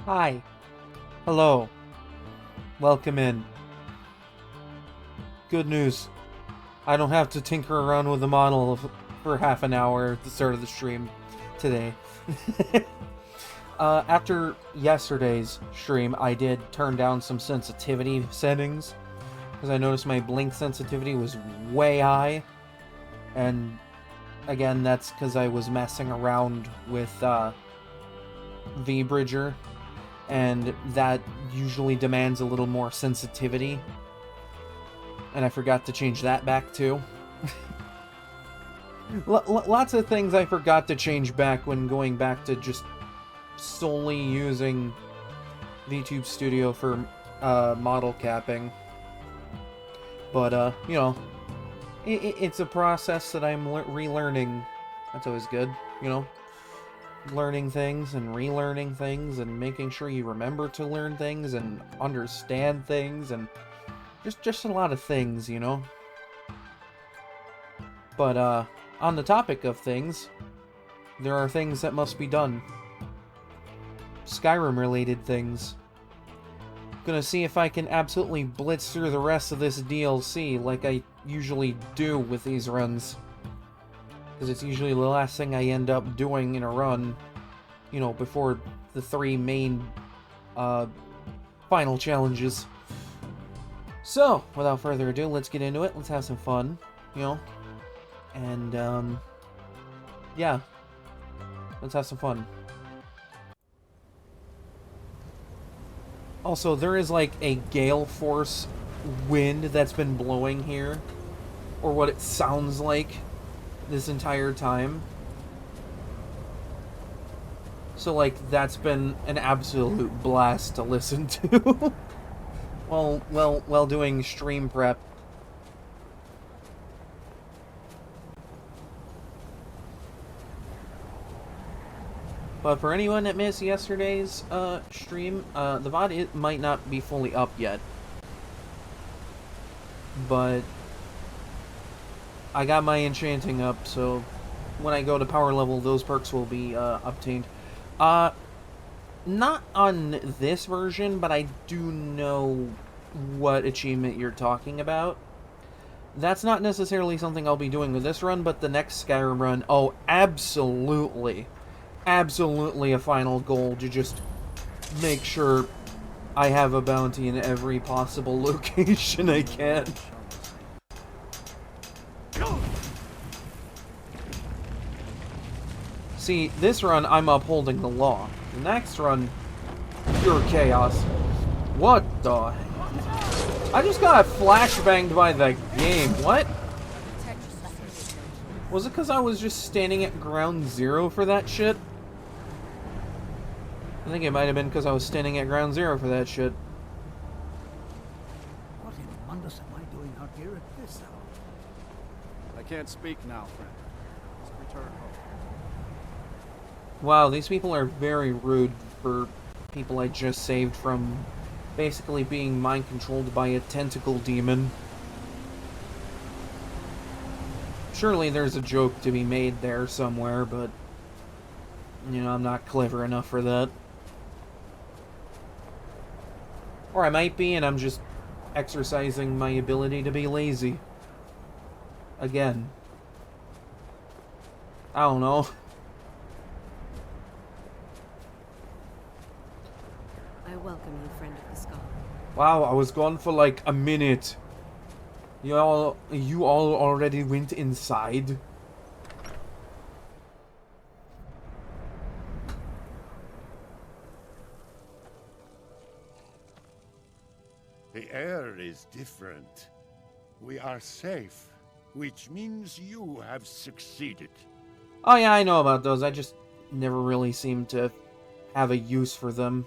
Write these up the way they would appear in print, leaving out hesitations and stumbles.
Hi. Hello. Welcome in. Good news. I don't have to tinker around with the model for half an hour at the start of the stream today. After yesterday's stream, I did turn down some sensitivity settings because I noticed my blink sensitivity was way high. And again, that's because I was messing around with V-Bridger, and that usually demands a little more sensitivity. And I forgot to change that back too. Lots of things I forgot to change back when going back to just solely using VTube Studio for model capping. But, you know, it's a process that I'm relearning. That's always good, you know? Learning things and relearning things and making sure you remember to learn things and understand things and just a lot of things, you know? But, on the topic of things, there are things that must be done. Skyrim-related things. Gonna see if I can absolutely blitz through the rest of this DLC like I usually do with these runs. Because it's usually the last thing I end up doing in a run, you know, before the three main, final challenges. So, without further ado, let's get into it. Let's have some fun, you know? And, yeah. Let's have some fun. Also, there is like a gale force wind that's been blowing here. Or what it sounds like this entire time. So, like, that's been an absolute blast to listen to. while doing stream prep. But for anyone that missed yesterday's stream, the VOD might not be fully up yet. But I got my enchanting up, so when I go to power level, those perks will be obtained. Not on this version, but I do know what achievement you're talking about. That's not necessarily something I'll be doing with this run, but the next Skyrim run, oh, absolutely. Absolutely a final goal to just make sure I have a bounty in every possible location I can. See, this run, I'm upholding the law. The next run, pure chaos. What the? I just got flashbanged by the game. What? Was it because I was just standing at ground zero for that shit? I think it might have been because I was standing at ground zero for that shit. What in Mundus am I doing out here at this hour? I can't speak now, friend. Let's return home. Wow, these people are very rude for people I just saved from basically being mind-controlled by a tentacle demon. Surely there's a joke to be made there somewhere, but, you know, I'm not clever enough for that. Or I might be, and I'm just exercising my ability to be lazy. Again. I don't know. I welcome you, friend of the sky. Wow, I was gone for like a minute. You all already went inside? The air is different. We are safe, which means you have succeeded. Oh yeah, I know about those. I just never really seem to have a use for them.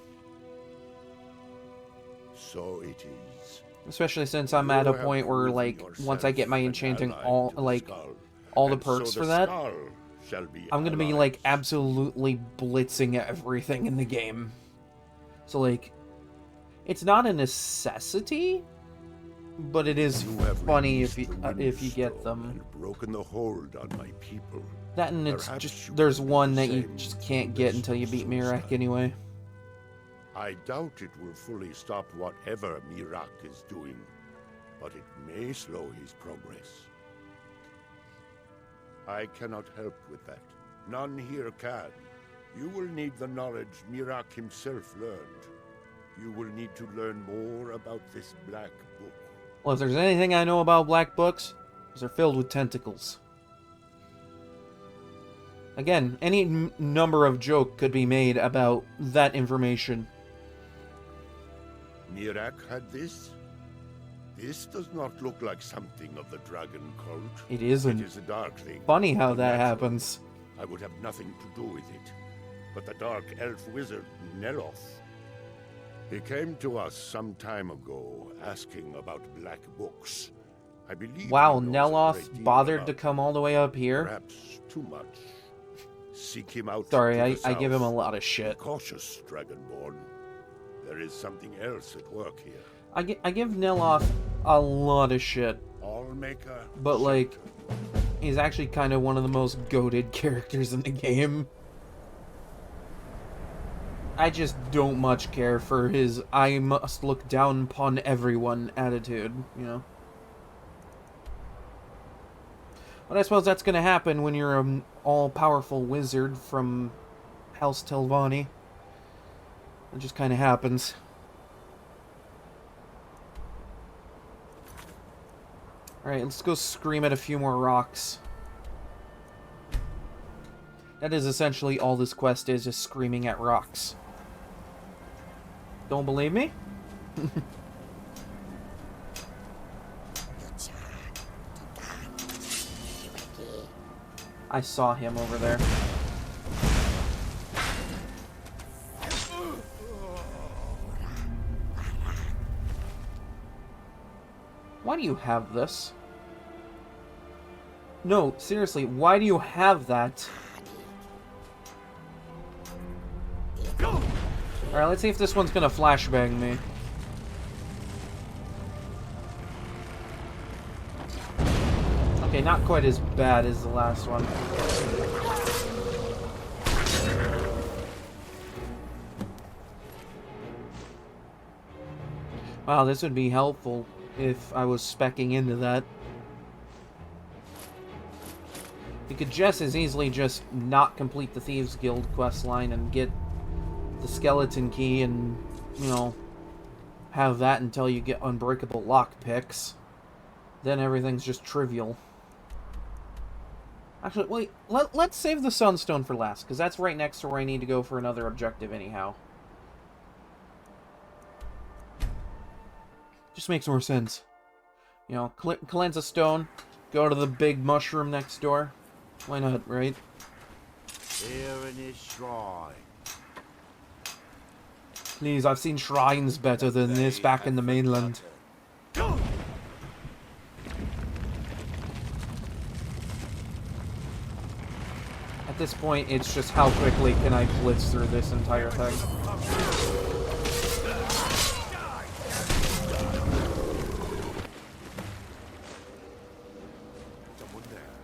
So it is. Especially since I'm at a point where, like, once I get my enchanting all the perks for that, I'm gonna be, like, absolutely blitzing everything in the game. So, like, it's not a necessity, but it is funny if you get them. And broken the hold on my people. That and it's just, there's one that you just can't get until you beat Mirek anyway. I doubt it will fully stop whatever Miraak is doing, but it may slow his progress. I cannot help with that. None here can. You will need the knowledge Miraak himself learned. You will need to learn more about this black book. Well, if there's anything I know about black books, they're filled with tentacles. Again, any number of joke could be made about that information. Miraak had this? This does not look like something of the dragon cult. It isn't. It is a dark thing. Funny how that Unnatural. happens. I would have nothing to do with it. But the dark elf wizard, Neloth, he came to us some time ago, asking about black books. I believe Wow, he knows a Neloth great deal bothered about to come all the way up here? Perhaps too much. Seek him out. Sorry, to the I give him a south. lot of Be shit. cautious, Dragonborn. There is something else at work here. I give Neloth a lot of shit. Allmaker. But, like, he's actually kind of one of the most goated characters in the game. I just don't much care for his I must look down upon everyone attitude, you know? But I suppose that's gonna happen when you're an all-powerful wizard from House Telvanni. It just kind of happens. Alright, let's go scream at a few more rocks. That is essentially all this quest is screaming at rocks. Don't believe me? I saw him over there. Why do you have this? No, seriously, why do you have that? Alright, let's see if this one's gonna flashbang me. Okay, not quite as bad as the last one. Wow, this would be helpful if I was speccing into that. You could just as easily just not complete the Thieves Guild questline and get the skeleton key and, you know, have that until you get unbreakable lockpicks. Then everything's just trivial. Actually, wait, let's save the Sunstone for last, because that's right next to where I need to go for another objective anyhow. Just makes more sense. You know, cleanse a stone, go to the big mushroom next door. Why not, right? Here in his shrine. Please, I've seen shrines better than this back in the mainland. At this point, it's just how quickly can I blitz through this entire thing.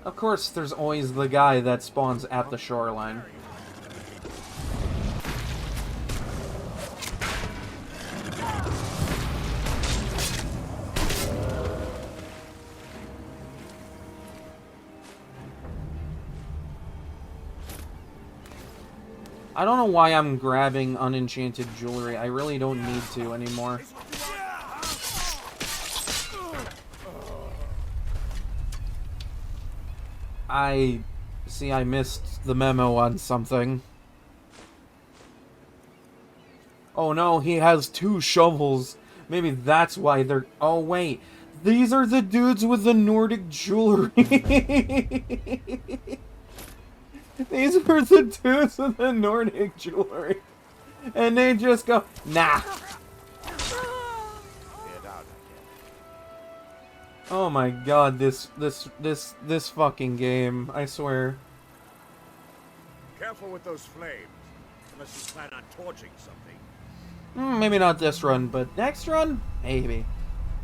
Of course, there's always the guy that spawns at the shoreline. I don't know why I'm grabbing unenchanted jewelry. I really don't need to anymore. I missed the memo on something. Oh no, he has 2 shovels. Maybe that's why they're... Oh wait, these are the dudes with the Nordic jewelry. These were the dudes with the Nordic jewelry. And they just go, nah. Oh my god, this fucking game, I swear. Careful with those flames, unless you plan on torching something. Maybe not this run, but next run? Maybe.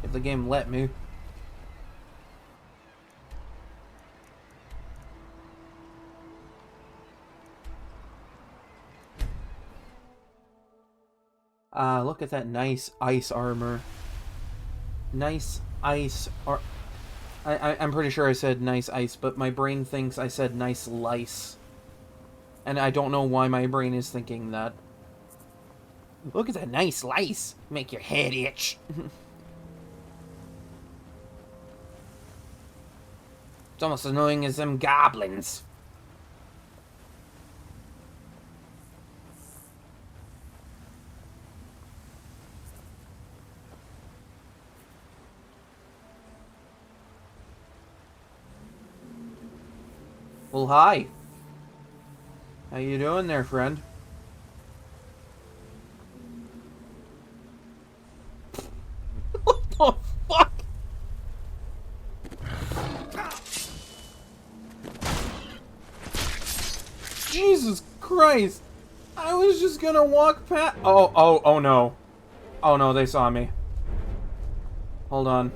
If the game let me. Look at that nice ice armor. Nice ice ar- I'm pretty sure I said nice ice, but my brain thinks I said nice lice. And I don't know why my brain is thinking that. Look at that nice lice. Make your head itch. It's almost as annoying as them goblins. Well, hi. How you doing there, friend? What the fuck? Jesus Christ! I was just gonna walk past. Oh no. Oh no, they saw me. Hold on.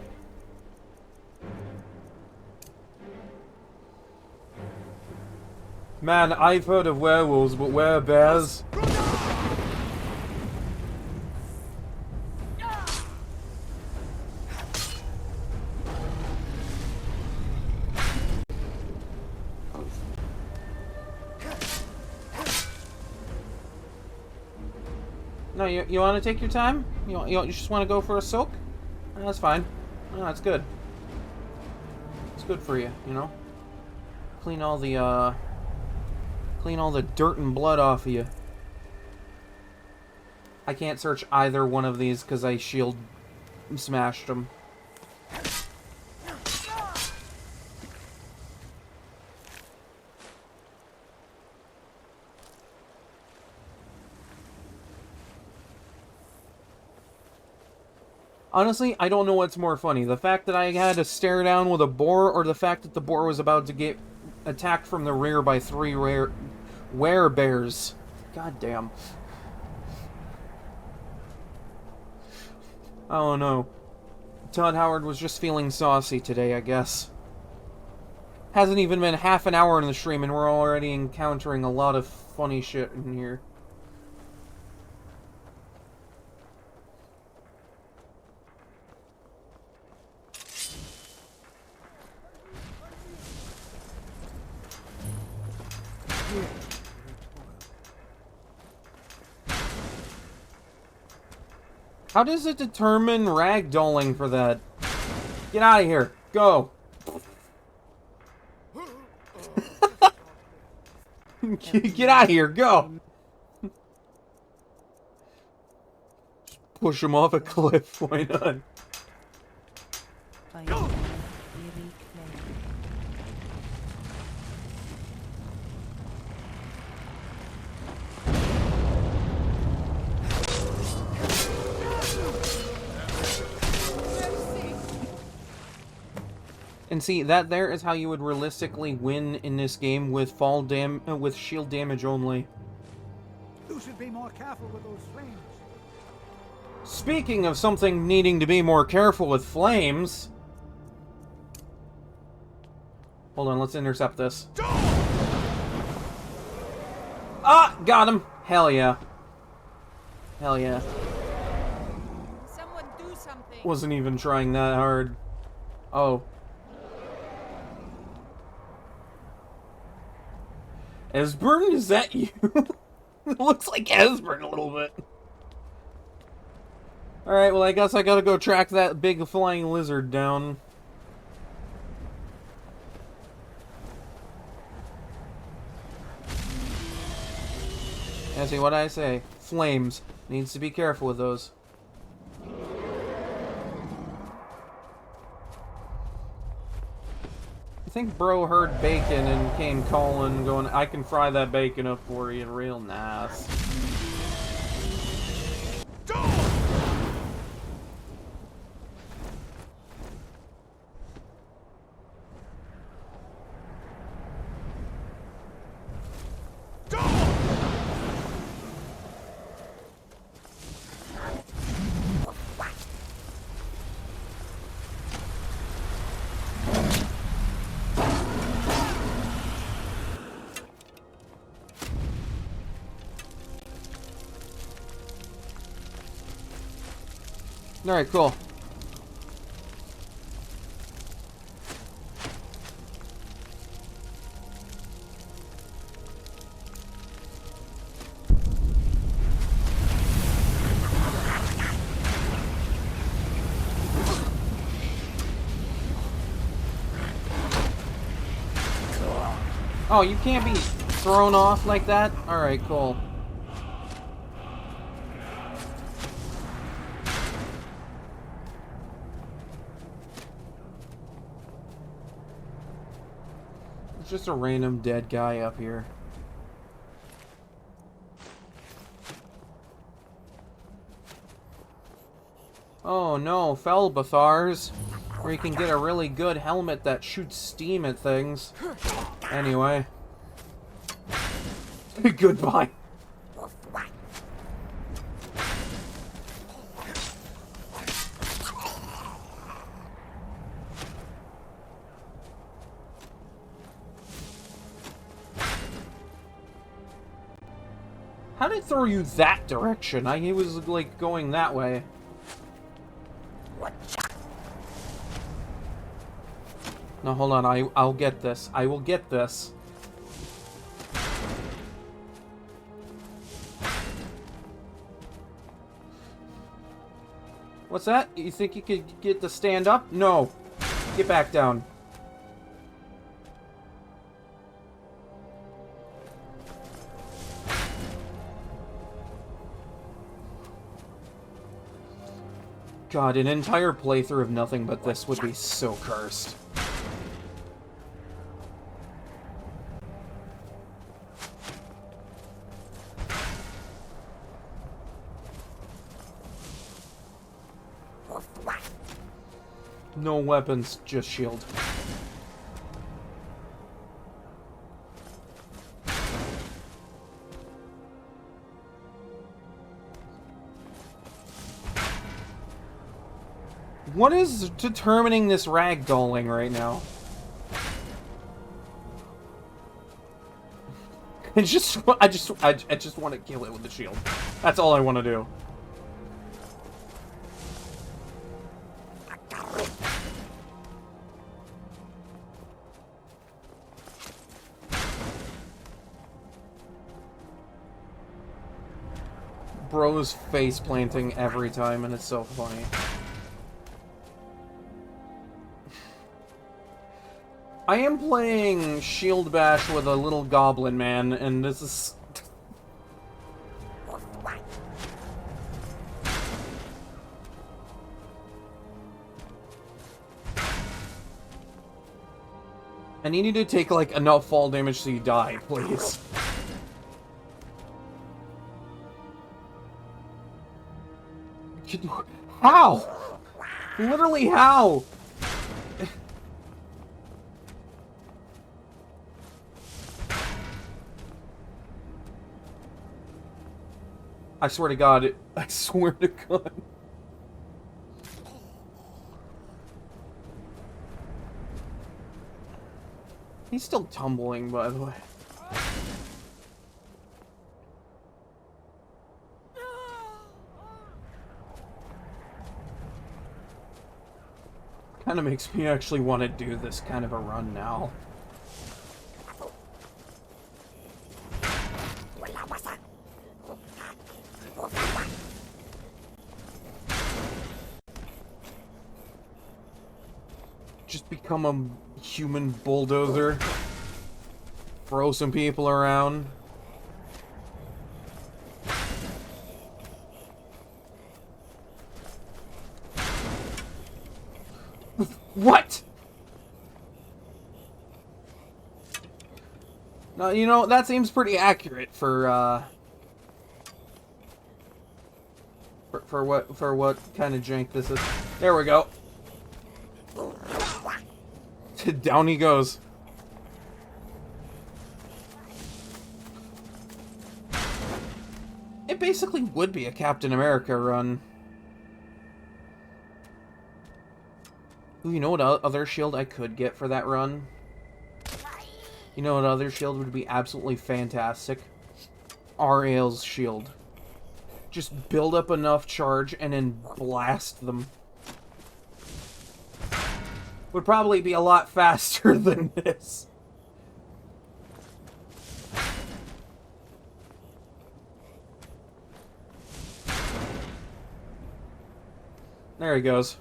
Man, I've heard of werewolves, but werebears? No, you want to take your time? You just want to go for a soak? Oh, that's fine. No, that's good. It's good for you, you know? Clean all the dirt and blood off of you. I can't search either one of these because I shield smashed them. Honestly, I don't know what's more funny. The fact that I had to stare down with a boar, or the fact that the boar was about to get attacked from the rear by 3 werebears. God damn. I don't know. Todd Howard was just feeling saucy today, I guess. Hasn't even been half an hour in the stream and we're already encountering a lot of funny shit in here. How does it determine ragdolling for that? Get out of here. Go. Get out of here. Go. Just push him off a cliff. Why not? And see, that there is how you would realistically win in this game with with shield damage only. You should be more careful with those flames. Speaking of something needing to be more careful with flames... Hold on, let's intercept this. Ah! Got him! Hell yeah. Hell yeah. Someone do something. Wasn't even trying that hard. Oh. Esbern, is that you? It looks like Esbern a little bit. Alright, well I guess I gotta go track that big flying lizard down. Yeah, see what I say. Flames. Needs to be careful with those. I think bro heard bacon and came calling, going, I can fry that bacon up for you real nice. Alright, cool. Oh, you can't be thrown off like that? Alright, cool. It's just a random dead guy up here. Oh no, Felbathars. Where you can get a really good helmet that shoots steam at things. Anyway. Goodbye. How did it throw you that direction? He was, like, going that way. No, hold on. I'll get this. I will get this. What's that? You think you could get to stand up? No. Get back down. God, an entire playthrough of nothing but this would be so cursed. No weapons, just shield. What is determining this ragdolling right now? I just want to kill it with the shield. That's all I want to do. Bro's face planting every time, and it's so funny. I am playing Shield Bash with a little goblin man, and this is... I need you to take, like, enough fall damage so you die, please. How? Literally how? I swear to God, I swear to God. He's still tumbling, by the way. Kind of makes me actually want to do this kind of a run now. Just become a human bulldozer. Throw some people around. What? No, you know, that seems pretty accurate for what kind of jank this is. There we go. Down he goes. It basically would be a Captain America run. Ooh, you know what other shield I could get for that run? You know what other shield would be absolutely fantastic? Ariel's shield. Just build up enough charge and then blast them. Would probably be a lot faster than this. There he goes.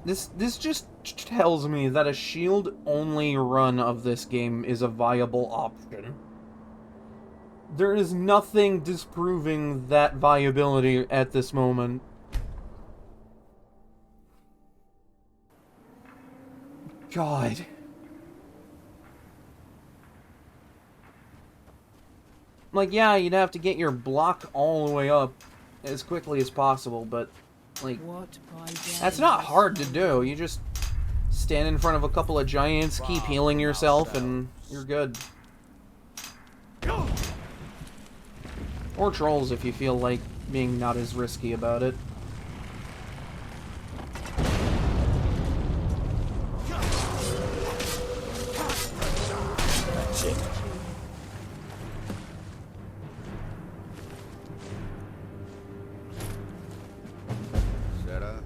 This just tells me that a shield-only run of this game is a viable option. There is nothing disproving that viability at this moment. God. Like, yeah, you'd have to get your block all the way up as quickly as possible, but, like, that's not hard to do. You just stand in front of a couple of giants, keep healing yourself, and you're good. Or trolls if you feel like being not as risky about it. Sarah?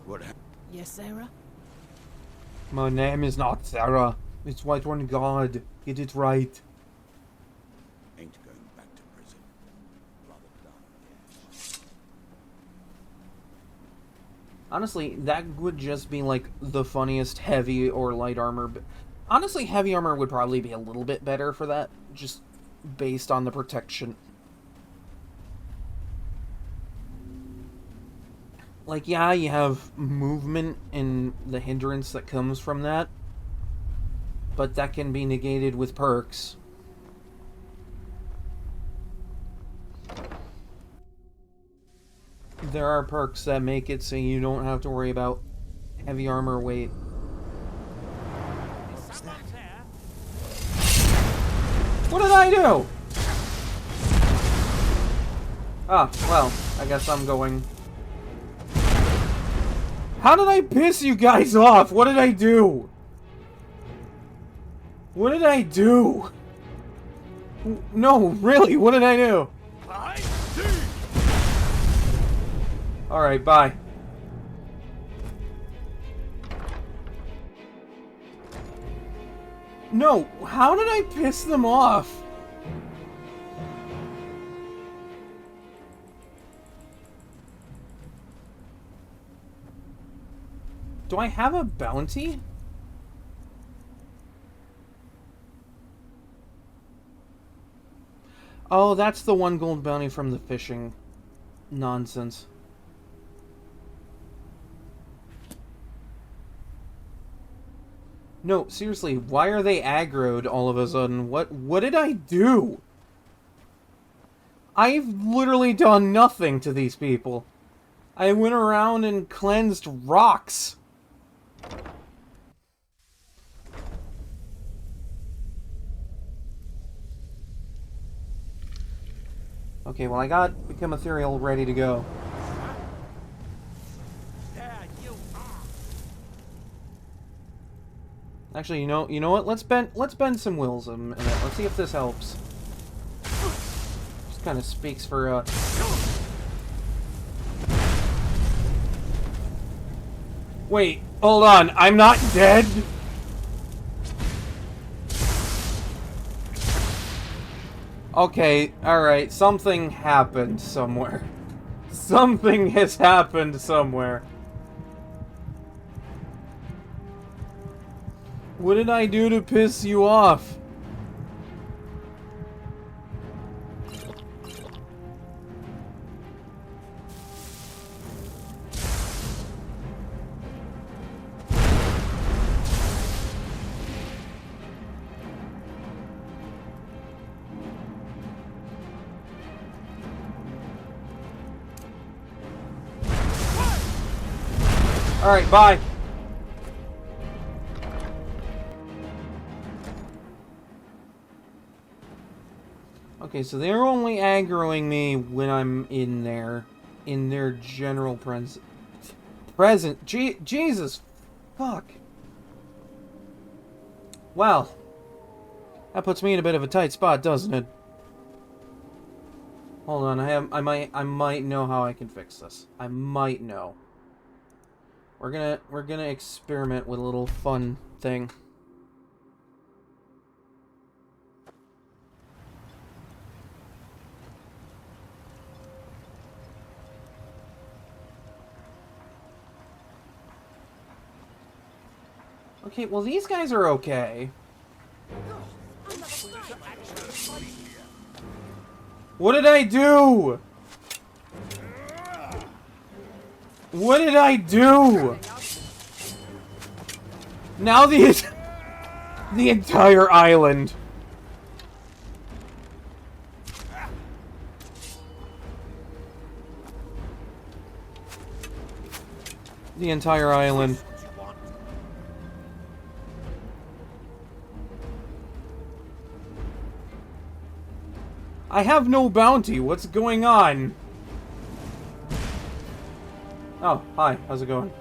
What happened? Yes, Sarah? My name is not Sarah. It's Whiterun God. Get it right. Ain't going back to prison. Rather done, yeah. Honestly, that would just be like the funniest heavy or light armor. Honestly, heavy armor would probably be a little bit better for that, just based on the protection. Like, yeah, you have movement and the hindrance that comes from that, but that can be negated with perks. There are perks that make it so you don't have to worry about heavy armor weight. What did I do? Ah, well, I guess I'm going. How did I piss you guys off? What did I do? What did I do? No, really, what did I do? Alright, bye. No, how did I piss them off? Do I have a bounty? Oh, that's the 1 gold bounty from the fishing nonsense. No, seriously, why are they aggroed all of a sudden? What did I do? I've literally done nothing to these people. I went around and cleansed rocks. Okay, well, I got Become Ethereal ready to go. Actually, you know what? Let's bend some wills a minute. Let's see if this helps. Just kind of speaks for Wait, hold on. I'm not dead. Okay, alright, something happened somewhere. Something has happened somewhere. What did I do to piss you off? Alright, bye. Okay, so they're only aggroing me when I'm in there, in their general Present. Jesus. Fuck. Well. That puts me in a bit of a tight spot, doesn't it? Hold on, I might know how I can fix this. I might know. We're gonna experiment with a little fun thing. Okay, well these guys are okay. What did I do? What did I do? Now the entire island. The entire island. I have no bounty. What's going on? Oh, hi. How's it going?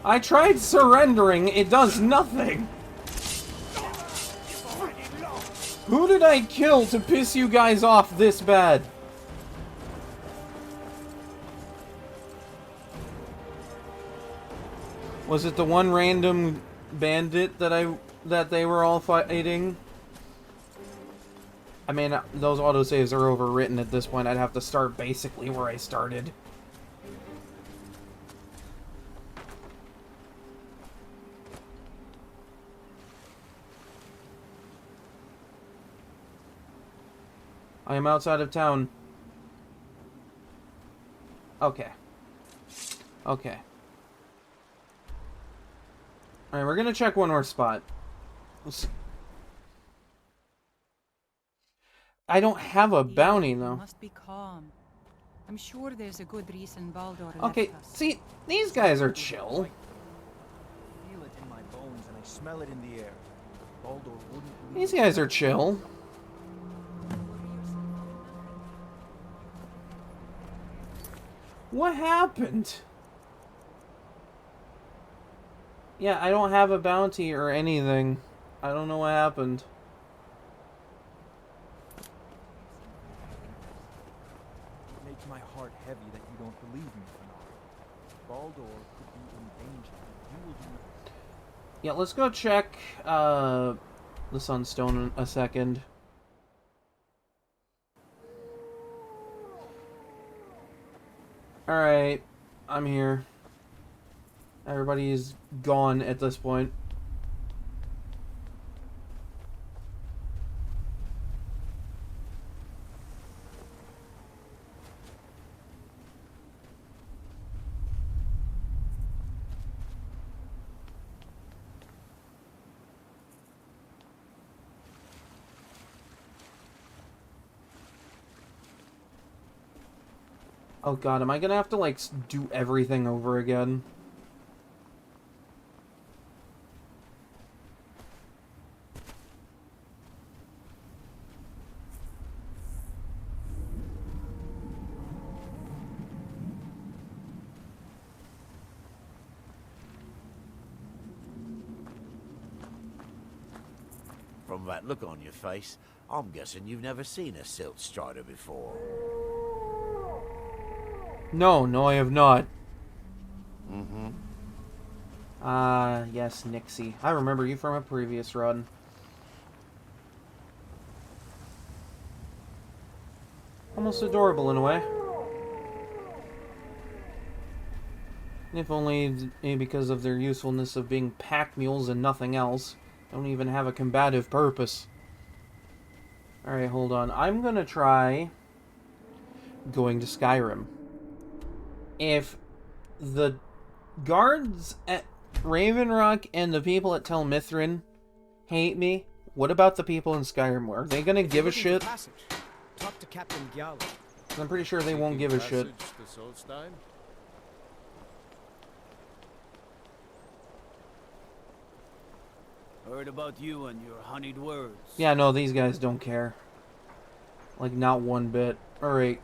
I tried surrendering. It does nothing. Who did I kill to piss you guys off this bad? Was it the one random bandit that they were all fighting? I mean, those autosaves are overwritten at this point. I'd have to start basically where I started. I am outside of town. Okay. Okay. Alright, we're gonna check one more spot. I don't have a bounty, though. Must be calm. I'm sure there's a good reason Baldur Okay, left us. see, these guys are chill. I feel it in my bones and I smell it in the air. Baldur wouldn't leave. These guys are chill. What happened? Yeah, I don't have a bounty or anything. I don't know what happened. It makes my heart heavy that you don't believe me, Fenrir. Baldur could be in danger. You will do. Yeah, let's go check the Sunstone in a second. Alright, I'm here. Everybody's gone at this point. Oh god, am I gonna have to, like, do everything over again? From that look on your face, I'm guessing you've never seen a silt strider before. No, I have not. Mm-hmm. Yes, Nixie. I remember you from a previous run. Almost adorable in a way. If only because of their usefulness of being pack mules and nothing else. Don't even have a combative purpose. Alright, hold on. I'm gonna try going to Skyrim. If the guards at Raven Rock and the people at Tel Mithryn hate me, what about the people in Skyrim? Are they gonna give a shit? Talk to Captain Giala. I'm pretty sure they won't give a shit. Heard about you and your honeyed words. Yeah, no, these guys don't care. Like, not one bit. Alright.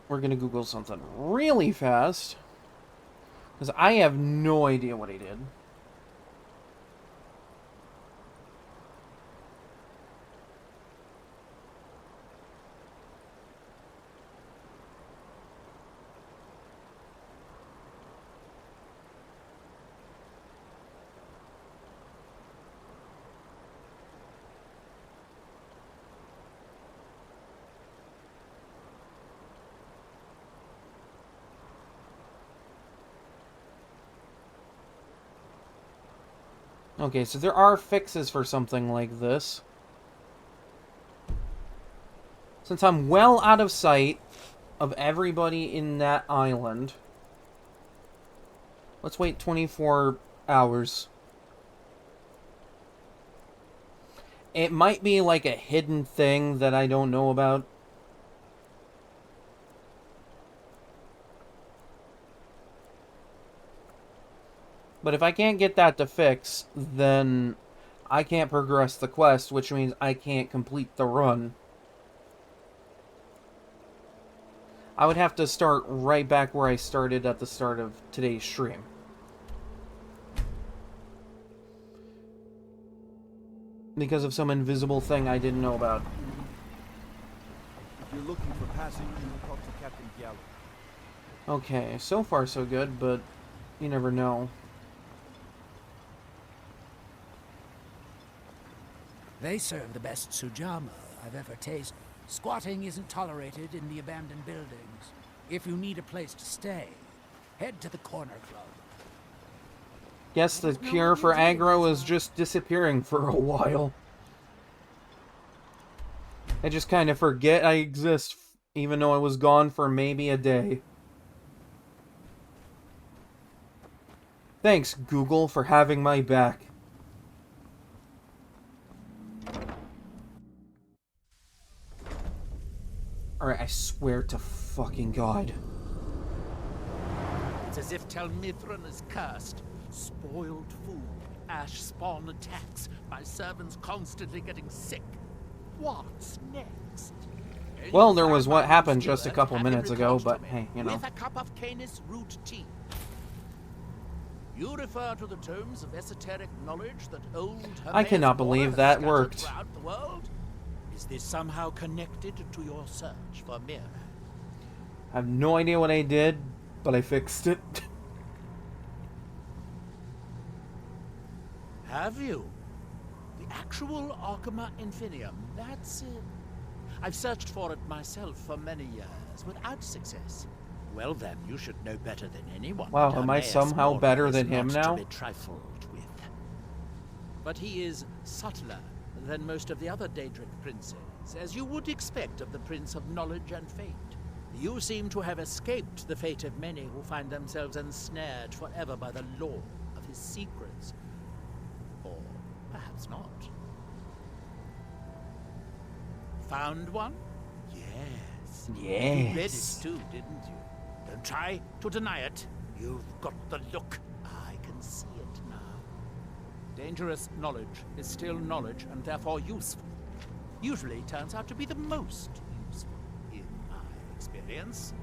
We're gonna Google something really fast. Because I have no idea what he did. Okay, so there are fixes for something like this. Since I'm well out of sight of everybody in that island, let's wait 24 hours. It might be like a hidden thing that I don't know about. But if I can't get that to fix, then I can't progress the quest, which means I can't complete the run. I would have to start right back where I started at the start of today's stream. Because of some invisible thing I didn't know about. If you're looking for passengers, talk to Captain Gallo. Okay, so far so good, but you never know. They serve the best sujama I've ever tasted. Squatting isn't tolerated in the abandoned buildings. If you need a place to stay, head to the Corner Club. Guess the cure for aggro is just disappearing for a while. I just kind of forget I exist, even though I was gone for maybe a day. Thanks, Google, for having my back. Alright, I swear to fucking God. It's as if Tel Mithrun is cursed. Spoiled food, ash spawn attacks, my servants constantly getting sick. What's next? Well, there was what happened just a couple minutes ago, but hey, you know. With a cup of canis root tea. You refer to the tomes of esoteric knowledge that old I cannot believe that worked. Throughout the world? Is this somehow connected to your search for Mira? I have no idea what I did, but I fixed it. Have you? The actual Arcama Infinium, that's it. I've searched for it myself for many years, without success. Well then, you should know better than anyone. Wow, am I somehow better than him now? To be trifled with. But he is subtler than most of the other Daedric princes, as you would expect of the Prince of Knowledge and Fate. You seem to have escaped the fate of many who find themselves ensnared forever by the law of his secrets. Or perhaps not. Found one? Yes. Yes. You read it too, didn't you? Don't try to deny it. You've got the look. I can see it now. Dangerous knowledge is still knowledge and therefore useful. Usually turns out to be the most useful, in my experience.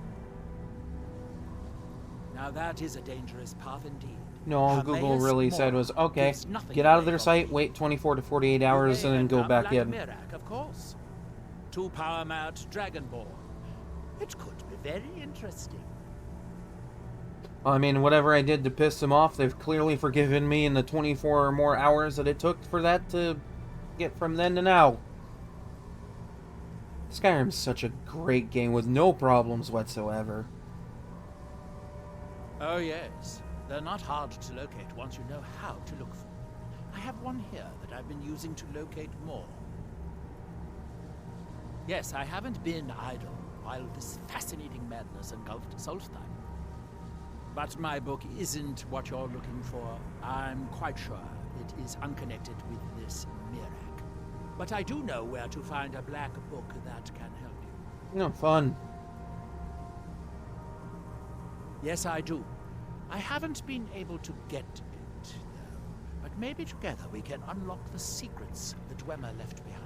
Now that is a dangerous path indeed. No, all Google really said was, okay, get out of their site, wait 24 to 48 hours, and then go back in. Mirak, of course. 2 power mat Dragonborn. It could be very interesting. I mean, whatever I did to piss them off, they've clearly forgiven me in the 24 or more hours that it took for that to get from then to now. Skyrim's such a great game with no problems whatsoever. Oh yes, they're not hard to locate once you know how to look for them. I have one here that I've been using to locate more. Yes, I haven't been idle while this fascinating madness engulfed Solstheim. But my book isn't what you're looking for. I'm quite sure it is unconnected with this Mirak. But I do know where to find a black book that can help you. No, fun. Yes, I do. I haven't been able to get it, though. But maybe together we can unlock the secrets the Dwemer left behind.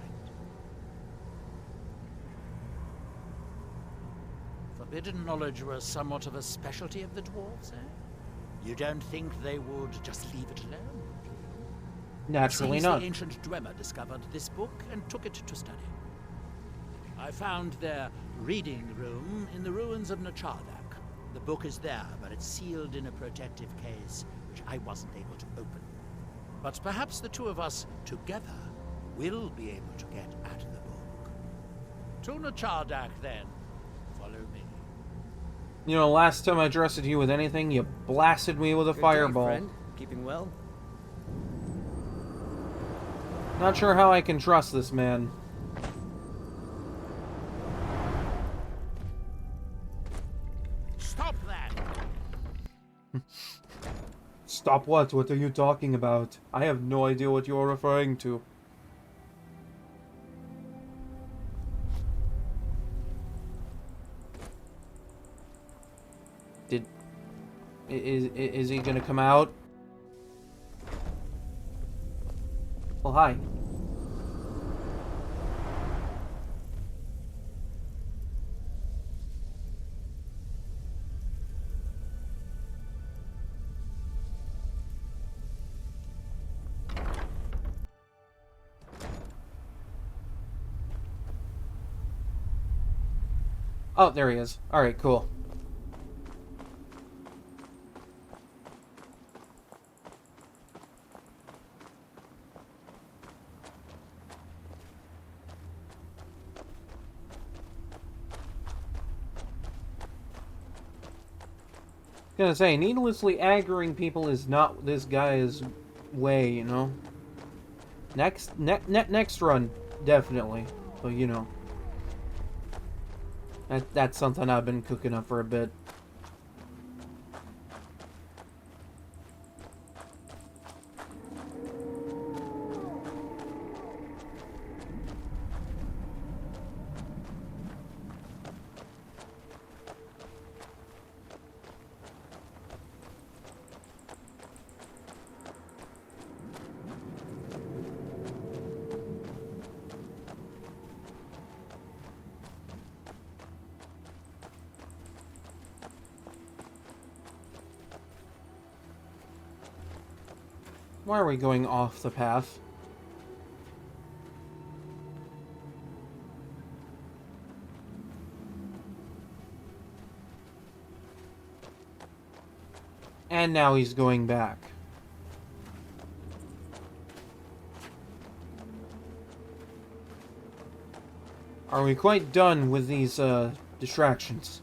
Forbidden knowledge was somewhat of a specialty of the dwarves, eh? You don't think they would just leave it alone? Naturally Seems not. The ancient Dwemer discovered this book and took it to study. I found their reading room in the ruins of Nachardak. The book is there, but it's sealed in a protective case, which I wasn't able to open. But perhaps the two of us together will be able to get at the book. To Nachardak, then. Follow me. You know, last time I trusted you with anything, you blasted me with a Good day, fireball. friend. Keeping well? Not sure how I can trust this man. Stop that! Stop what? What are you talking about? I have no idea what you're referring to. Is he gonna come out? Well, hi. Oh, there he is. Alright, cool. Gonna say, needlessly aggroing people is not this guy's way, you know? Next run, definitely. But, you know. That's something I've been cooking up for a bit. Why are we going off the path? And now he's going back. Are we quite done with these distractions?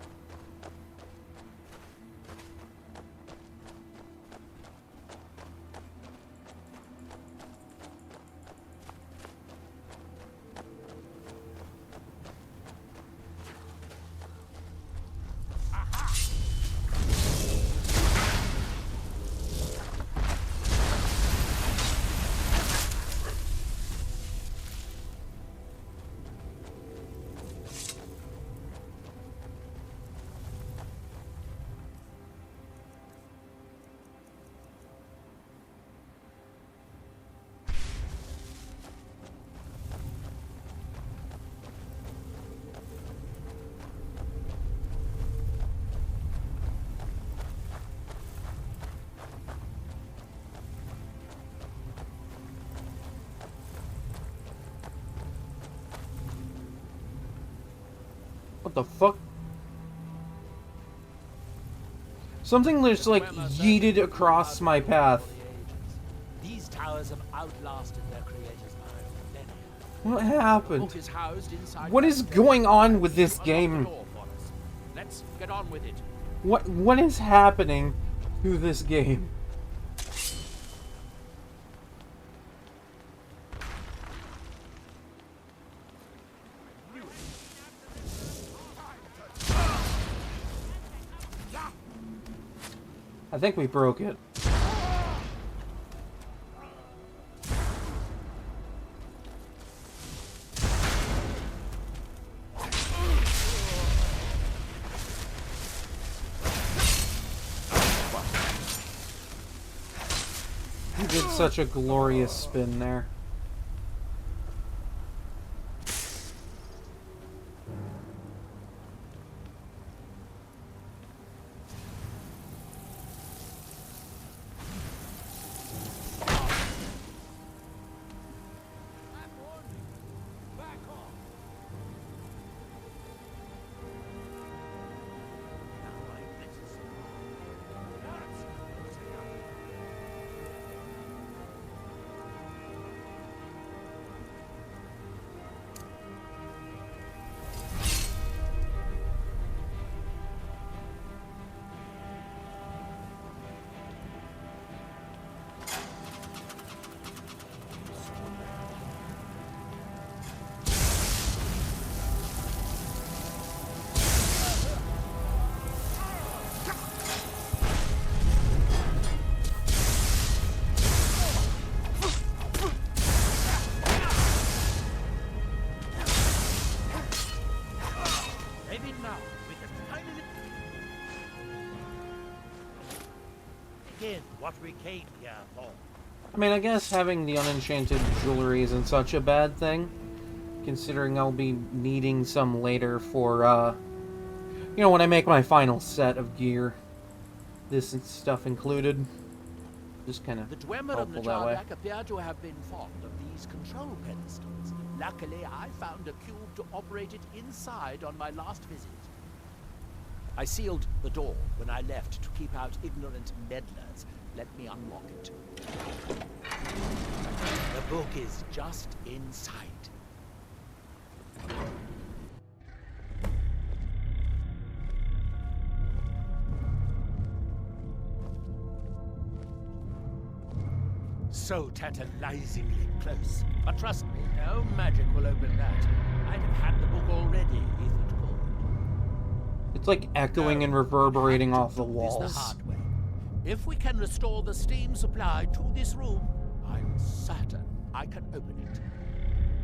What the fuck? Something just like yeeted across my path. These towers have outlasted their creators by millennia. What The happened? book is housed inside What is going on with this game? Let's get on with it. What is happening to this game? I think we broke it. You did such a glorious spin there. What we came here for. I mean, I guess having the unenchanted jewelry isn't such a bad thing, considering I'll be needing some later for, you know, when I make my final set of gear. This stuff included. Just kind of The Dwemer and the helpful that way. Jarlath appear to have been fond of these control pedestals. Luckily, I found a cube to operate it inside on my last visit. I sealed the door when I left to keep out ignorant meddlers. Let me unlock it. The book is just inside. So tantalizingly close. But trust me, no magic will open that. I'd have had the book already if it could. It's like echoing and reverberating off the Is the walls. hard way. If we can restore the steam supply to this room, I'm certain I can open it.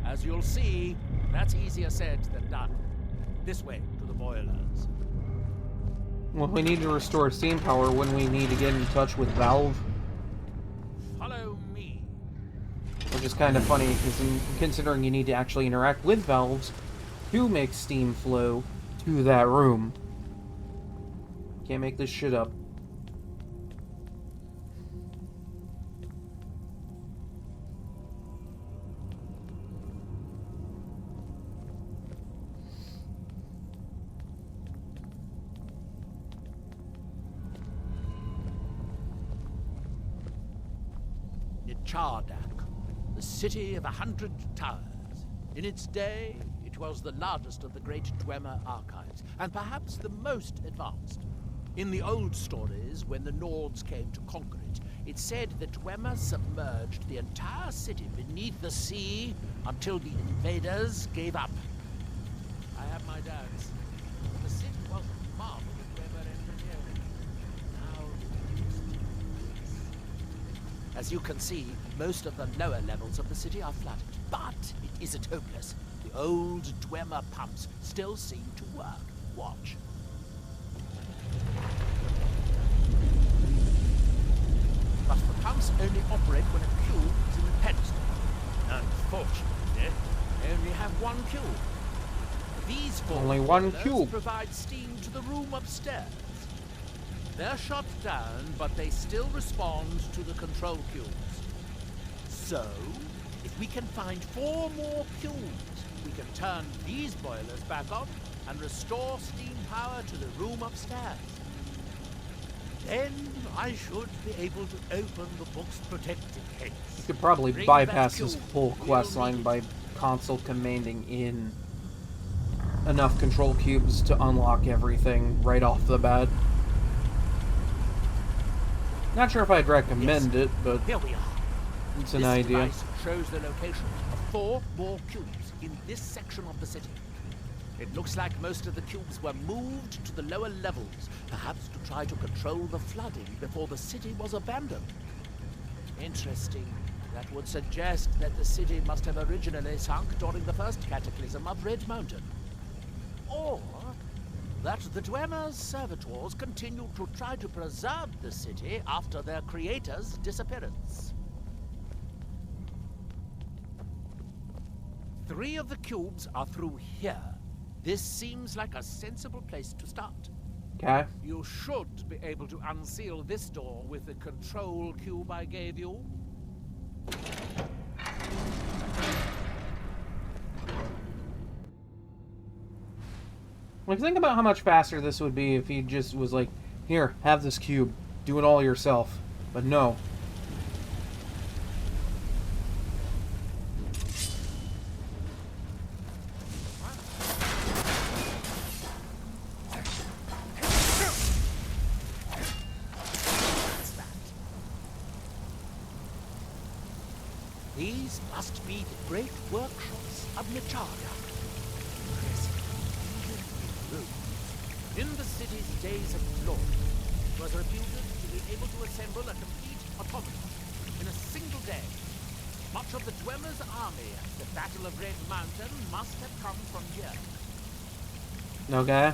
As you'll see, that's easier said than done. This way to the boilers. Well, we need to restore steam power when we need to get in touch with Valve. Follow me. Which is kind of funny, considering you need to actually interact with valves to make steam flow to that room. Can't make this shit up. Chardak, the city of 100 towers. In its day, it was the largest of the great Dwemer archives, and perhaps the most advanced. In the old stories, when the Nords came to conquer it, it said that Dwemer submerged the entire city beneath the sea until the invaders gave up. I have my doubts. The city was a marvel of Dwemer engineering. Now reduced to this. As you can see, most of the lower levels of the city are flooded, but it isn't hopeless. The old Dwemer pumps still seem to work. Watch. But the pumps only operate when a cube is in the pedestal. Unfortunately, they only have one cube. These four Only one boilers cube. provide steam to the room upstairs. They're shut down, but they still respond to the control cubes. So, if we can find 4 more cubes, we can turn these boilers back on and restore steam power to the room upstairs. Then I should be able to open the book's protected case. You could probably Bring bypass that this cube. whole We'll quest line need by it. console commanding in enough control cubes to unlock everything right off the bat. Not sure if I'd recommend it, but Here we are. it's an This idea. device shows the location of 4 more cubes in this section of the city. It looks like most of the cubes were moved to the lower levels, perhaps to try to control the flooding before the city was abandoned. Interesting. That would suggest that the city must have originally sunk during the first cataclysm of Red Mountain. Or that the Dwemer's servitors continued to try to preserve the city after their creator's disappearance. 3 of the cubes are through here. This seems like a sensible place to start. Okay. You should be able to unseal this door with the control cube I gave you. Like, think about how much faster this would be if he just was like, here, have this cube. Do it all yourself. But no. These must be the great workshops of Nacharga. In the city's days of glory, it was reputed to be able to assemble a complete automaton in a single day. Much of the Dwemer's army at the Battle of Red Mountain must have come from here. Okay.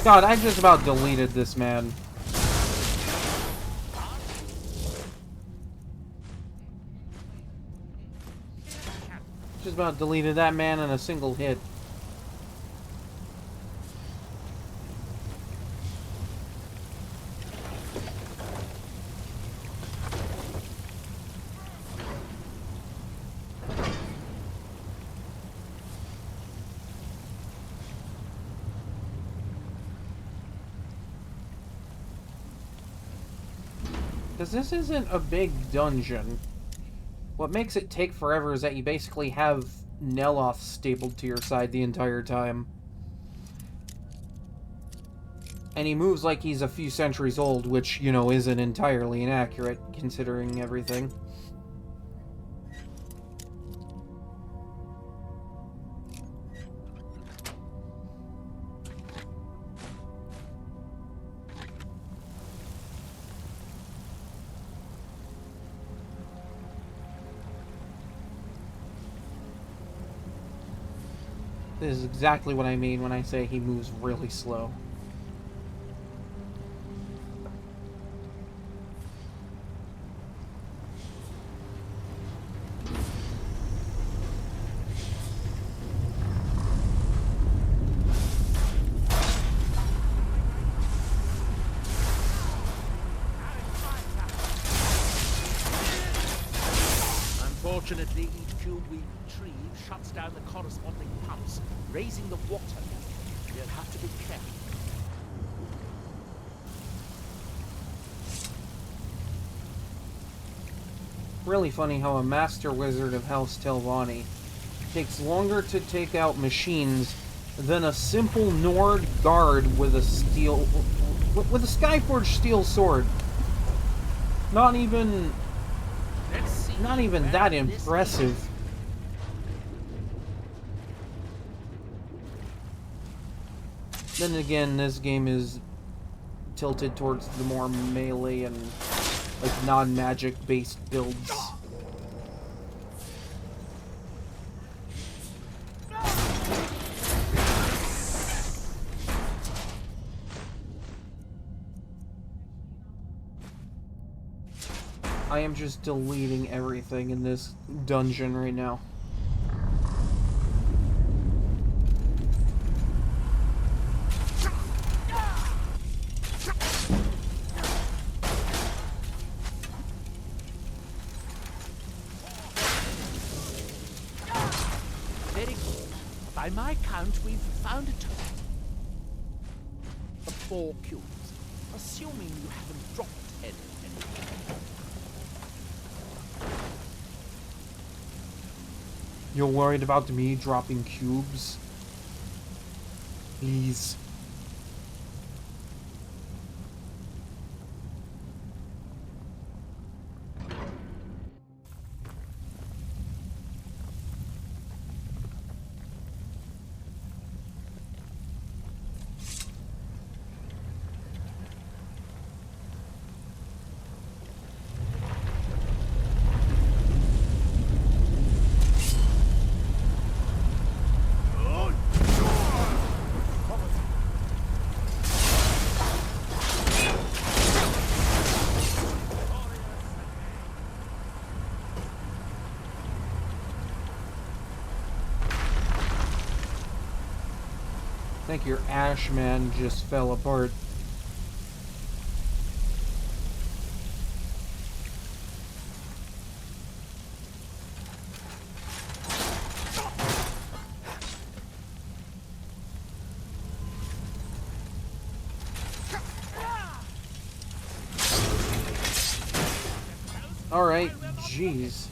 God, I just about deleted this man. Just about deleted that man in a single hit. Because this isn't a big dungeon. What makes it take forever is that you basically have Neloth stapled to your side the entire time. And he moves like he's a few centuries old, which, you know, isn't entirely inaccurate, considering everything. This is exactly what I mean when I say he moves really slow. Unfortunately, each cube we retrieve shuts down the corresponding pumps, raising the water level. We'll have to be careful. Really funny how a master wizard of House Telvanni takes longer to take out machines than a simple Nord guard with a steel... with a Skyforged steel sword. Not even that impressive. Then again, this game is tilted towards the more melee and like non-magic based builds. I am just deleting everything in this dungeon right now. Very good. By my count, we've found a total of 4 cubes, assuming you haven't dropped any. You're worried about me dropping cubes? please. I think your Ash Man just fell apart. Alright, jeez.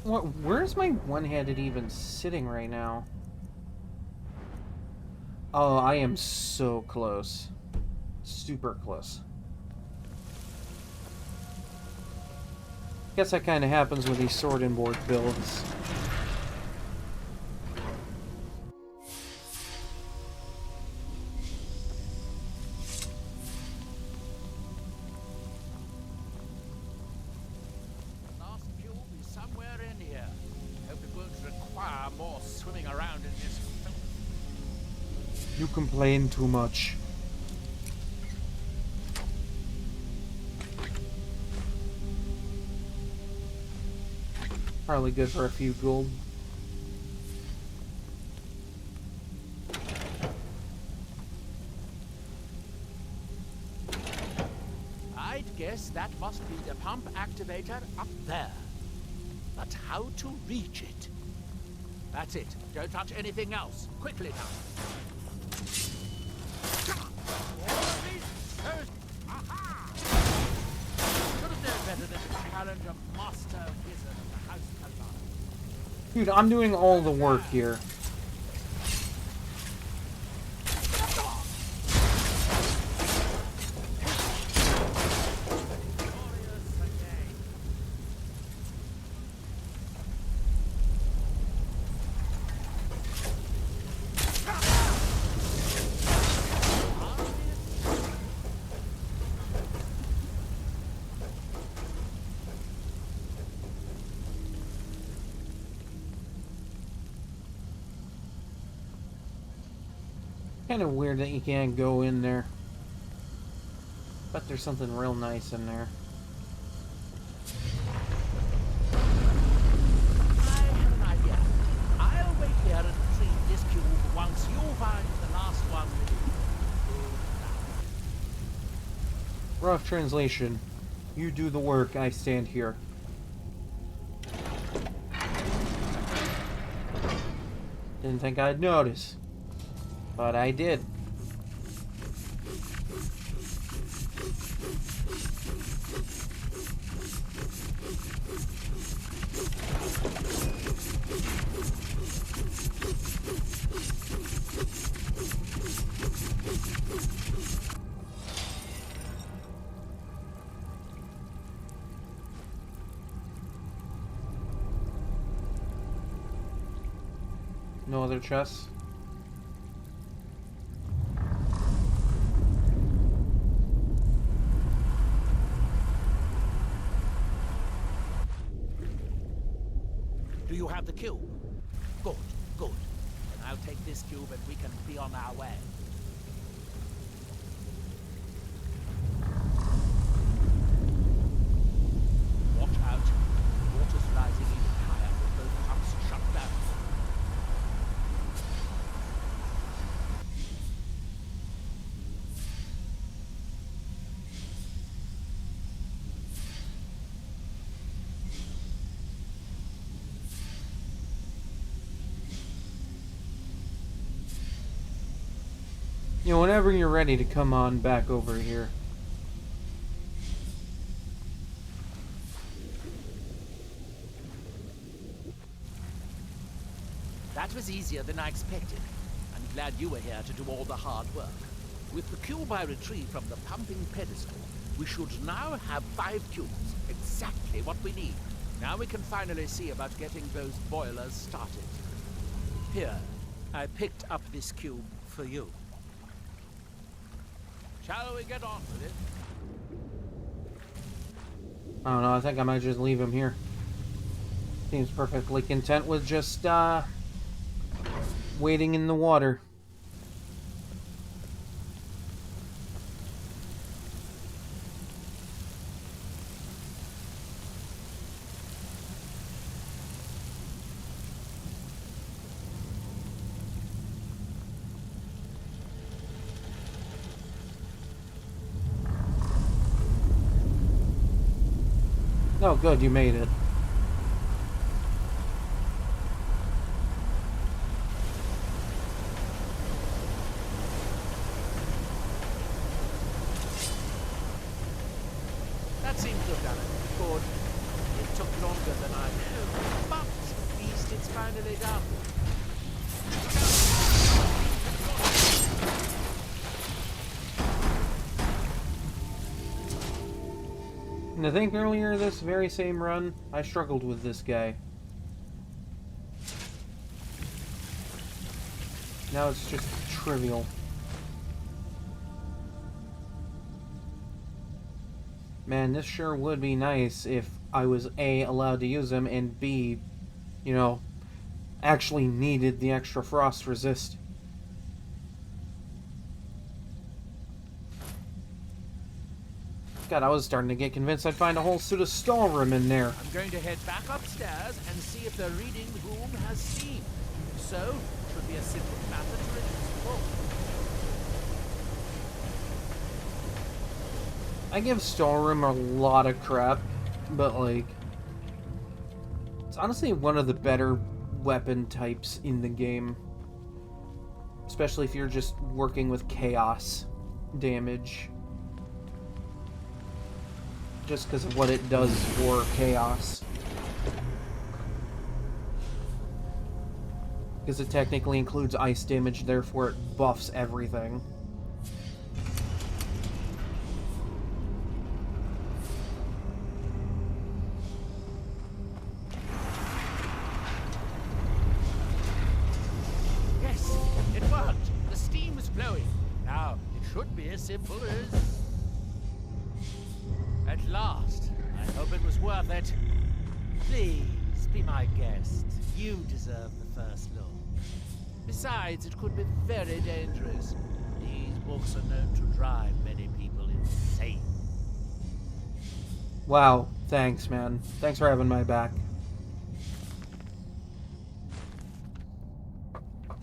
Where's my one-handed even sitting right now? Oh, I am so close. Super close. Guess that kind of happens with these sword and board builds. Last fuel is somewhere in here. Hope it won't require more swimming around in this filth. You complain too much. Probably good for a few gold. I'd guess that must be the pump activator up there. But how to reach it? That's it. Don't touch anything else. Quickly now. Aha! Should have known better than to challenge a master wizard of the House Kalar. Dude, I'm doing all the work here. Kind of weird that you can't go in there. But there's something real nice in there. I have an idea. I'll wait here and retrieve this cube once you find the last one with you. Rough translation. You do the work, I stand here. Didn't think I'd notice. But I did. No other chests? Do you have the cube? Good, good. Then I'll take this cube and we can be on our way. Watch out. The water's rising even higher with both pumps shut down. You know, whenever you're ready to come on back over here. That was easier than I expected. I'm glad you were here to do all the hard work. With the cube I retrieved from the pumping pedestal, we should now have 5 cubes. Exactly what we need. Now we can finally see about getting those boilers started. Here, I picked up this cube for you. Shall we get on with it? I don't know, I think I might just leave him here. Seems perfectly content with just, waiting in the water. Oh, good, you made it. That seems to have done it. Good. It took longer than I knew, but at least it's finally done. And I think earlier this very same run, I struggled with this guy. Now it's just trivial. Man, this sure would be nice if I was A, allowed to use him, and B, you know, actually needed the extra frost resist. God, I was starting to get convinced I'd find a whole suit of Skyrim in there. I'm going to head back upstairs and see if the reading room has steam. If so, it should be a simple matter to reduce the I give Skyrim a lot of crap, but like, it's honestly one of the better weapon types in the game. Especially if you're just working with chaos damage. Just because of what it does for chaos. Because it technically includes ice damage, therefore it buffs everything. Yes, it worked. The steam is flowing. Now, it should be as simple as... At last. I hope it was worth it. Please, be my guest. You deserve the first look. Besides, it could be very dangerous. These books are known to drive many people insane. Wow, thanks, man. Thanks for having my back.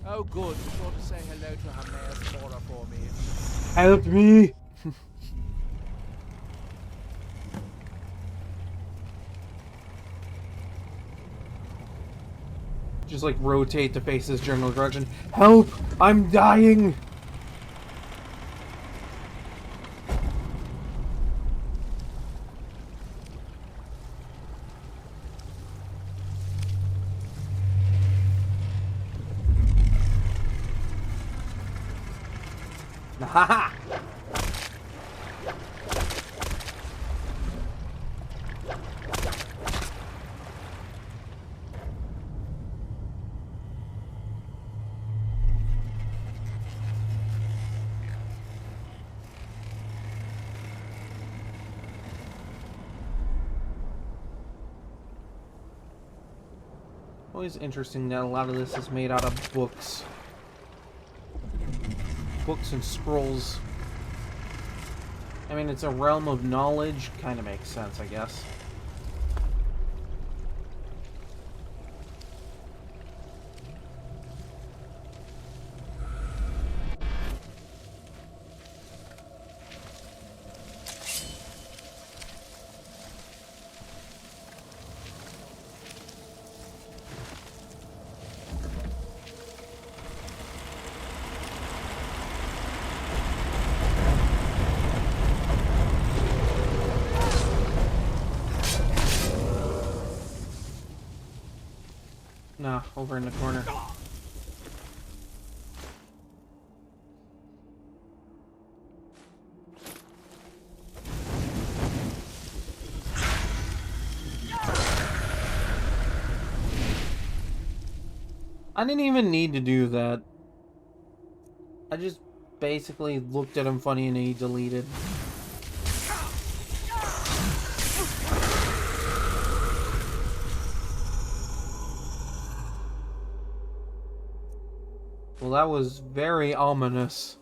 Oh, good. Be sure to say hello to her Mayor Cora for me. Help me! Just like rotate to face this general direction. Help! I'm dying! Ha! Always interesting that a lot of this is made out of books. Books and scrolls. I mean, it's a realm of knowledge. Kind of makes sense, I guess. Nah, over in the corner. I didn't even need to do that. I just basically looked at him funny and he deleted. Well, that was very ominous.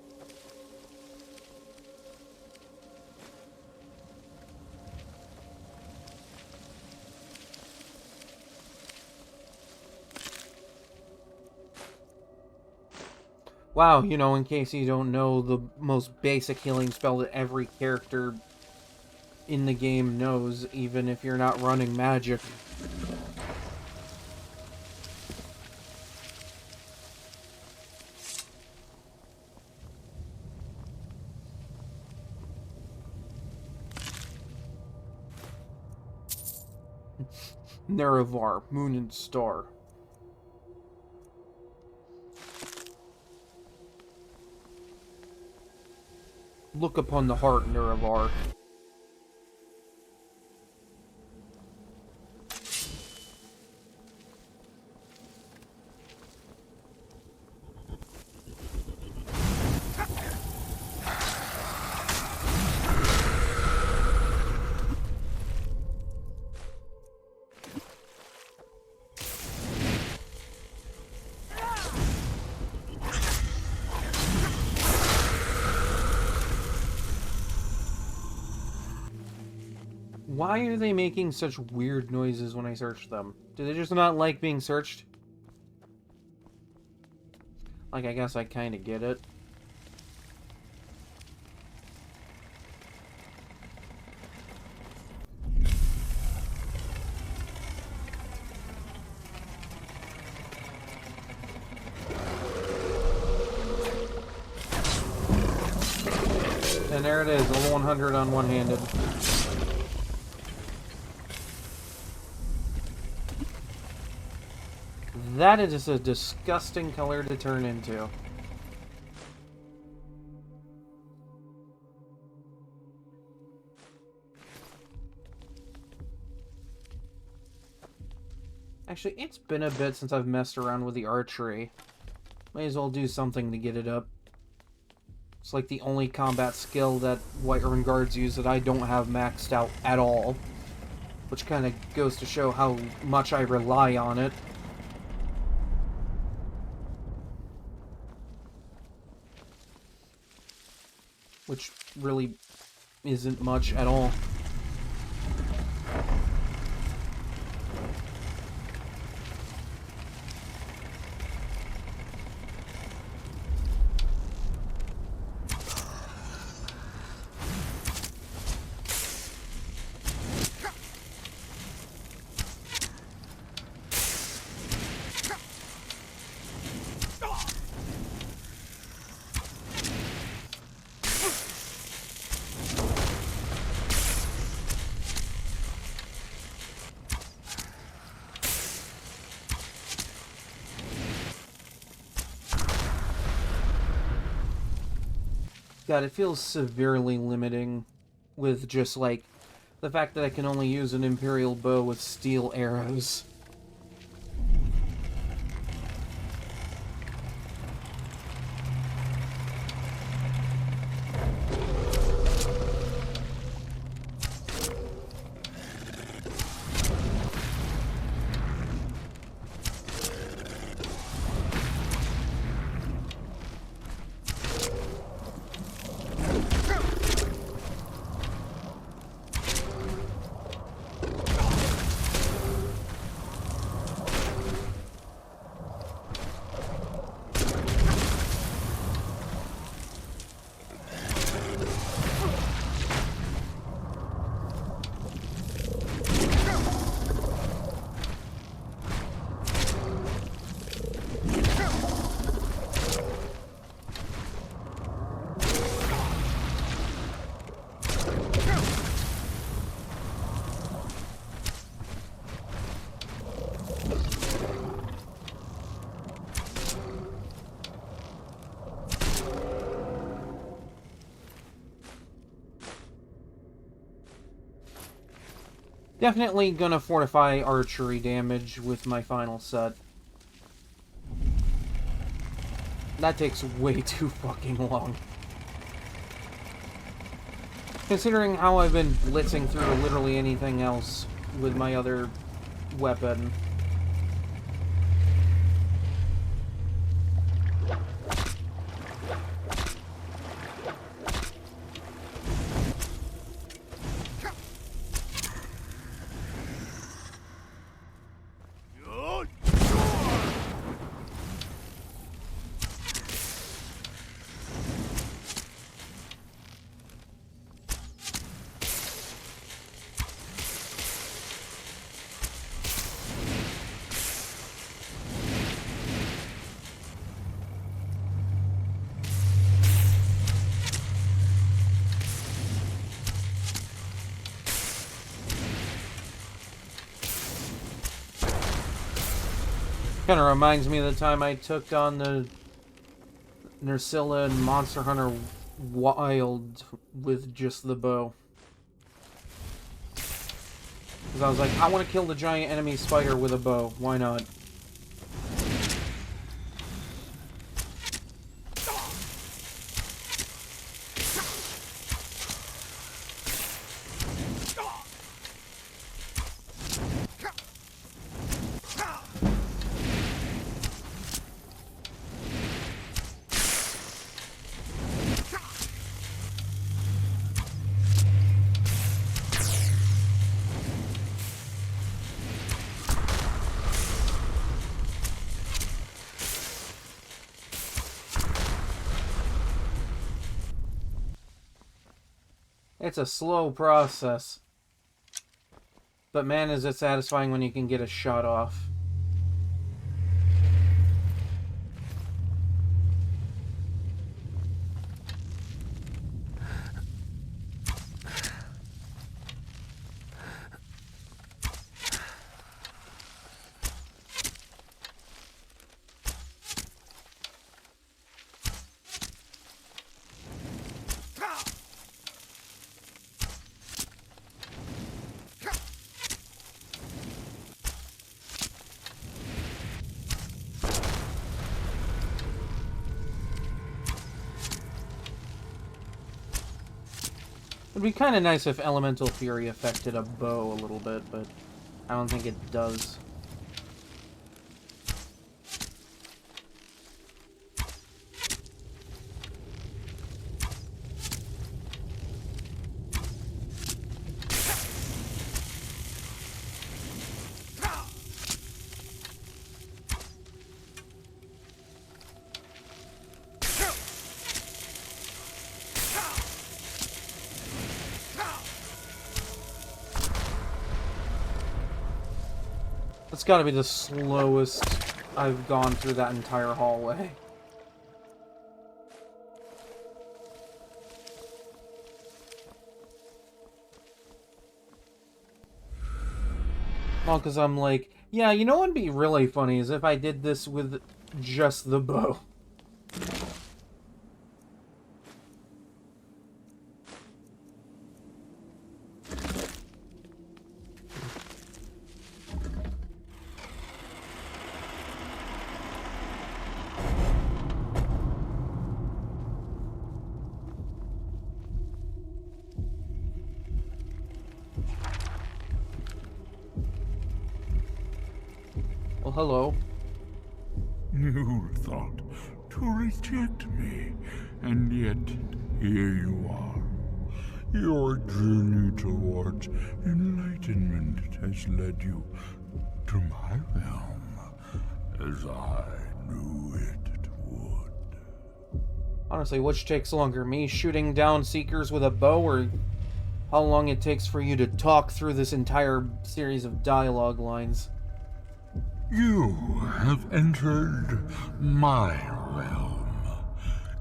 Wow, you know, in case you don't know, the most basic healing spell that every character in the game knows, even if you're not running magic. Nerevar, Moon and Star. Look upon the heart, Nerevar. Why are they making such weird noises when I search them? Do they just not like being searched? Like, I guess I kind of get it. And there it is, level 100 on one-handed. That is just a disgusting color to turn into. Actually, it's been a bit since I've messed around with the archery. May as well do something to get it up. It's like the only combat skill that Whiterun guards use that I don't have maxed out at all. Which kind of goes to show how much I rely on it. Which really isn't much at all. God, it feels severely limiting with just, like, the fact that I can only use an Imperial bow with steel arrows. Definitely gonna fortify archery damage with my final set. That takes way too fucking long. Considering how I've been blitzing through literally anything else with my other weapon. Kind of reminds me of the time I took on the Nersilla and Monster Hunter Wild with just the bow. Because I was like, I want to kill the giant enemy spider with a bow. Why not? It's a slow process. But man, is it satisfying when you can get a shot off. It'd be kind of nice if Elemental Fury affected a bow a little bit, but I don't think it does. It's gotta be the slowest I've gone through that entire hallway. Well, because I'm like, yeah, you know what would be really funny is if I did this with just the bow. Well, hello. You thought to reject me, and yet here you are. Your journey towards enlightenment has led you to my realm, as I knew it would. Honestly, which takes longer, me shooting down Seekers with a bow, or how long it takes for you to talk through this entire series of dialogue lines? You have entered my realm.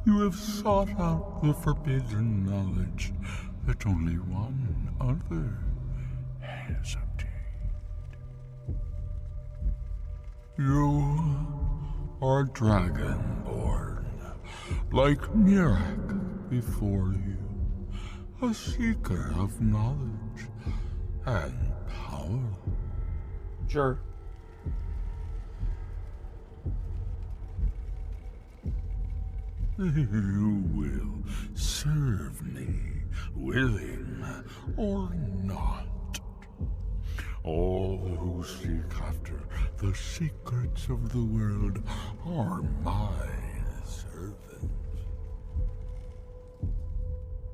You have sought out the forbidden knowledge that only one other has obtained. You are dragonborn, like Mirak before you, a seeker of knowledge and power. You will serve me, willing or not. All who seek after the secrets of the world are my servants.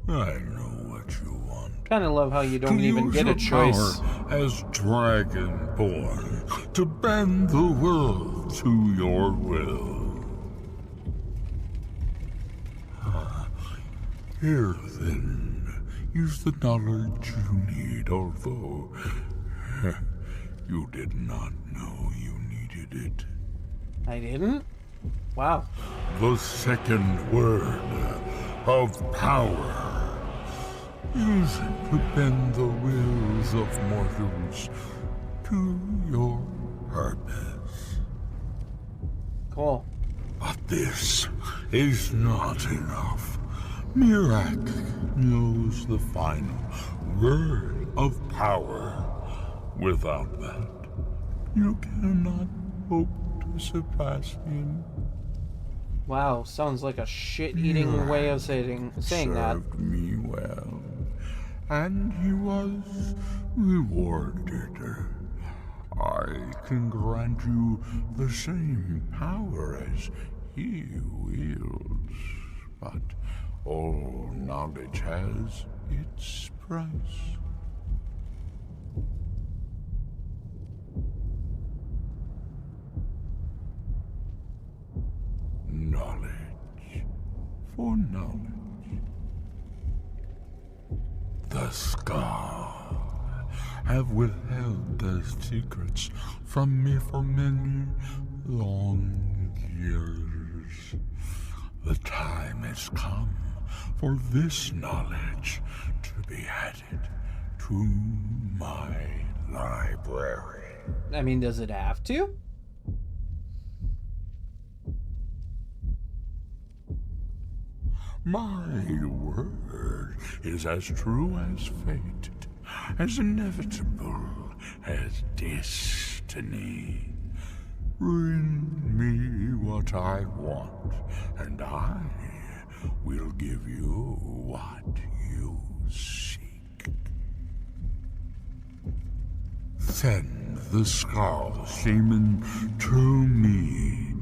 I know what you want. Kind of love how you don't To even use get a your choice. power as Dragonborn, to bend the world to your will. Here, then, use the knowledge you need, although you did not know you needed it. I didn't? Wow. The second word of power. Use it to bend the wills of mortals to your purpose. Cool. But this is not enough. Mirak knows the final word of power. Without that, you cannot hope to surpass him. Wow, sounds like a shit-eating way of saying that. Served me well, and he was rewarded. I can grant you the same power as he wields, but all knowledge has its price. Knowledge for knowledge. The Scar have withheld their secrets from me for many long years. The time has come for this knowledge to be added to my library. I mean, does it have to? My word is as true as fate, as inevitable as destiny. Bring me what I want, and I will give you what you seek. Send the Skull Shaman to me.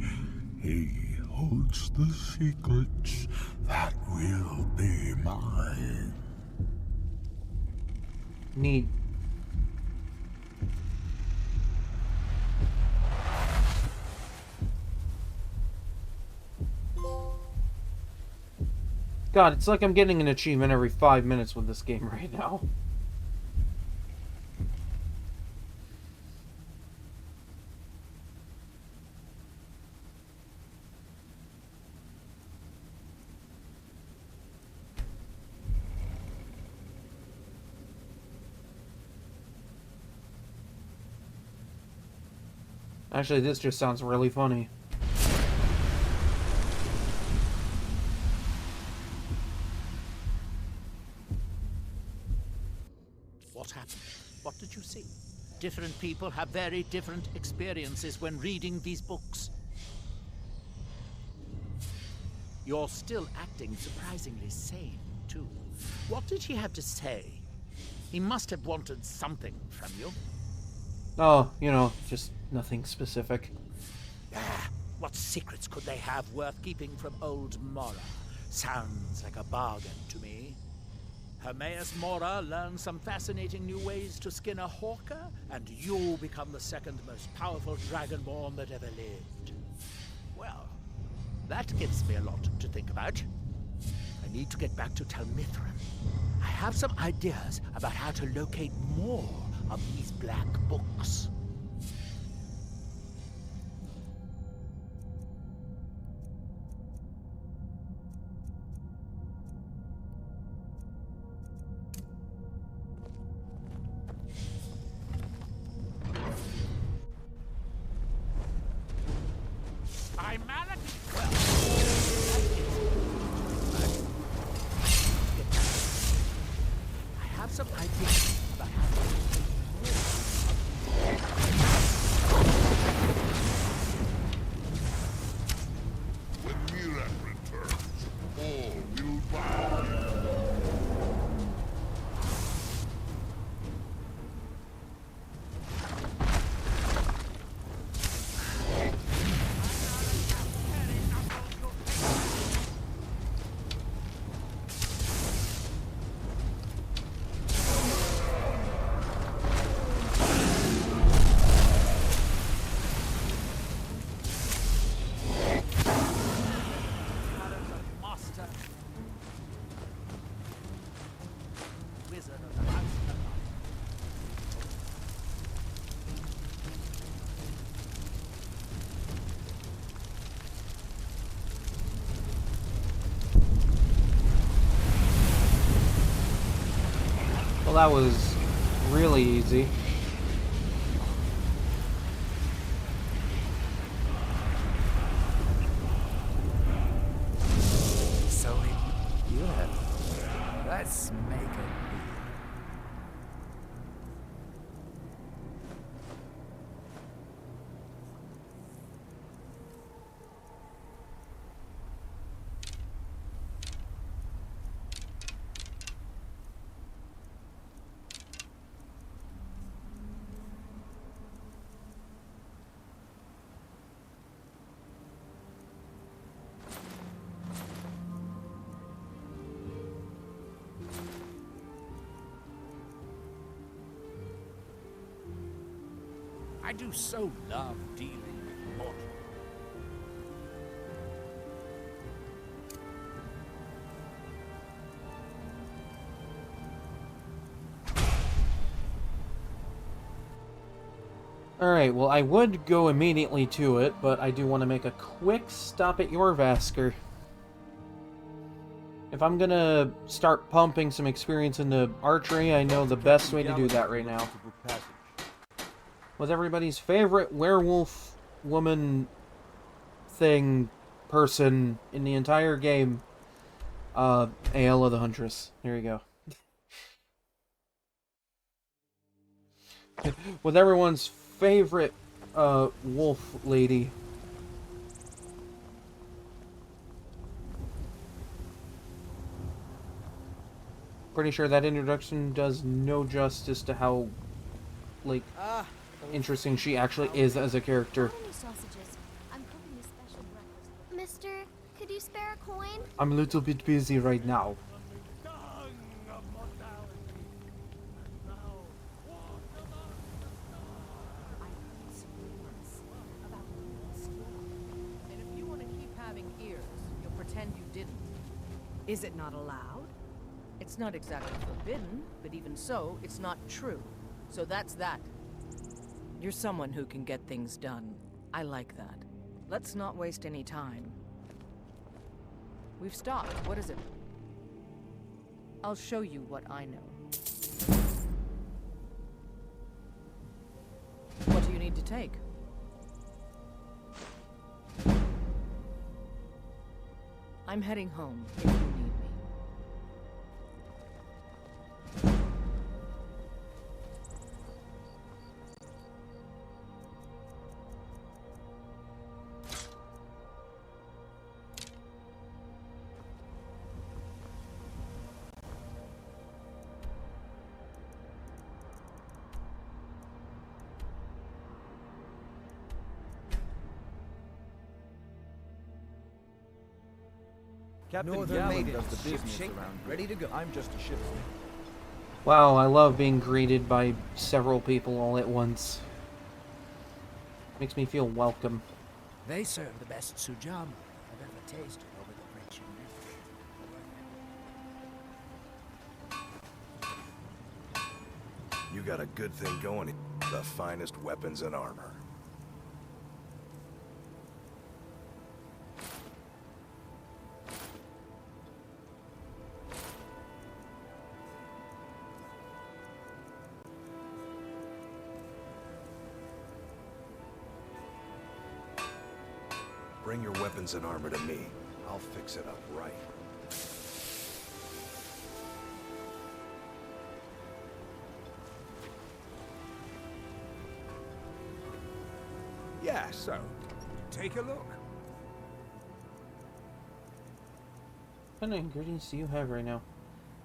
He holds the secrets that will be mine. Neat. God, it's like I'm getting an achievement every 5 minutes with this game right now. Actually, this just sounds really funny. What happened? What did you see? Different people have very different experiences when reading these books. You're still acting surprisingly sane, too. What did he have to say? He must have wanted something from you. Oh, you know, just nothing specific. Ah, what secrets could they have worth keeping from old Mora? Sounds like a bargain to me. Hermaeus Mora learns some fascinating new ways to skin a hawker, and you become the second most powerful dragonborn that ever lived. Well, that gives me a lot to think about. I need to get back to Talmithran. I have some ideas about how to locate more of these black books. I'm Malak. Well, I have some ideas about how to Well, that was really easy. So you have. Let's make it real. I do so love dealing with mortals. Alright, well, I would go immediately to it, but I do want to make a quick stop at your Vasker. If I'm gonna start pumping some experience into archery, I know the best way to do that right now. With everybody's favorite werewolf woman thing person in the entire game, Aela the Huntress. There you go. With everyone's favorite wolf lady. Pretty sure that introduction does no justice to how, like, interesting she actually is as a character. Mister, could you spare a coin? I'm a little bit busy right now. And if you want to keep having ears, you'll pretend you didn't. Is it not allowed? It's not exactly forbidden, but even so, it's not true. So that's that. You're someone who can get things done. I like that. Let's not waste any time. We've stopped. What is it? I'll show you what I know. What do you need to take? I'm heading home if you need me. Captain Northern Gallon Maiden, does the ship business shape, around here. ready to go. I'm just a ship's mate. Wow, I love being greeted by several people all at once. Makes me feel welcome. They serve the best sujama I've ever tasted over the French River. You got a good thing going. The finest weapons and armor. Bring your weapons and armor to me. I'll fix it up right. Yeah, so, take a look. What kind of ingredients do you have right now?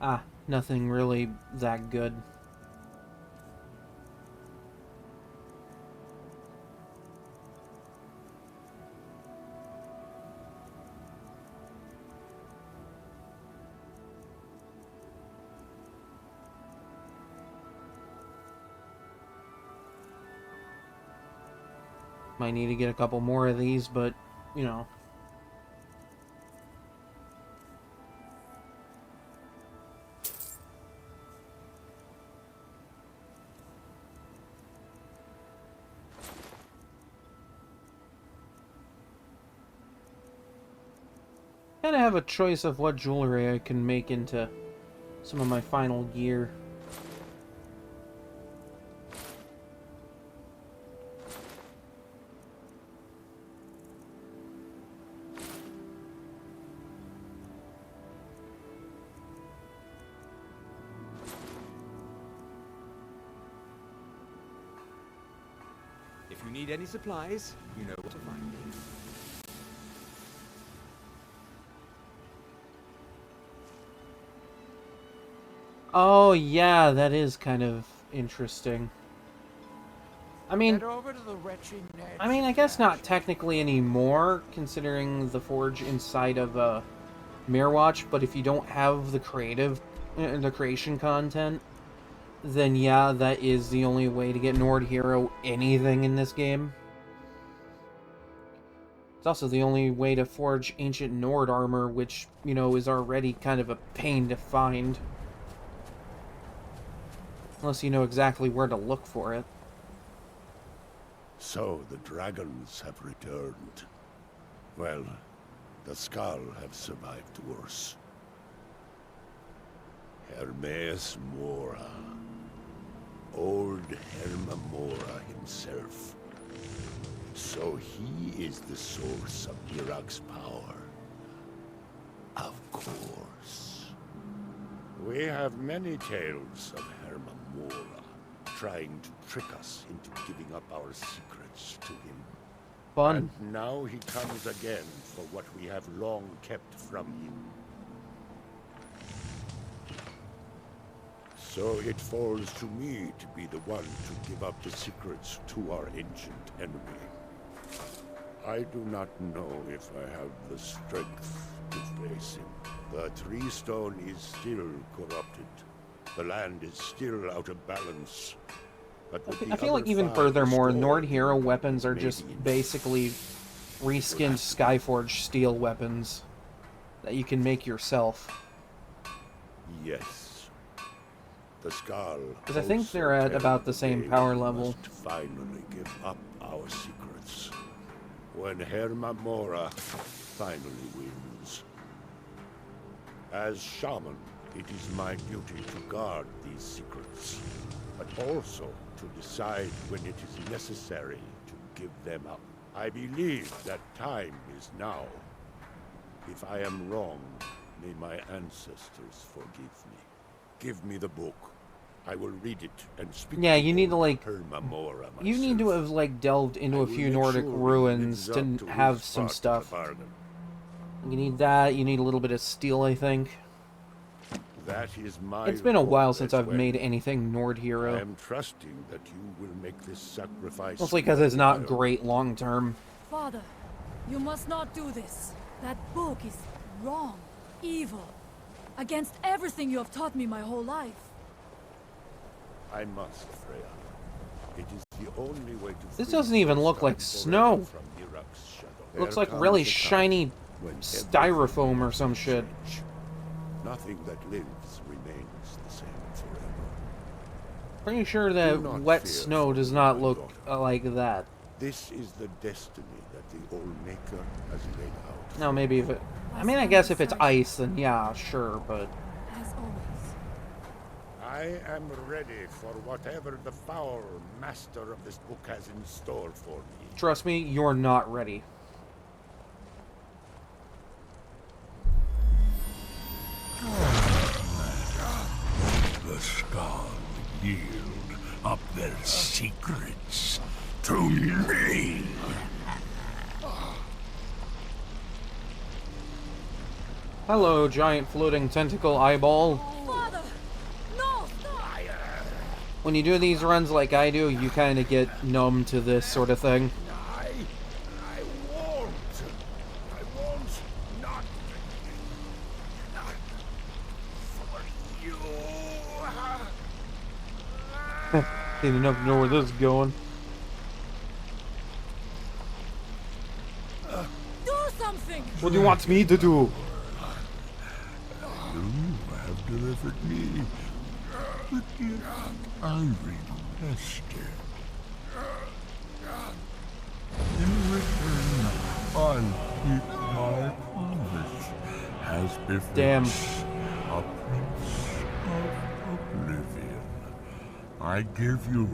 Ah, nothing really that good. Might need to get a couple more of these, but, you know. Kind of have a choice of what jewelry I can make into some of my final gear. If you need any supplies, you know where to find me. Oh, yeah, that is kind of interesting. I mean, I guess not technically anymore, considering the forge inside of Mirrorwatch, but if you don't have the creation content, then yeah, that is the only way to get Nord Hero anything in this game. It's also the only way to forge ancient Nord armor, which, you know, is already kind of a pain to find. Unless you know exactly where to look for it. So the dragons have returned. Well, the Skull have survived worse. Hermes Mora. Old Herma Mora himself. So he is the source of Iraq's power. Of course. We have many tales of Herma Mora trying to trick us into giving up our secrets to him. Fun. And now he comes again for what we have long kept from him. So it falls to me to be the one to give up the secrets to our ancient enemy. I do not know if I have the strength to face him. The Tree Stone is still corrupted. The land is still out of balance. But I feel like even furthermore, Nord Hero weapons are just basically reskinned Skyforge steel weapons that you can make yourself. Yes. The Skull. Because I think they're at about the same power level. Finally give up our secrets. When Herma Mora finally wins. As shaman, it is my duty to guard these secrets, but also to decide when it is necessary to give them up. I believe that time is now. If I am wrong, may my ancestors forgive me. Give me the book. I will read it and speak. Yeah, you need to like. Herma Mora myself. You need to have like delved into a few Nordic ruins to have some stuff. You need that. You need a little bit of steel, I think. That is my It's been a while since I've made anything Nord Hero. I am trusting that you will make this sacrifice. Mostly because it's not great long term. Father, you must not do this. That book is wrong, evil, against everything you have taught me my whole life. I must, Freya. It is the only way to. This doesn't even look like snow. It looks like really shiny styrofoam or some shit. Nothing that lives remains the same forever. Pretty sure that wet snow does not look like that. This is the destiny that the old Maker has laid out. No, maybe if it... I mean, I guess if it's ice, then yeah, sure, but... As always. I am ready for whatever the foul master of this book has in store for me. Trust me, you're not ready. The Skull yield up their secrets to me. Hello, giant floating tentacle eyeball. Father! No! When you do these runs like I do, you kind of get numb to this sort of thing. I won't. I won't not for you. Didn't enough to know where this is going. Do something! What do you want me to do? You have delivered me the gift I requested. In return, I'll keep my promise as befits a prince of oblivion. I give you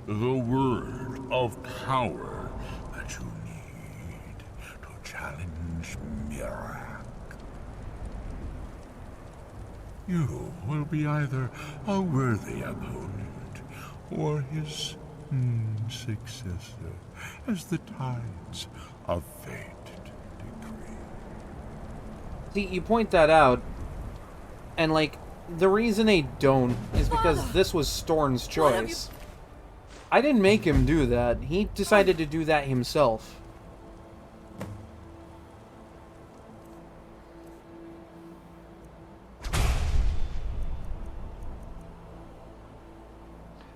the word of power that you need to challenge Mirak. You will be either a worthy opponent or his successor, as the tides of fate decree. See, you point that out, and like, the reason they don't is because this was Storn's choice. I didn't make him do that. He decided to do that himself.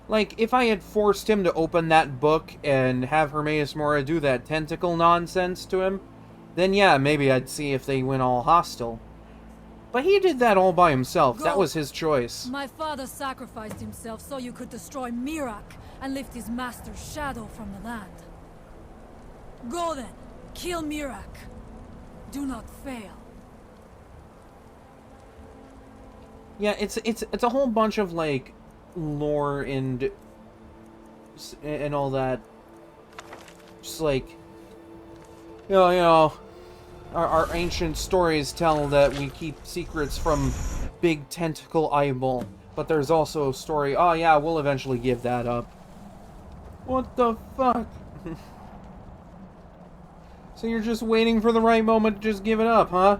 Like, if I had forced him to open that book and have Hermaeus Mora do that tentacle nonsense to him, then yeah, maybe I'd see if they went all hostile. But he did that all by himself. That was his choice. My father sacrificed himself so you could destroy Mirak and lift his master's shadow from the land. Go then, kill Mirak. Do not fail. Yeah, it's a whole bunch of like lore and all that. Just like, you know, our ancient stories tell that we keep secrets from big tentacle eyeball, but there's also a story, oh yeah, we'll eventually give that up. What the fuck? So you're just waiting for the right moment to just give it up, huh?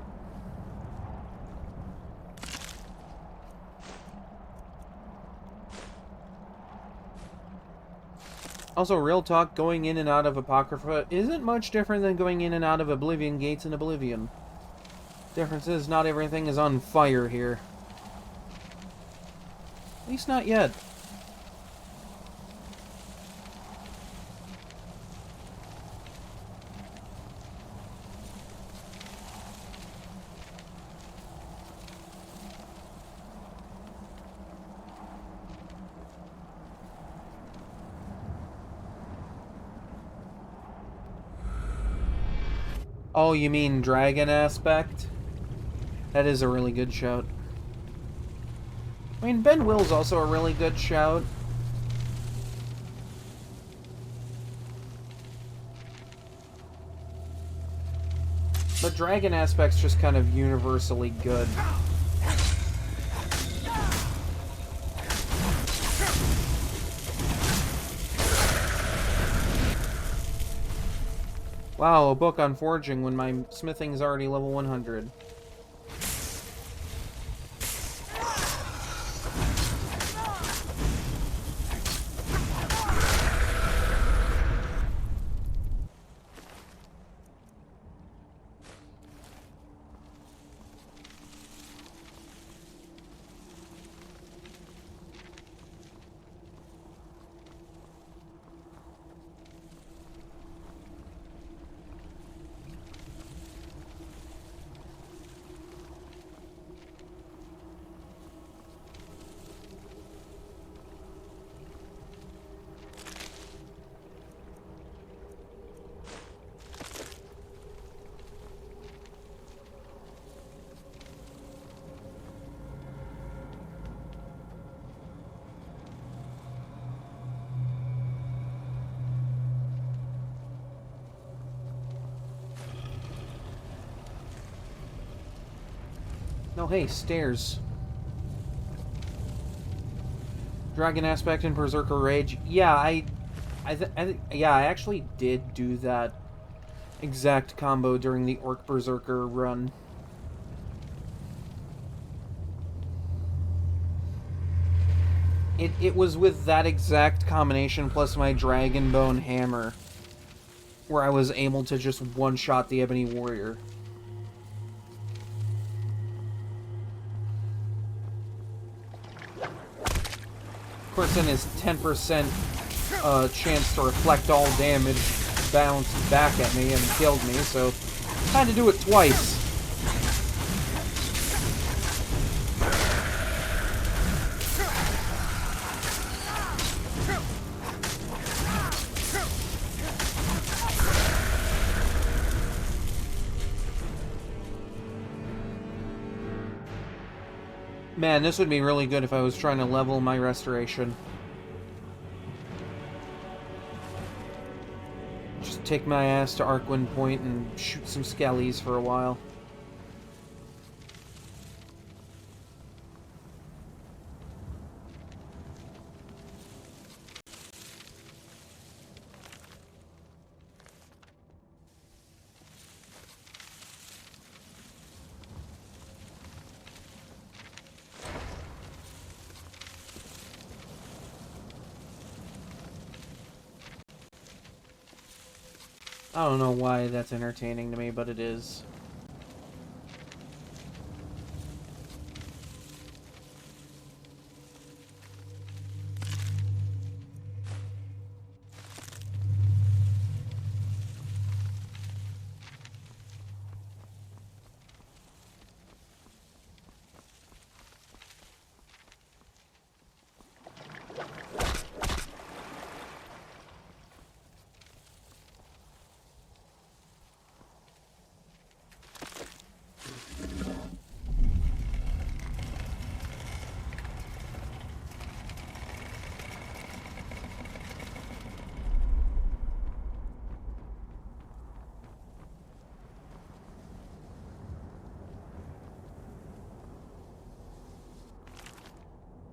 Also, real talk, going in and out of Apocrypha isn't much different than going in and out of Oblivion Gates in Oblivion. Difference is, not everything is on fire here. At least not yet. Oh, you mean dragon aspect? That is a really good shout. I mean, Ben Will's also a really good shout. But dragon aspect's just kind of universally good. Wow, a book on forging when my smithing's already level 100. No, hey, stairs. Dragon aspect and Berserker Rage. Yeah, I actually did do that exact combo during the Orc Berserker run. It was with that exact combination plus my Dragonbone hammer where I was able to just one-shot the Ebony Warrior. Of course, then his 10% chance to reflect all damage bounced back at me and killed me, so I had to do it twice. Man, this would be really good if I was trying to level my restoration. Just take my ass to Arkwin Point and shoot some skellies for a while. I don't know why that's entertaining to me, but it is.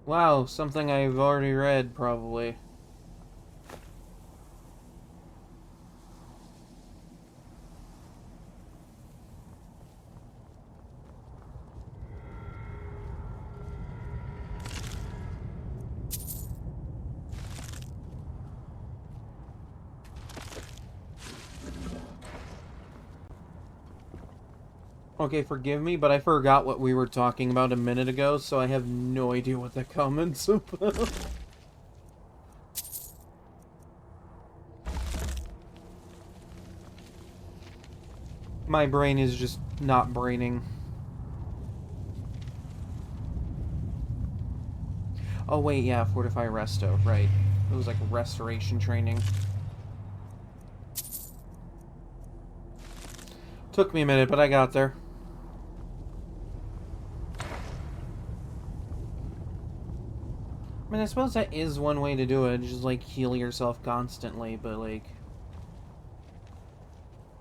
Wow, something I've already read, probably. Okay, forgive me, but I forgot what we were talking about a minute ago, so I have no idea what that comment's about. My brain is just not braining. Oh wait, yeah, Fortify Resto, right. It was like restoration training. Took me a minute, but I got there. I mean, I suppose that is one way to do it, just like heal yourself constantly, but like...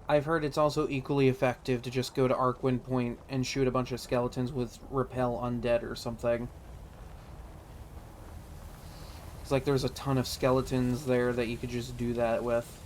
I've heard it's also equally effective to just go to Arkwin Point and shoot a bunch of skeletons with Repel Undead or something. It's like there's a ton of skeletons there that you could just do that with.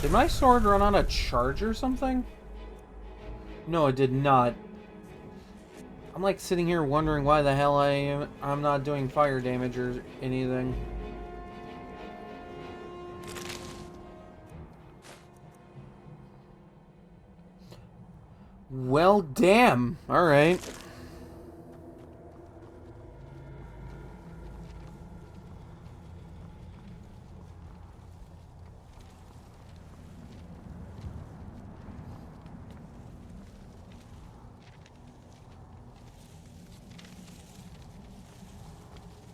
Did my sword run on a charge or something? No, it did not. I'm like sitting here wondering why the hell I'm not doing fire damage or anything. Well, damn. All right.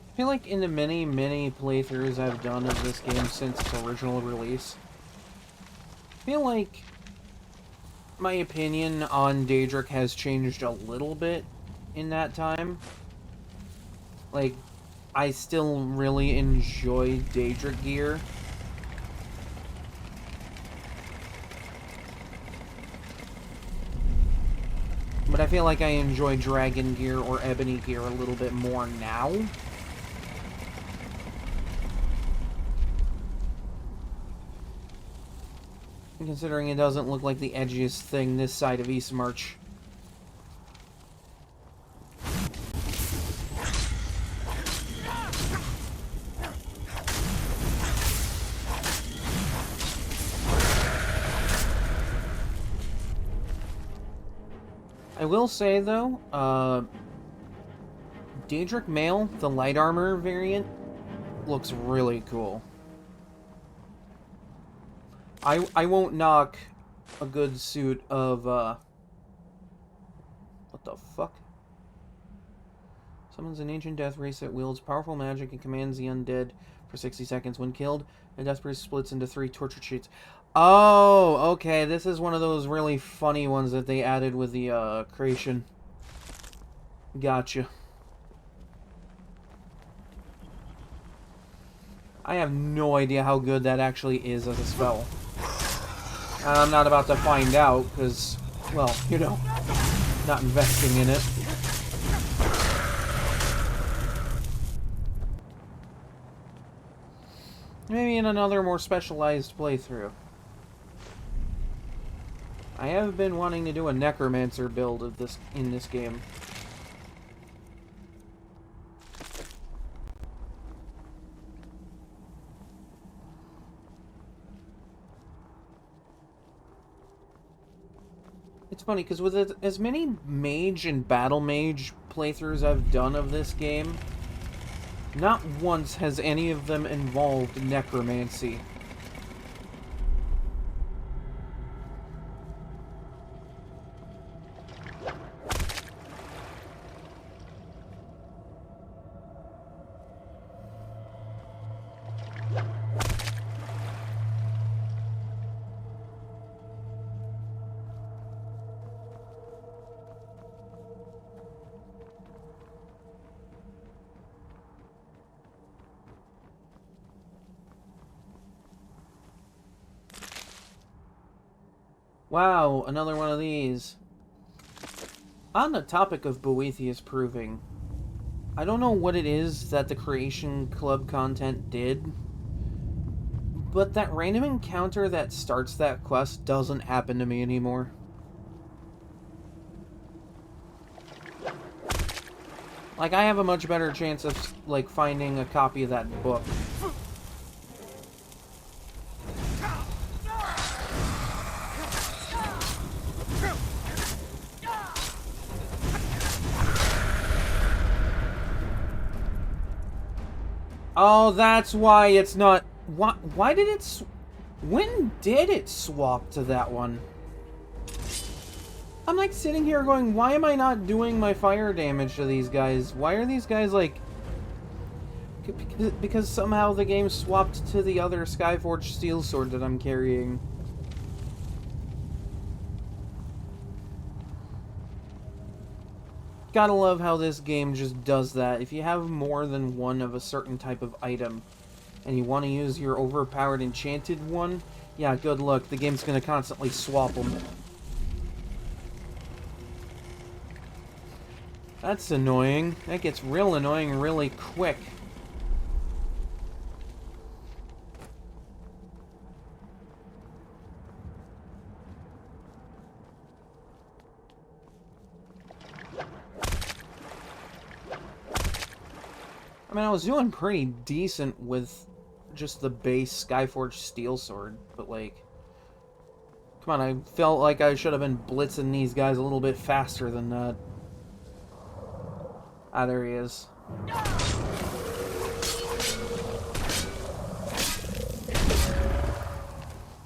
I feel like in the many playthroughs I've done of this game since its original release, I feel like my opinion on Daedric has changed a little bit in that time. Like, I still really enjoy Daedric gear. But I feel like I enjoy Dragon gear or Ebony gear a little bit more now. Considering it doesn't look like the edgiest thing this side of Eastmarch. I will say, though, Daedric Mail, the light armor variant, looks really cool. I won't knock a good suit of, what the fuck? Summons an ancient death race that wields powerful magic and commands the undead for 60 seconds. When killed, the death priest splits into 3 torture sheets. Oh, okay, this is one of those really funny ones that they added with the, creation. Gotcha. I have no idea how good that actually is as a spell. And I'm not about to find out, because, well, you know, not investing in it. Maybe in another more specialized playthrough. I have been wanting to do a Necromancer build of this in this game. It's funny, because with as many mage and battle mage playthroughs I've done of this game, not once has any of them involved necromancy. Wow, another one of these. On the topic of Boethius proving, I don't know what it is that the Creation Club content did, but that random encounter that starts that quest doesn't happen to me anymore. Like, I have a much better chance of, like, finding a copy of that book. Oh, that's why it's not... Why did it... When did it swap to that one? I'm like sitting here going, why am I not doing my fire damage to these guys? Why are these guys like... Because somehow the game swapped to the other Skyforged steel sword that I'm carrying. Gotta love how this game just does that. If you have more than one of a certain type of item, and you want to use your overpowered enchanted one, yeah, good luck. The game's gonna constantly swap them. That's annoying. That gets real annoying really quick. I mean, I was doing pretty decent with just the base Skyforged steel sword, but like... Come on, I felt like I should have been blitzing these guys a little bit faster than that. Ah, there he is.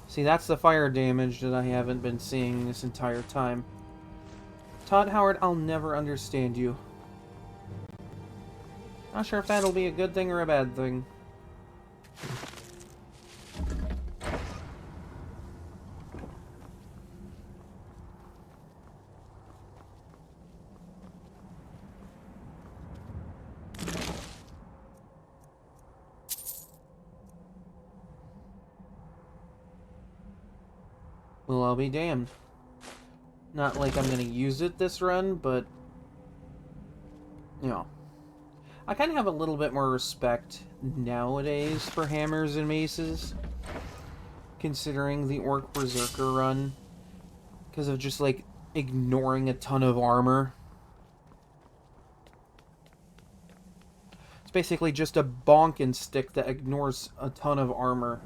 See, that's the fire damage that I haven't been seeing this entire time. Todd Howard, I'll never understand you. Not sure if that'll be a good thing or a bad thing. I'll be damned. Not like I'm gonna use it this run, but... You know. I kind of have a little bit more respect nowadays for hammers and maces. Considering the Orc Berserker run. Because of just, like, ignoring a ton of armor. It's basically just a bonkin' stick that ignores a ton of armor.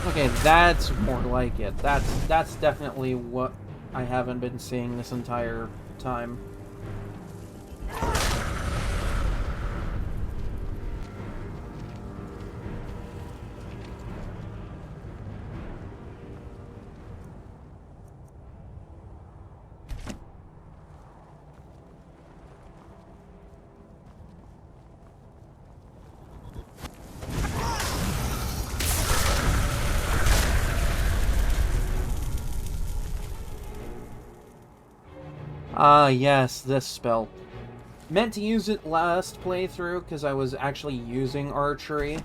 Okay, that's more like it. That's definitely what I haven't been seeing this entire time. Ah, yes, this spell. Meant to use it last playthrough because I was actually using archery.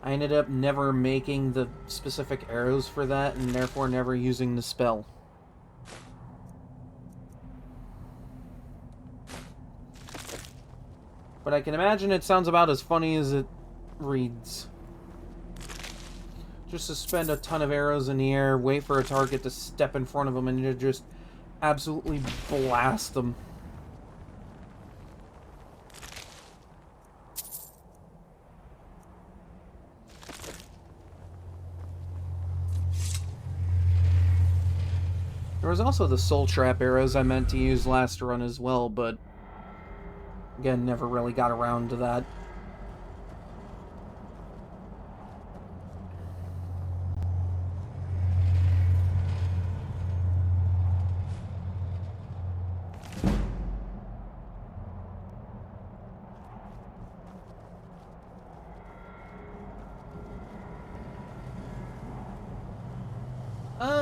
I ended up never making the specific arrows for that and therefore never using the spell. But I can imagine it sounds about as funny as it reads. Just suspend a ton of arrows in the air, wait for a target to step in front of them, and you just absolutely blast them. There was also the soul trap arrows I meant to use last run as well, but again, never really got around to that.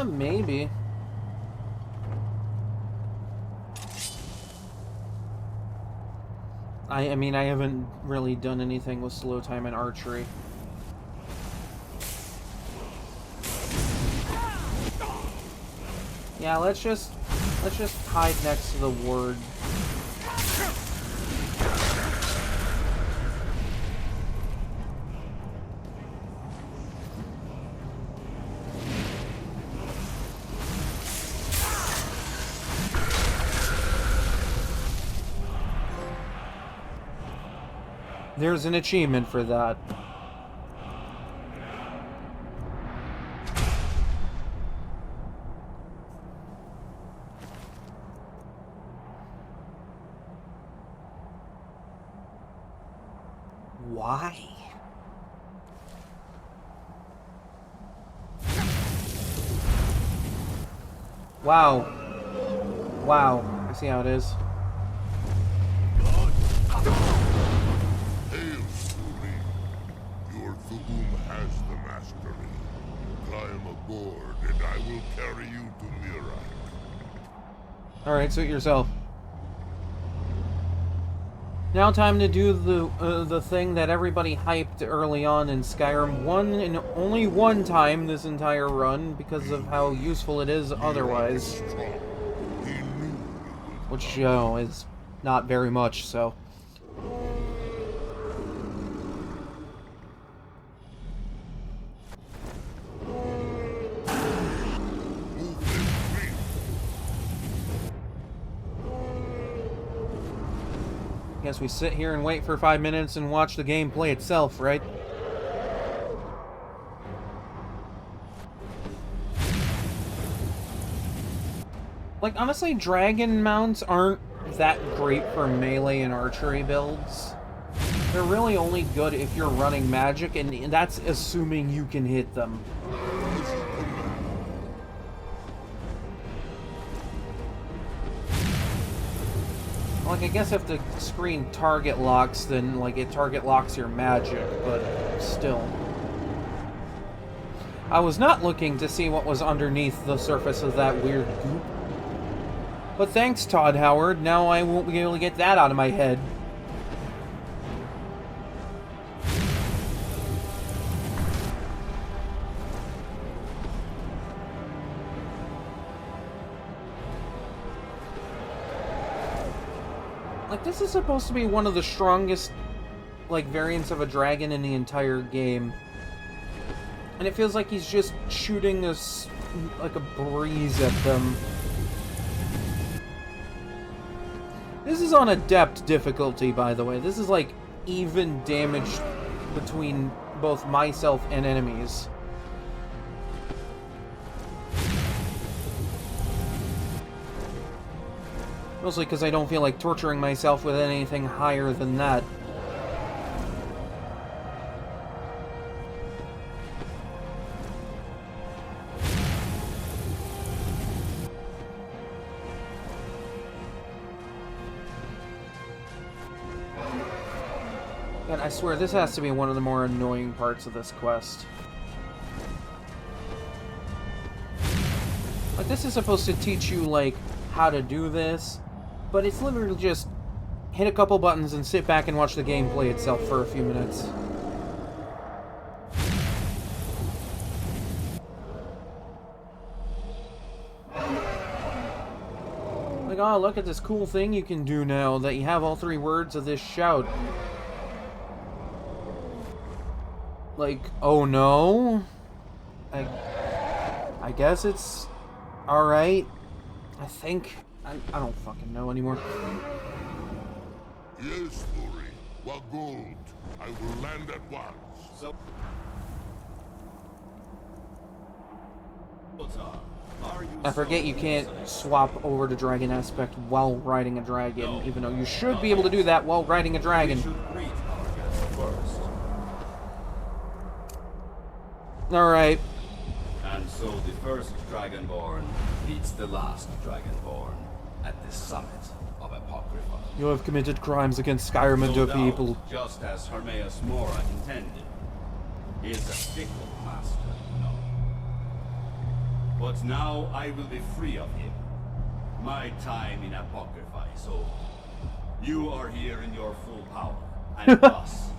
Maybe. I mean, I haven't really done anything with slow time and archery. Yeah, let's just hide next to the ward. There's an achievement for that. Why? Wow. Wow. I see how it is. Aboard, and I will carry you to Mirak. Alright, suit yourself. Now time to do the thing that everybody hyped early on in Skyrim one and only one time this entire run because of how useful it is otherwise. Which, you know, is not very much, so... Guess we sit here and wait for 5 minutes and watch the game play itself, right? Like, honestly, dragon mounts aren't that great for melee and archery builds. They're really only good if you're running magic, and that's assuming you can hit them. Like, I guess if the screen target locks, then, like, it target locks your magic, but still. I was not looking to see what was underneath the surface of that weird goop. But thanks, Todd Howard. Now I won't be able to get that out of my head. Like, this is supposed to be one of the strongest, like, variants of a dragon in the entire game. And it feels like he's just shooting us like a breeze at them. This is on adept difficulty, by the way. This is like even damage between both myself and enemies. Mostly because I don't feel like torturing myself with anything higher than that. And I swear, this has to be one of the more annoying parts of this quest. Like, this is supposed to teach you, like, how to do this, but it's literally just hit a couple buttons and sit back and watch the game play itself for a few minutes. Like, oh, look at this cool thing you can do now that you have all 3 words of this shout. Like, oh no? I guess it's alright. I think. I don't fucking know anymore. Yes, Fury. What gold? I will land at once. I forget you can't swap over to Dragon Aspect while riding a dragon, even though you should be able to do that while riding a dragon. Alright. And so the first Dragonborn meets the last Dragonborn at the summit of Apocrypha. You have committed crimes against Skyrim and your people. Just as Hermaeus Mora intended. He is a fickle master, no. But now I will be free of him. My time in Apocrypha is over. You are here in your full power, and thus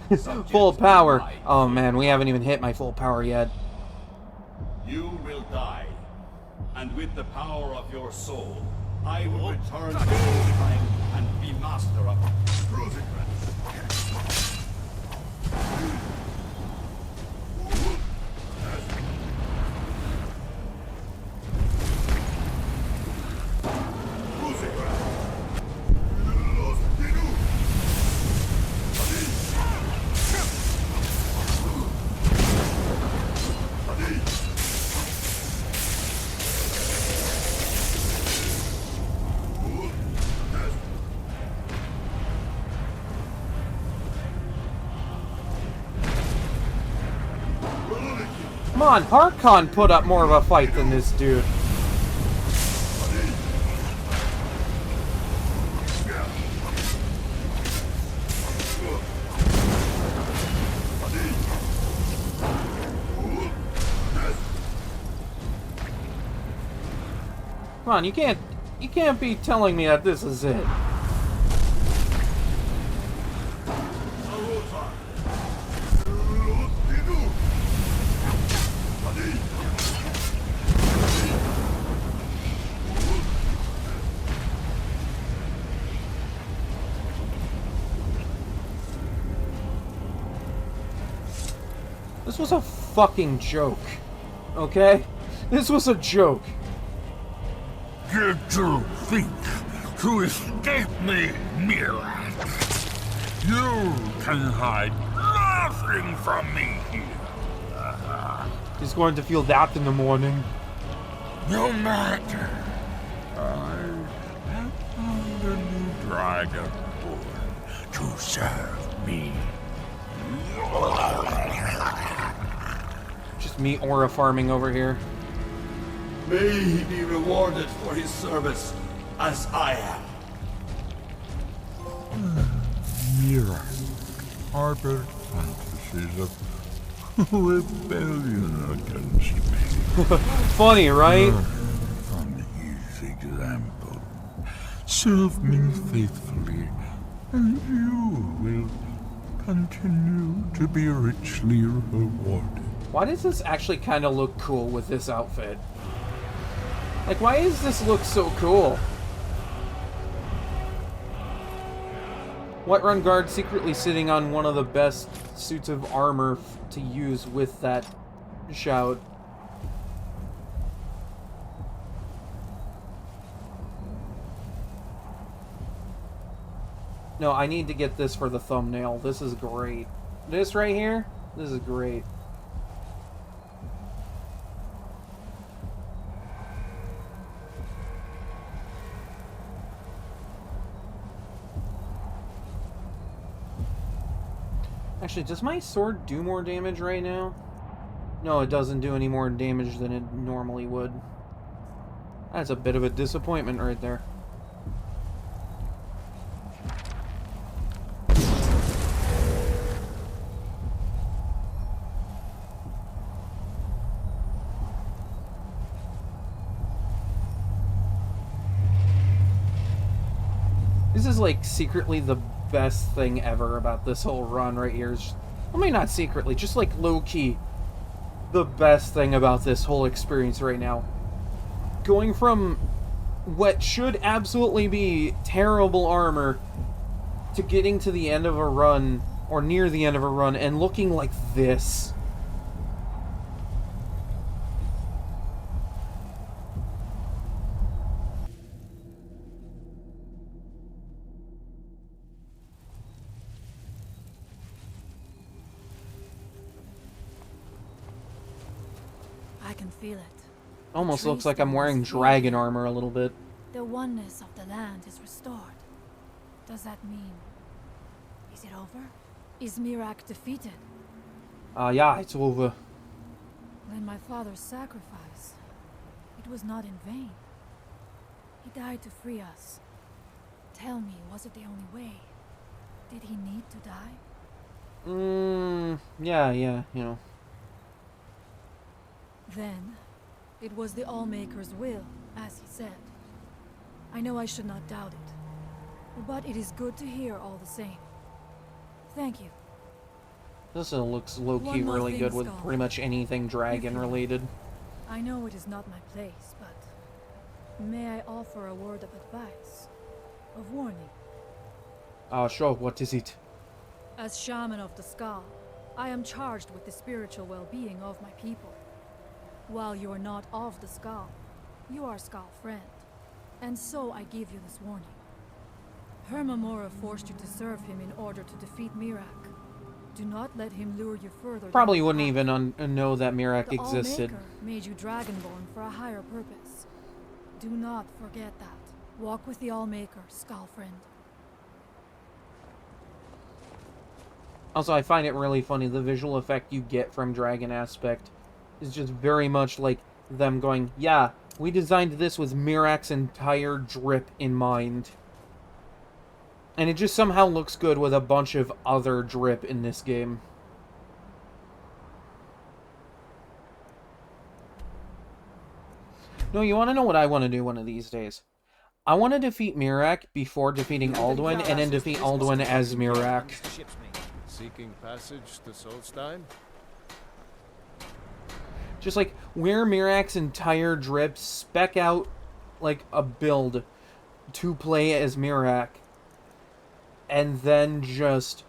full power. Oh man, we haven't even hit my full power yet. You will die, and with the power of your soul, I will return to time and be master of Come on, Harkon put up more of a fight than this dude. Come on, you can't be telling me that this is it. This was a fucking joke, okay? This was a joke. Did you think to escape me, Mirak? You can hide nothing from me here. He's going to feel that in the morning. No matter. I have found a new dragon born to serve me. Just me aura farming over here. May he be rewarded for his service as I am. Mira harbored fantasies of rebellion against me. Funny, right? An easy example. Serve me faithfully, and you will continue to be richly rewarded. Why does this actually kind of look cool with this outfit? Like, why does this look so cool? Whiterun guard secretly sitting on one of the best suits of armor to use with that shout. No, I need to get this for the thumbnail. This is great. This right here, this is great. Actually, does my sword do more damage right now? No, it doesn't do any more damage than it normally would. That's a bit of a disappointment right there. This is like secretly the best thing ever about this whole run right here. I mean, not secretly, just like low-key. The best thing about this whole experience right now. Going from what should absolutely be terrible armor to getting to the end of a run, or near the end of a run, and looking like this. I can feel it. Almost looks like I'm wearing dragon armor a little bit. The oneness of the land is restored. Does that mean... is it over? Is Miraak defeated? Yeah, it's over. Then my father's sacrifice, it was not in vain. He died to free us. Tell me, was it the only way? Did he need to die? Yeah, you know. Then, it was the Allmaker's will, as he said. I know I should not doubt it, but it is good to hear all the same. Thank you. This looks low-key One more really thing, good with Skull. pretty much anything dragon-related. I know it is not my place, but may I offer a word of advice, of warning? Sure, what is it? As shaman of the Skull, I am charged with the spiritual well-being of my people. While you are not of the Skull, you are Skull friend, and so I give you this warning. Hermamora forced you to serve him in order to defeat Miraak. Do not let him lure you further. Probably down the wouldn't path. even know that Miraak The existed. Allmaker made you Dragonborn for a higher purpose. Do not forget that. Walk with the Allmaker, Skull friend. Also, I find it really funny, the visual effect you get from Dragon Aspect is just very much like them going, yeah, we designed this with Miraak's entire drip in mind. And it just somehow looks good with a bunch of other drip in this game. No, you want to know what I want to do one of these days? I want to defeat Miraak before defeating Alduin, and then defeat Alduin as Miraak. Seeking passage to Solstein? Just like, wear Miraak's entire drip, spec out, like, a build to play as Miraak, and then just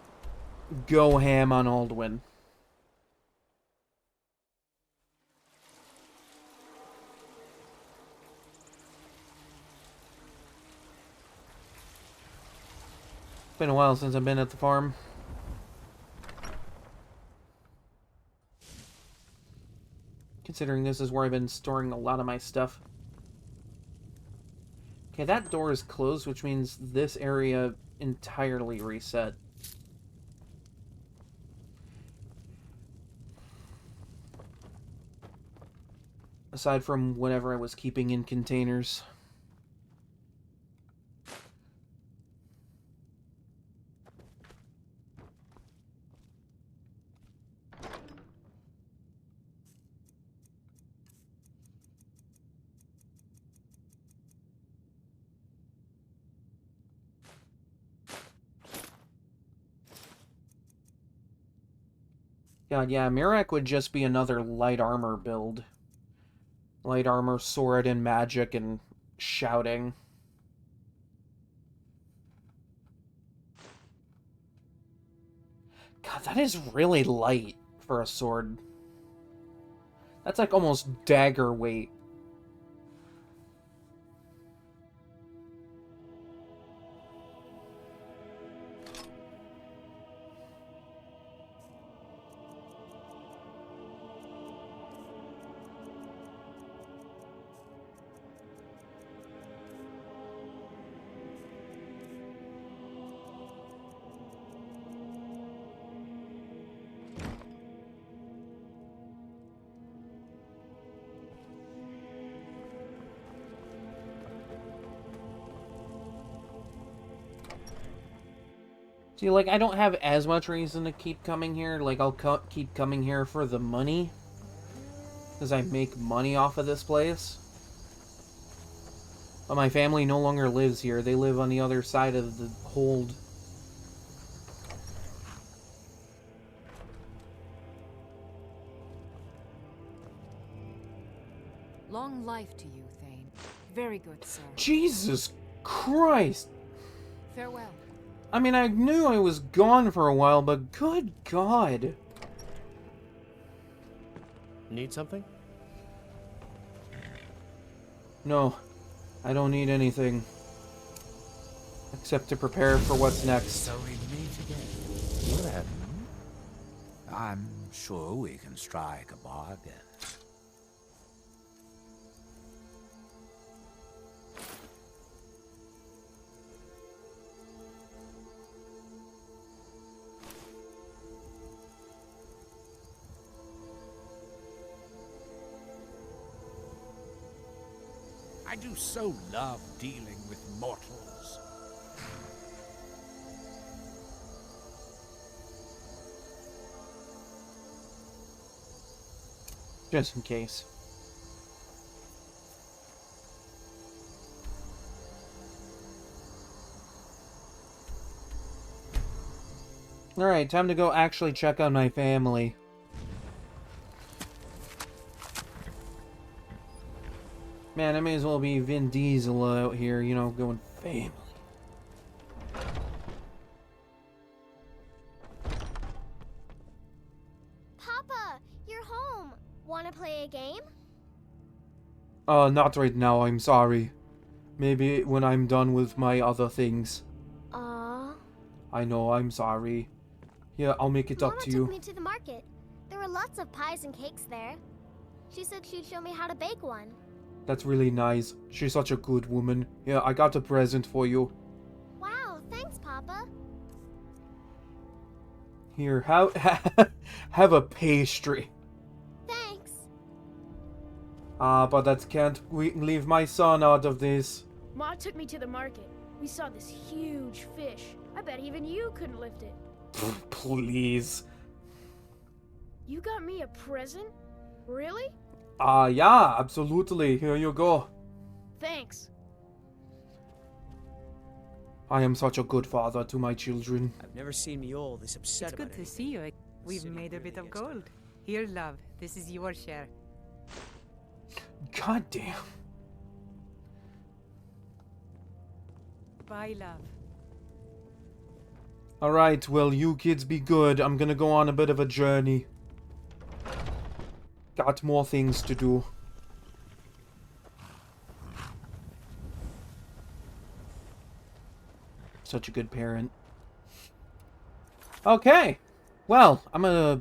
go ham on Alduin. It's been a while since I've been at the farm. Considering this is where I've been storing a lot of my stuff. Okay, that door is closed, which means this area entirely reset. Aside from whatever I was keeping in containers. God, yeah, Mirak would just be another light armor build. Light armor, sword, and magic, and shouting. God, that is really light for a sword. That's like almost dagger weight. See, like, I don't have as much reason to keep coming here. Like, I'll keep coming here for the money. Because I make money off of this place. But my family no longer lives here. They live on the other side of the hold. Long life to you, Thane. Very good, sir. Jesus Christ! Farewell. I mean, I knew I was gone for a while, but good God. Need something? No, I don't need anything. Except to prepare for what's next. So we meet again. What happened? I'm sure we can strike a bargain. I do so love dealing with mortals. Just in case. Alright, time to go actually check on my family. Man, I may as well be Vin Diesel out here, you know, going family. Papa, you're home. Wanna play a game? Not right now, I'm sorry. Maybe when I'm done with my other things. I know, I'm sorry. Yeah, I'll make it up to you. Mama took me to the market. There were lots of pies and cakes there. She said she'd show me how to bake one. That's really nice. She's such a good woman. Yeah, I got a present for you. Wow, thanks, Papa. Here, have a pastry. Thanks. But that can't leave my son out of this. Ma took me to the market. We saw this huge fish. I bet even you couldn't lift it. Please. You got me a present? Really? Yeah, absolutely. Here you go. Thanks. I am such a good father to my children. I've never seen me all this upset It's about good to anything. see you. We've made a bit of gold. Here, love. This is your share. God damn. Bye, love. Alright, well, you kids be good. I'm gonna go on a bit of a journey. Got more things to do. Such a good parent. Okay. Well, I'm gonna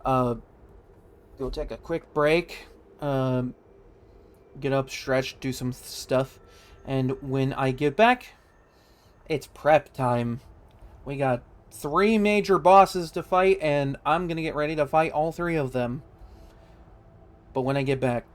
go take a quick break. Get up, stretch, do some stuff. And when I get back, it's prep time. We got 3 major bosses to fight, and I'm gonna get ready to fight all 3 of them. But when I get back.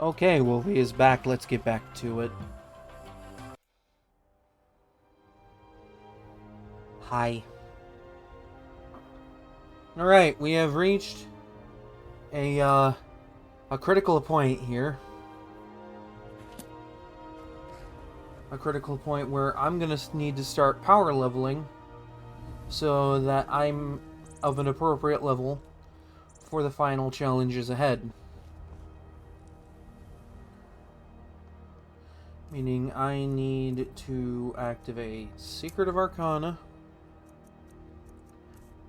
Okay, Wolfie is back. Let's get back to it. Hi. Alright, we have reached a critical point here. A critical point where I'm gonna need to start power leveling so that I'm of an appropriate level for the final challenges ahead. Meaning I need to activate Secret of Arcana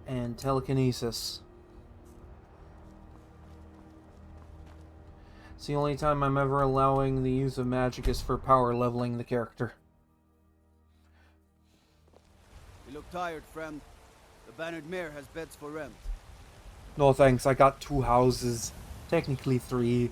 and Telekinesis. It's the only time I'm ever allowing the use of magic is for power leveling the character. You look tired, friend. The Bannered Mare has beds for rent. No thanks, I got 2 houses. Technically 3.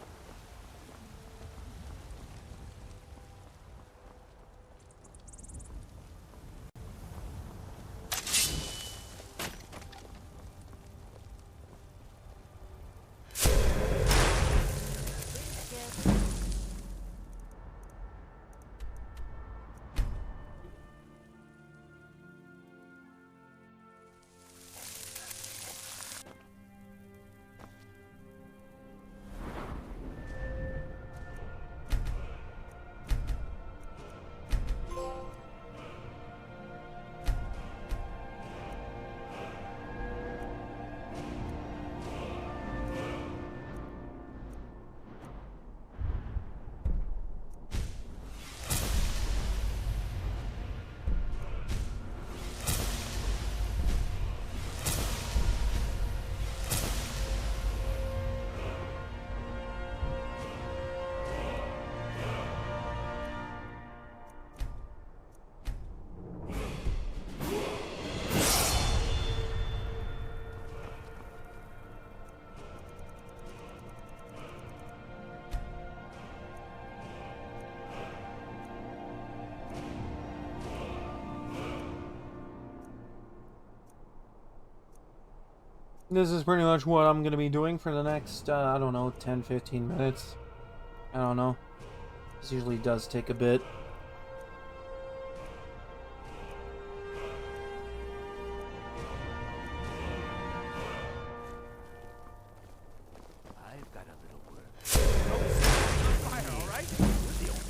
This is pretty much what I'm going to be doing for the next, I don't know, 10-15 minutes. I don't know. This usually does take a bit. I've got a little word. Don't fire, all right? You're the only...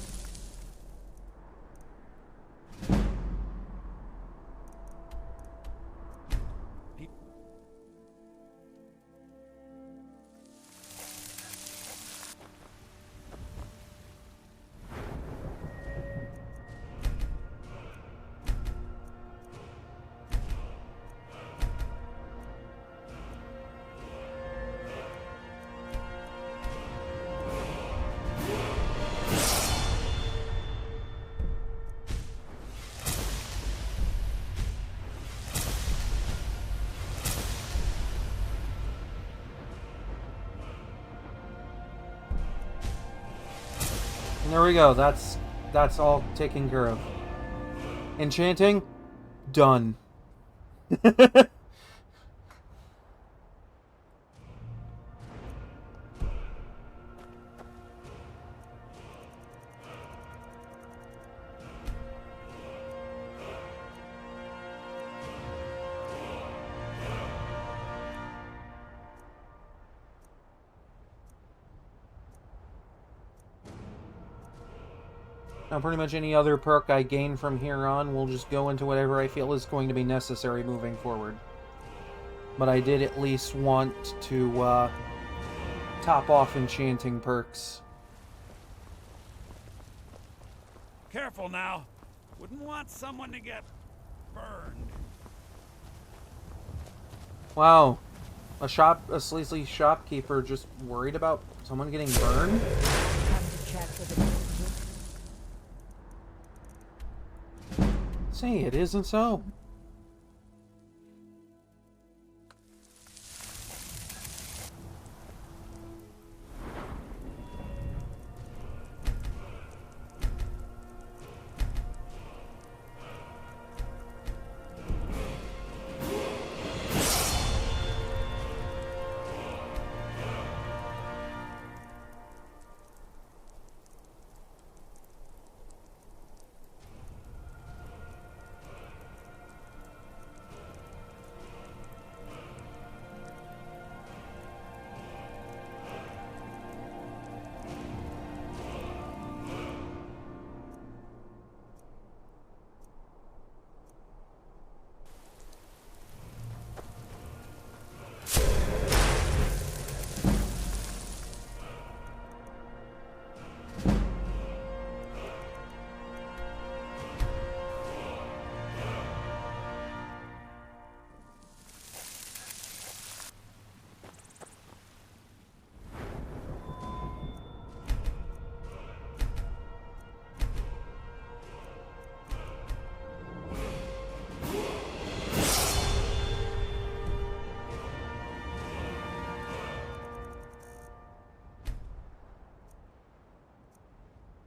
And there we go. That's all taken care of. Enchanting? Done. Now, pretty much any other perk I gain from here on will just go into whatever I feel is going to be necessary moving forward. But I did at least want to top off enchanting perks. Careful now. Wouldn't want someone to get burned. Wow. A sleazy shopkeeper just worried about someone getting burned? Say, it isn't so.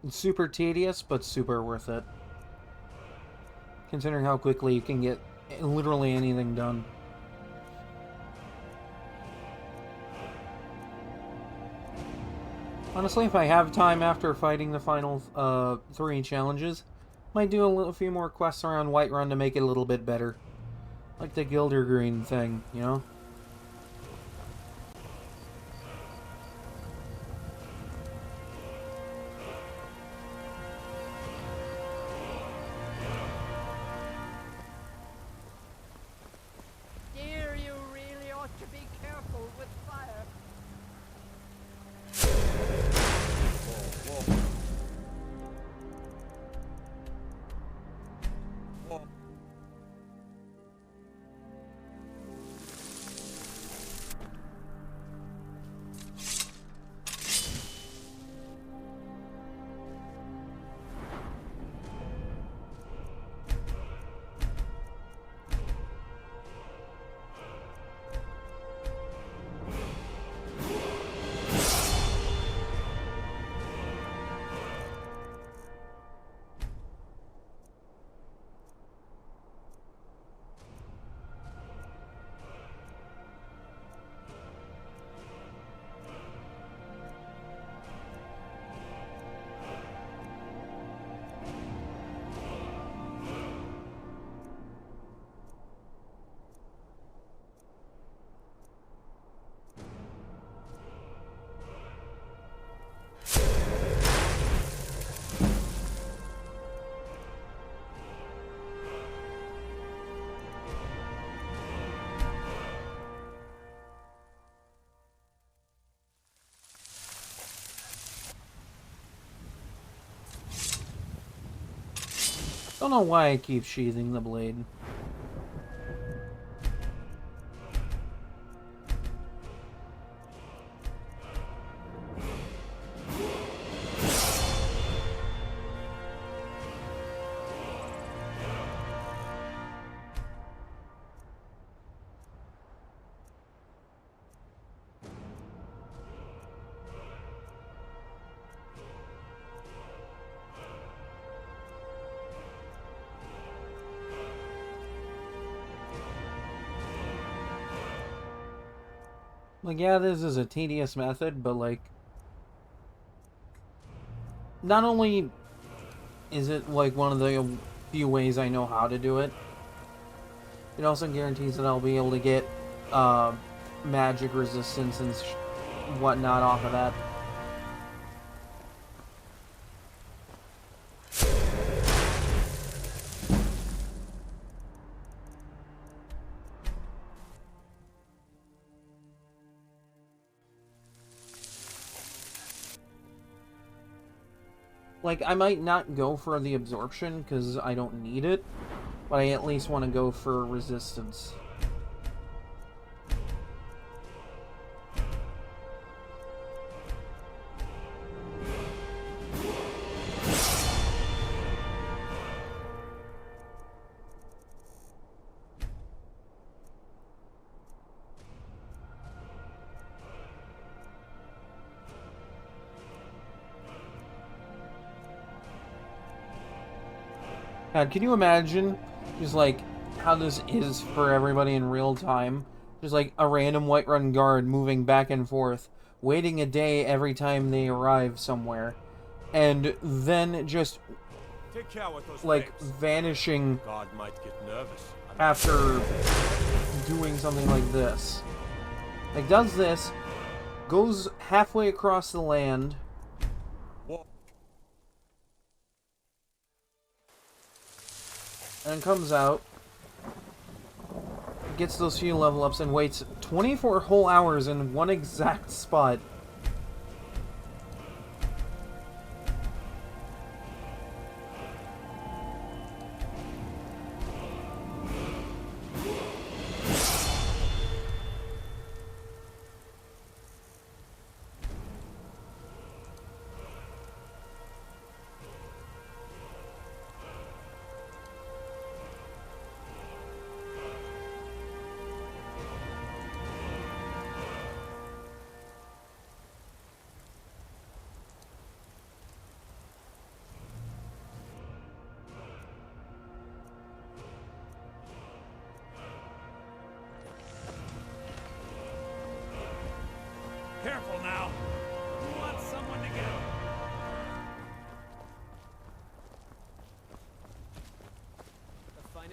It's super tedious, but super worth it. Considering how quickly you can get literally anything done. Honestly, if I have time after fighting the final 3 challenges, might do a few more quests around Whiterun to make it a little bit better. Like the Gildergreen thing, you know? Dear, you really ought to be careful with fire. Don't know why I keep sheathing the blade. Like, yeah, this is a tedious method, but, like, not only is it, like, one of the few ways I know how to do it, it also guarantees that I'll be able to get, magic resistance and whatnot off of that. Like, I might not go for the absorption, because I don't need it, but I at least want to go for resistance. God, can you imagine just like how this is for everybody in real time? Just like a random Whiterun guard moving back and forth, waiting a day every time they arrive somewhere, and then just Take care with those like legs. vanishing God might get nervous. after doing something like this. Like, does this, goes halfway across the land, and comes out, gets those few level ups, and waits 24 whole hours in one exact spot.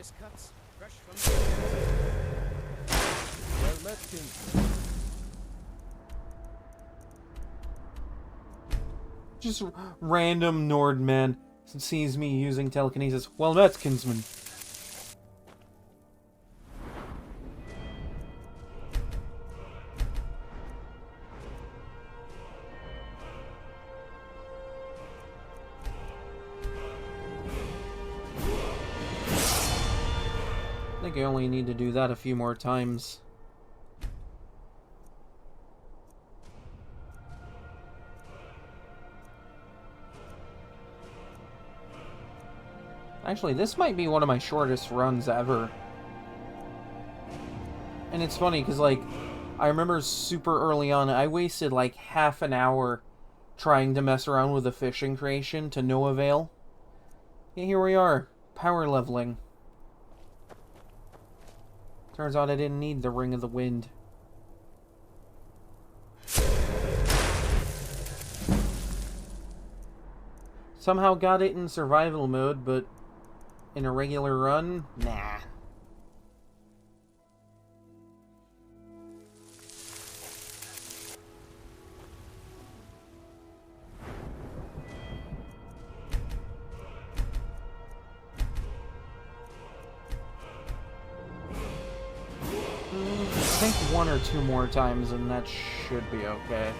finest cuts, fresh from the... Well met, King. Just random Nordman sees me using telekinesis. Well met, kinsman. I think I only need to do that a few more times. Actually, this might be one of my shortest runs ever. And it's funny, because, like, I remember super early on, I wasted, like, half an hour trying to mess around with the fishing creation to no avail. Yeah, here we are. Power leveling. Turns out I didn't need the Ring of the Wind. Somehow got it in survival mode, but in a regular run, nah. I think one or two more times and that should be okay.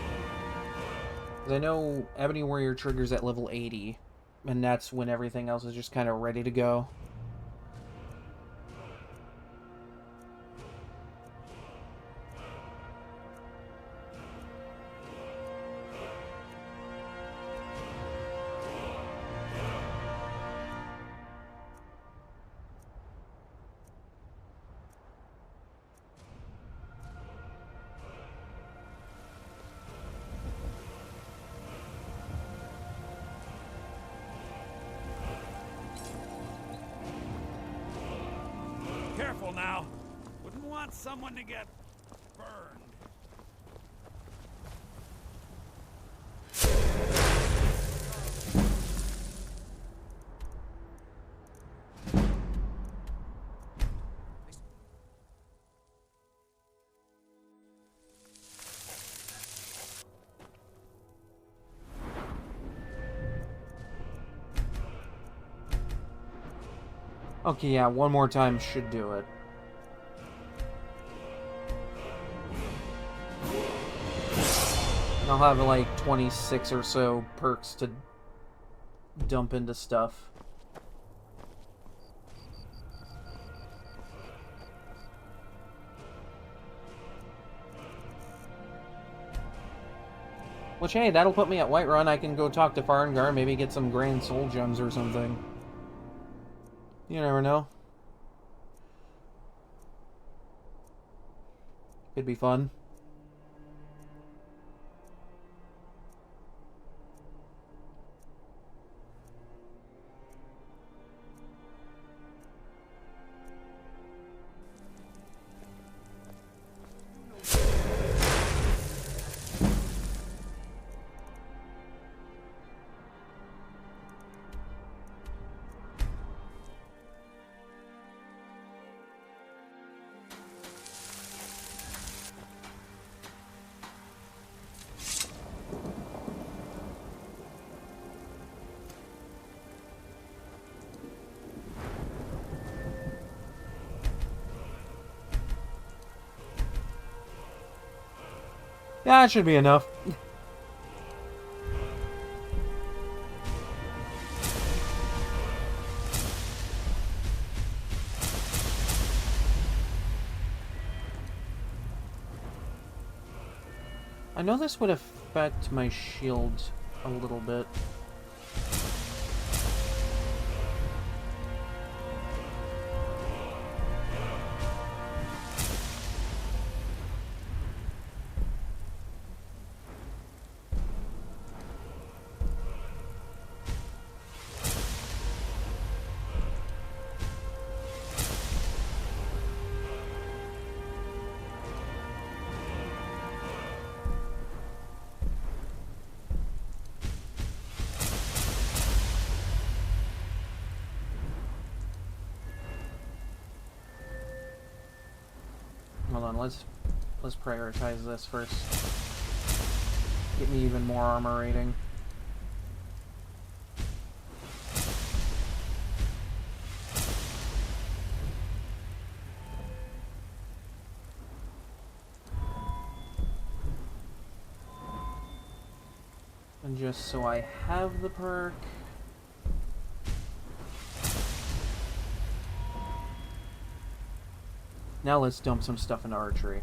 Because I know Ebony Warrior triggers at level 80, and that's when everything else is just kind of ready to go. Careful now. Wouldn't want someone to get burned. Okay, yeah, one more time should do it. And I'll have like 26 or so perks to dump into stuff. Which, hey, that'll put me at Whiterun. I can go talk to Farengar, maybe get some grand soul gems or something. You never know. Could be fun. Yeah, that should be enough. I know this would affect my shield a little bit. hold on. Let's prioritize this first. Get me even more armor rating. And just so I have the perk. Now let's dump some stuff into archery.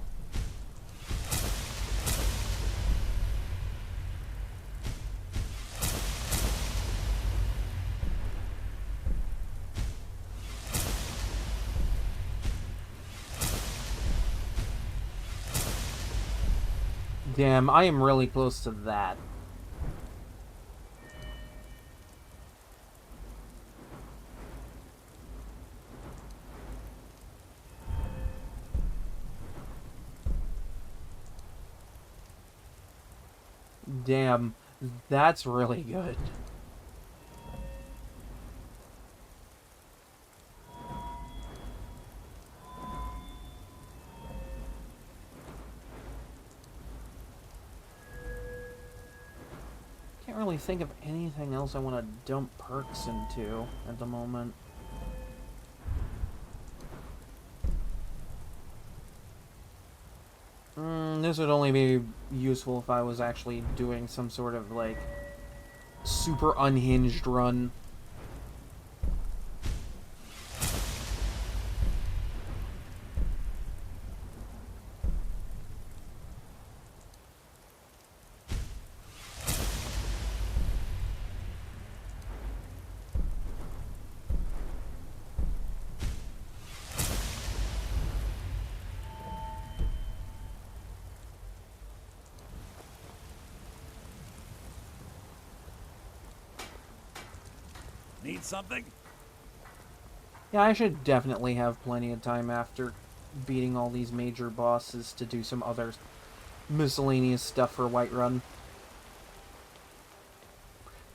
Damn, I am really close to that. Damn, that's really good. Can't really think of anything else I want to dump perks into at the moment. This would only be useful if I was actually doing some sort of, like, super unhinged run. Need something? Yeah, I should definitely have plenty of time after beating all these major bosses to do some other miscellaneous stuff for Whiterun.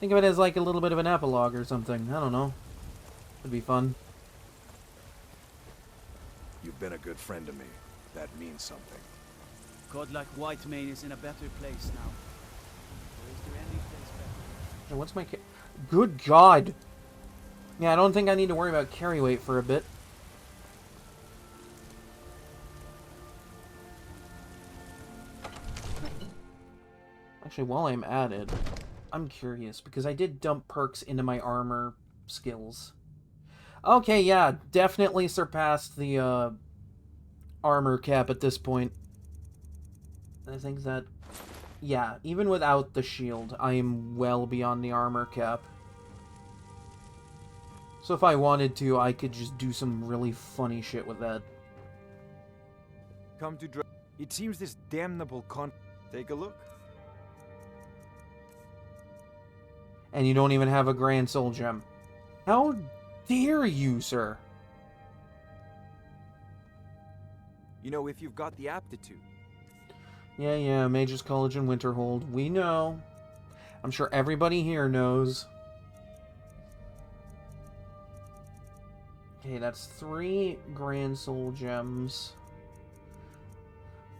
Think of it as like a little bit of an epilogue or something. I don't know. It'd be fun. You've been a good friend to me. That means something. God like Whitemane is in a better place now. Or is there any place better? And what's my Good God! Yeah, I don't think I need to worry about carry weight for a bit. Actually, while I'm at it, I'm curious, because I did dump perks into my armor skills. Okay, yeah, definitely surpassed the armor cap at this point. I think that, yeah, even without the shield, I am well beyond the armor cap. So if I wanted to, I could just do some really funny shit with that. Come to it seems this damnable Take a look. And you don't even have a Grand Soul Gem. How dare you, sir? You know, if you've got the aptitude. Yeah, Mage's College in Winterhold. We know. I'm sure everybody here knows. Okay, that's 3 Grand Soul Gems.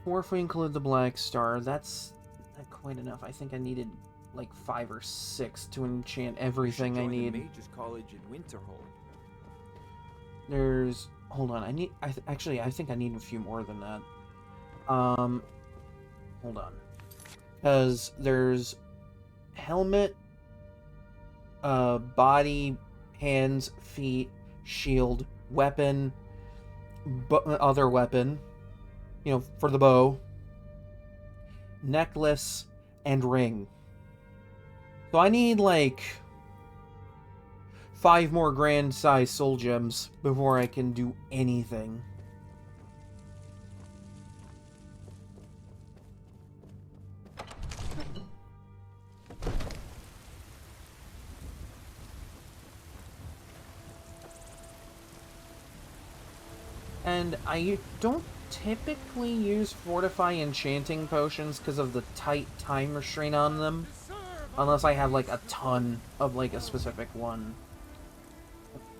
4 if we include the Black Star. That's not quite enough. I think I needed like 5 or 6 to enchant everything I need. Mage's College in Winterhold. There's... Hold on, actually, I think I need a few more than that. Hold on. Because there's... Helmet... body... Hands... Feet... Shield... Weapon... other weapon... You know, for the bow... Necklace... And ring. So I need, like... 5 more grand size soul gems before I can do anything. And I don't typically use Fortify Enchanting Potions because of the tight time restraint on them. Unless I have, like, a ton of, like, a specific one.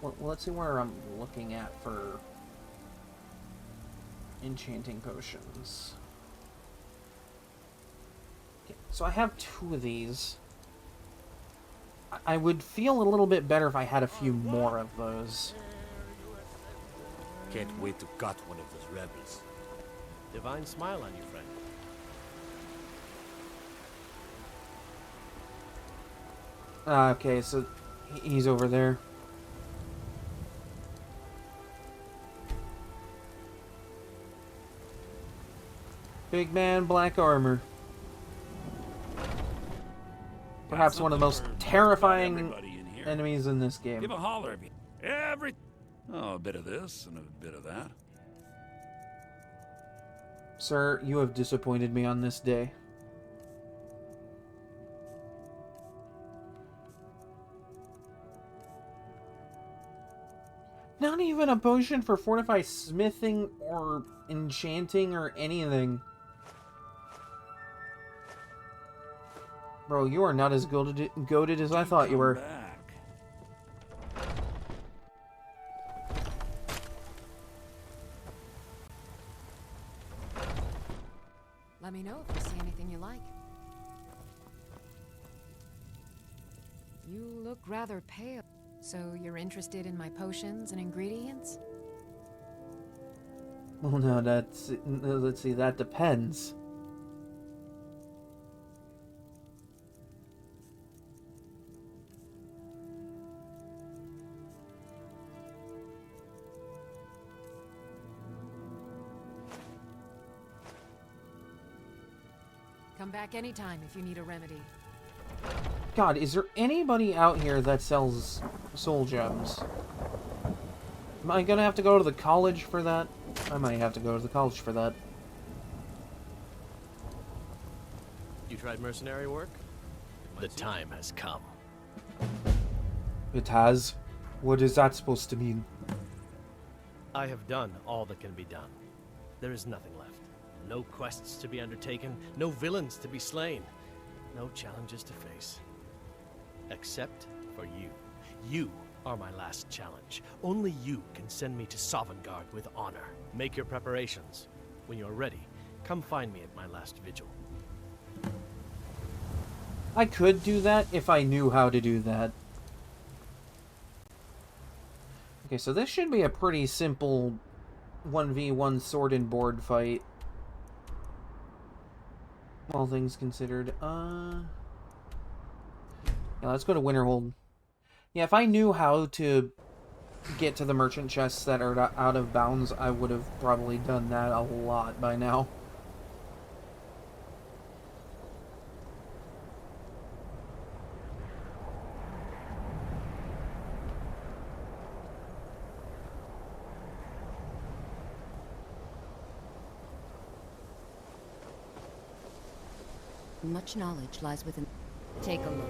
Well, let's see where I'm looking at for... enchanting potions. Okay, so I have 2 of these. I would feel a little bit better if I had a few more of those. Can't wait to gut one of those rebels. Divine smile on you, friend. Okay, so he's over there. Big man, black armor. Perhaps one of the most terrifying enemies in this game. Give a holler. Oh, a bit of this and a bit of that. Sir, you have disappointed me on this day. Not even a potion for fortified smithing or enchanting or anything. Bro, you are not as goated as I thought you were. Let me know if you see anything you like. You look rather pale. So you're interested in my potions and ingredients? Well, no, let's see, that depends. Come back anytime if you need a remedy. God, is there anybody out here that sells soul gems? Am I gonna have to go to the college for that? I might have to go to the college for that. You tried mercenary work? The time has come. It has? What is that supposed to mean? I have done all that can be done. There is nothing left. No quests to be undertaken, no villains to be slain, no challenges to face. Except for you. You are my last challenge. Only you can send me to Sovngarde with honor. Make your preparations. When you're ready, come find me at my last vigil. I could do that if I knew how to do that. Okay, so this should be a pretty simple 1v1 sword and board fight. All things considered. Yeah, let's go to Winterhold. Yeah, if I knew how to get to the merchant chests that are out of bounds, I would have probably done that a lot by now. Much knowledge lies within. Take a look.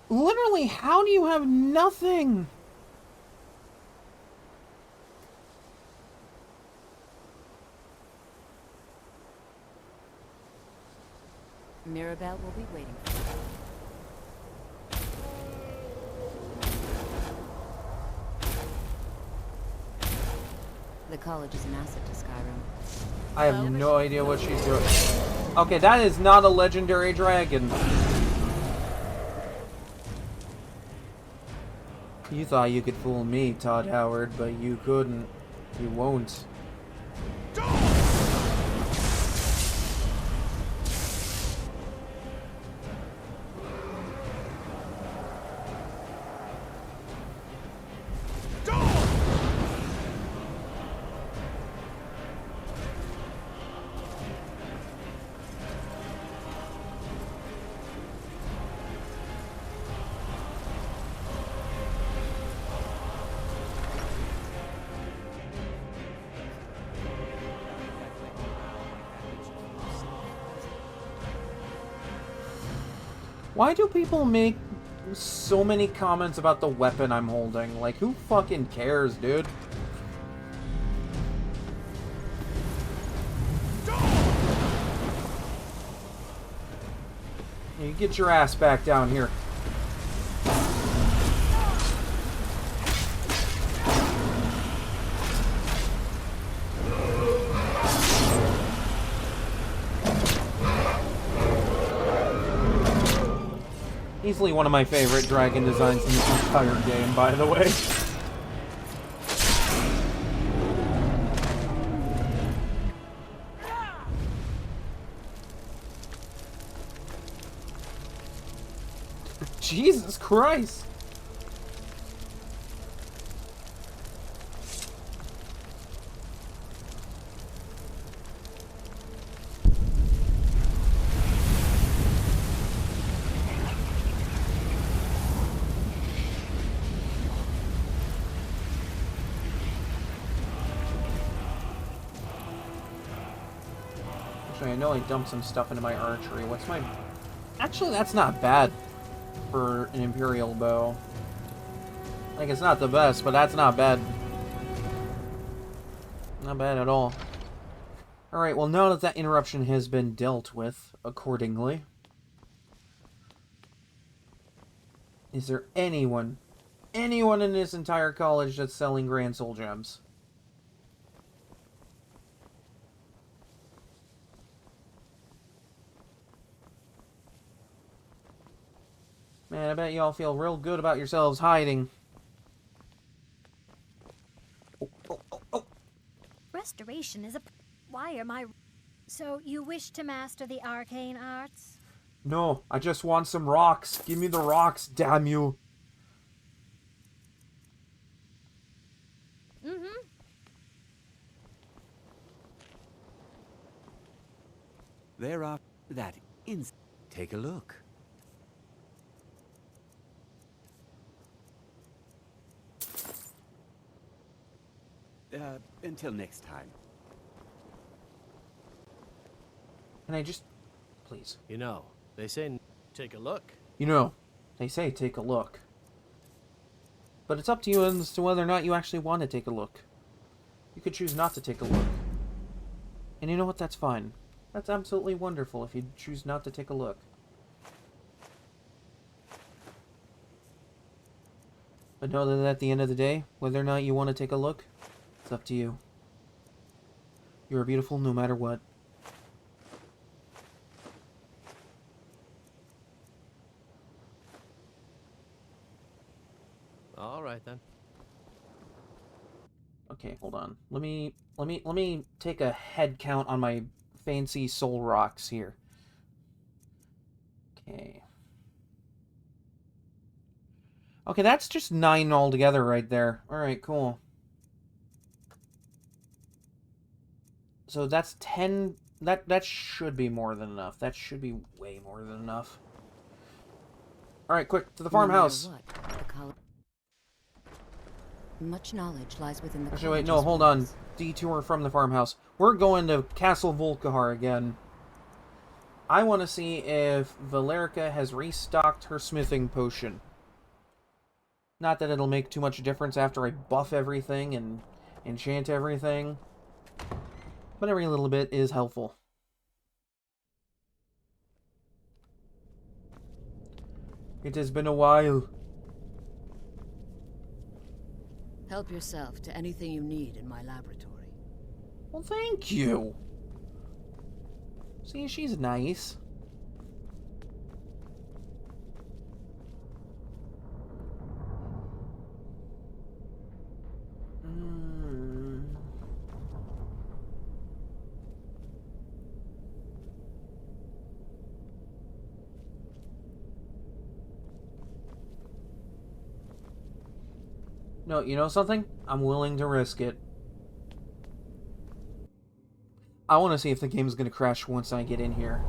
Literally, how do you have nothing? Mirabelle will be waiting for you. The college is an asset to Skyrim. I have no idea what she's doing. Okay, that is not a legendary dragon. You thought you could fool me, Todd Howard, but you couldn't. You won't. Why do people make so many comments about the weapon I'm holding? Like, who fucking cares, dude? You get your ass back down here. Easily one of my favorite dragon designs in this entire game, by the way. Jesus Christ! Actually, I know I dumped some stuff into my archery. What's my... Actually, that's not bad for an Imperial bow. Like, it's not the best, but that's not bad. Not bad at all. Alright, well, now that that interruption has been dealt with accordingly, is there anyone in this entire college that's selling Grand Soul Gems? Man, I bet y'all feel real good about yourselves hiding. Restoration is a... Why am I... So, you wish to master the arcane arts? No, I just want some rocks. Give me the rocks, damn you. Mm-hmm. There are... that ins... Take a look. Until next time. Can I just... Please. You know, they say take a look. You know, they say take a look. But it's up to you as to whether or not you actually want to take a look. You could choose not to take a look. And you know what? That's fine. That's absolutely wonderful if you choose not to take a look. But know that at the end of the day, whether or not you want to take a look, it's up to you. You're beautiful no matter what. All right then. Okay, hold on. Let me take a head count on my fancy soul rocks here. Okay. Okay, that's just 9 altogether right there. Alright, cool. So that's 10... That should be more than enough. That should be way more than enough. Alright, quick, to the farmhouse. Much knowledge lies within the... Actually, wait, no, hold on. Detour from the farmhouse. We're going to Castle Volkihar again. I want to see if Valerica has restocked her smithing potion. Not that it'll make too much difference after I buff everything and enchant everything. But every little bit is helpful. It has been a while. Help yourself to anything you need in my laboratory. Well, thank you. See, she's nice. No, you know something? I'm willing to risk it. I want to see if the game's going to crash once I get in here.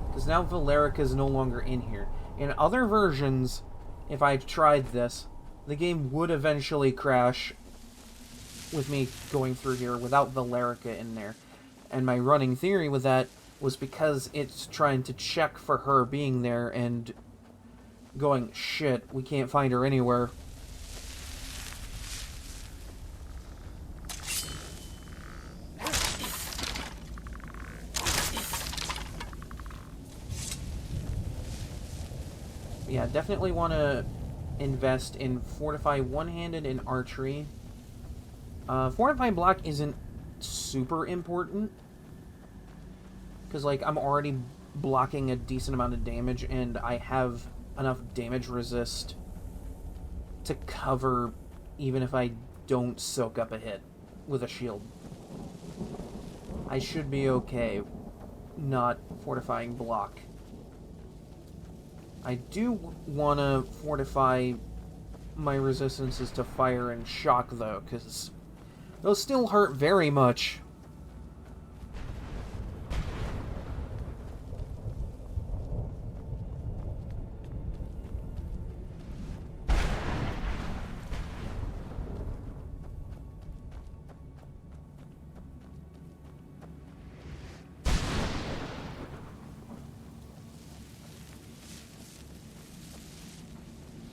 Because now Valerica is no longer in here. In other versions, if I tried this, the game would eventually crash with me going through here without Valerica in there. And my running theory with that was because it's trying to check for her being there and going, shit, we can't find her anywhere. Yeah, definitely want to invest in Fortify one-handed and archery. Fortify block isn't super important. Because, like, I'm already blocking a decent amount of damage, and I have enough damage resist to cover even if I don't soak up a hit with a shield. I should be okay not fortifying block. I do want to fortify my resistances to fire and shock, though, because those still hurt very much.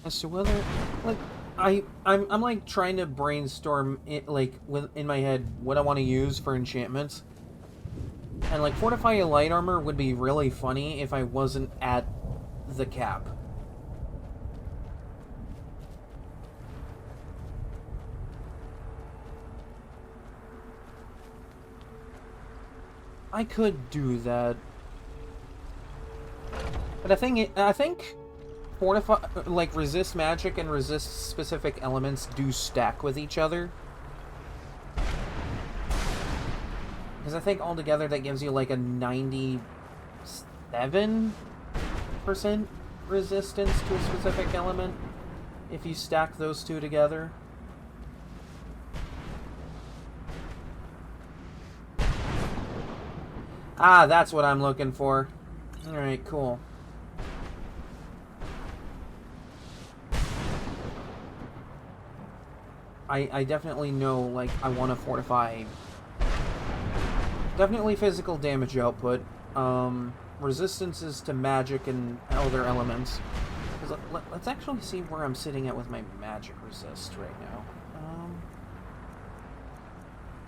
As to whether, like, I'm like trying to brainstorm it, like, in my head what I want to use for enchantments, and like fortify a light armor would be really funny if I wasn't at the cap. I could do that, but I think fortify, like, resist magic and resist specific elements do stack with each other. Because I think altogether that gives you like a 97% resistance to a specific element if you stack those two together. Ah, that's what I'm looking for. Alright, cool. I definitely know, like, I want to fortify... Definitely physical damage output. Resistances to magic and other elements. Let's actually see where I'm sitting at with my magic resist right now.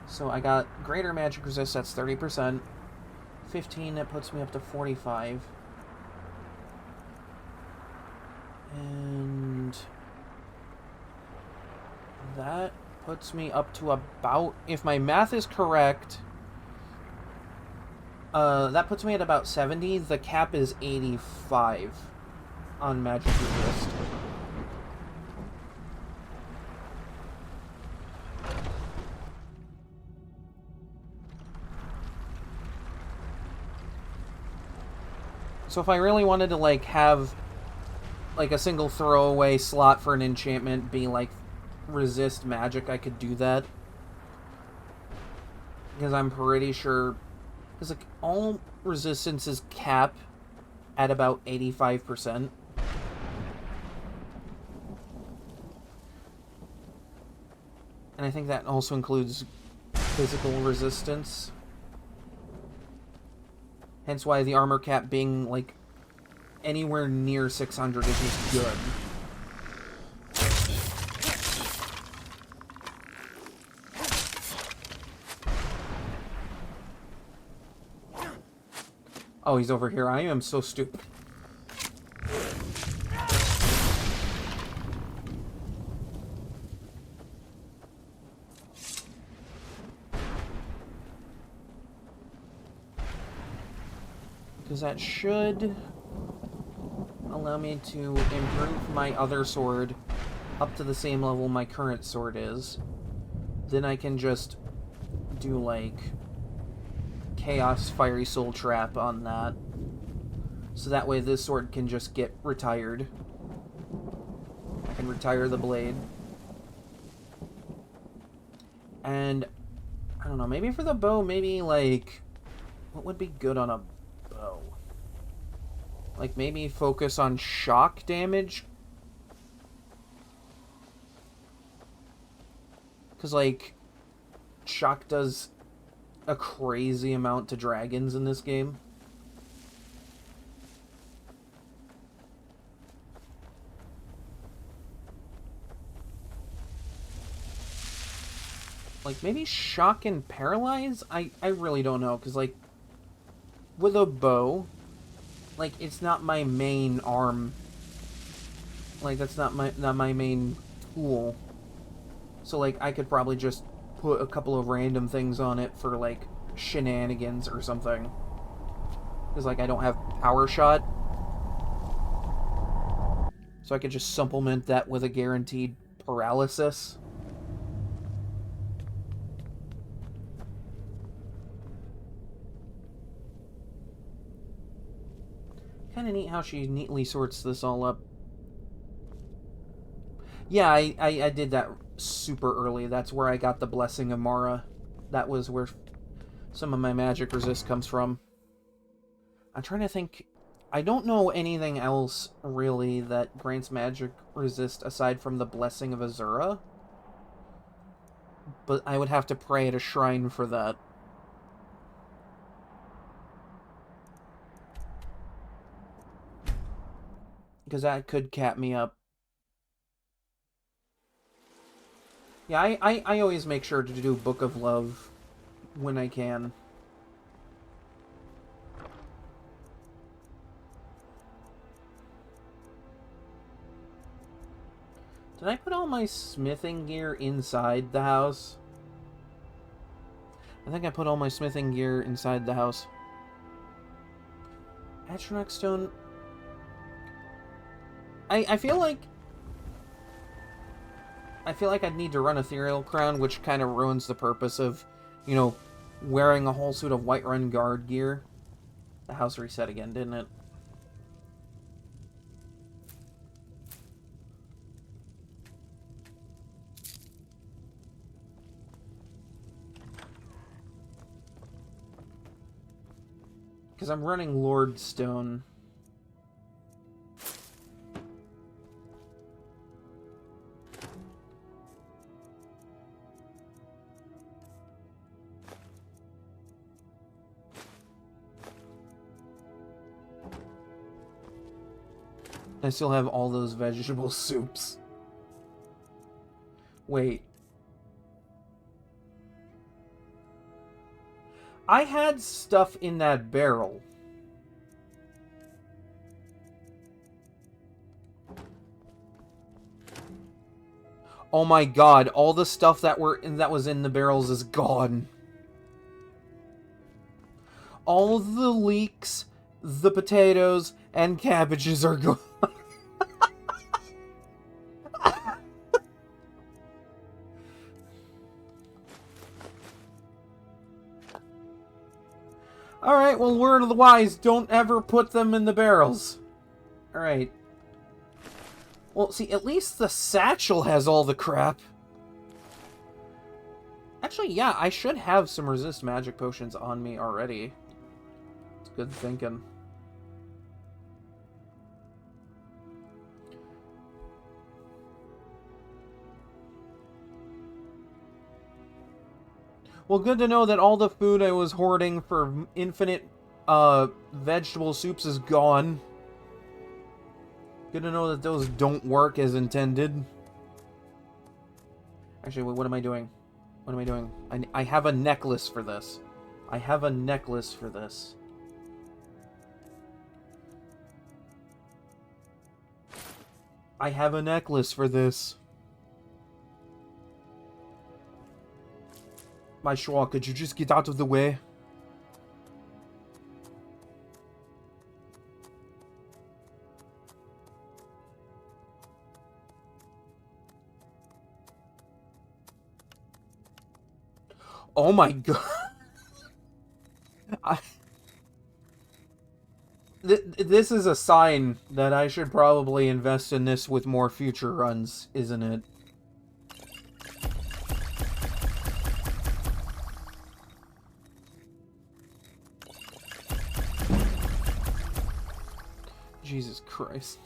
So I got greater magic resist, that's 30%. 15, that puts me up to 45. And... that puts me up to about, if my math is correct, that puts me at about 70. The cap is 85 on magic resist. So if I really wanted to, like, have, like, a single throwaway slot for an enchantment be, like, resist magic, I could do that. Because I'm pretty sure... because, like, all resistances cap at about 85%. And I think that also includes physical resistance. Hence why the armor cap being, like, anywhere near 600 is just good. Oh, he's over here. I am so stupid. Because that should allow me to improve my other sword up to the same level my current sword is. Then I can just do, like, Chaos Fiery Soul Trap on that. So that way this sword can just get retired. I can retire the blade. And, I don't know, maybe for the bow, maybe, like, what would be good on a bow? Like, maybe focus on shock damage? Because, like, shock does a crazy amount to dragons in this game. Like, maybe shock and paralyze? I really don't know, because, like, with a bow, like, it's not my main arm. Like, that's not my main tool. So, like, I could probably just put a couple of random things on it for, like, shenanigans or something. Because, like, I don't have power shot. So I could just supplement that with a guaranteed paralysis. Kind of neat how she neatly sorts this all up. Yeah, I did that super early. That's where I got the Blessing of Mara. That was where some of my magic resist comes from. I'm trying to think. I don't know anything else, really, that grants magic resist aside from the Blessing of Azura. But I would have to pray at a shrine for that. Because that could cap me up. Yeah, I always make sure to do Book of Love when I can. Did I put all my smithing gear inside the house? I think I put all my smithing gear inside the house. Atronach stone. I feel like I'd need to run Ethereal Crown, which kind of ruins the purpose of, you know, wearing a whole suit of Whiterun guard gear. The house reset again, didn't it? Because I'm running Lord Stone. I still have all those vegetable soups. Wait. I had stuff in that barrel. Oh my god, all the stuff that was in the barrels is gone. All the leeks, the potatoes, and cabbages are gone. Alright, well, word of the wise, don't ever put them in the barrels. Alright. Well, see, at least the satchel has all the crap. Actually, yeah, I should have some resist magic potions on me already. It's good thinking. Well, good to know that all the food I was hoarding for infinite vegetable soups is gone. Good to know that those don't work as intended. Actually, wait, what am I doing? What am I doing? I have a necklace for this. I have a necklace for this. I have a necklace for this. My Schwa, could you just get out of the way? Oh my god. This is a sign that I should probably invest in this with more future runs, isn't it? Jesus Christ.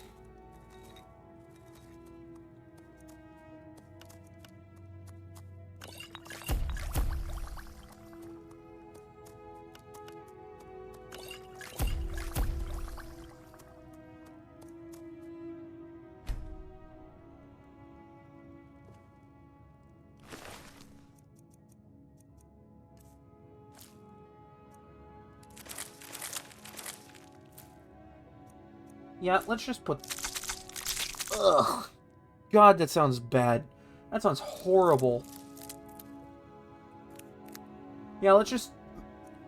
Yeah, let's just put... Ugh. God, that sounds bad. That sounds horrible. Yeah, let's just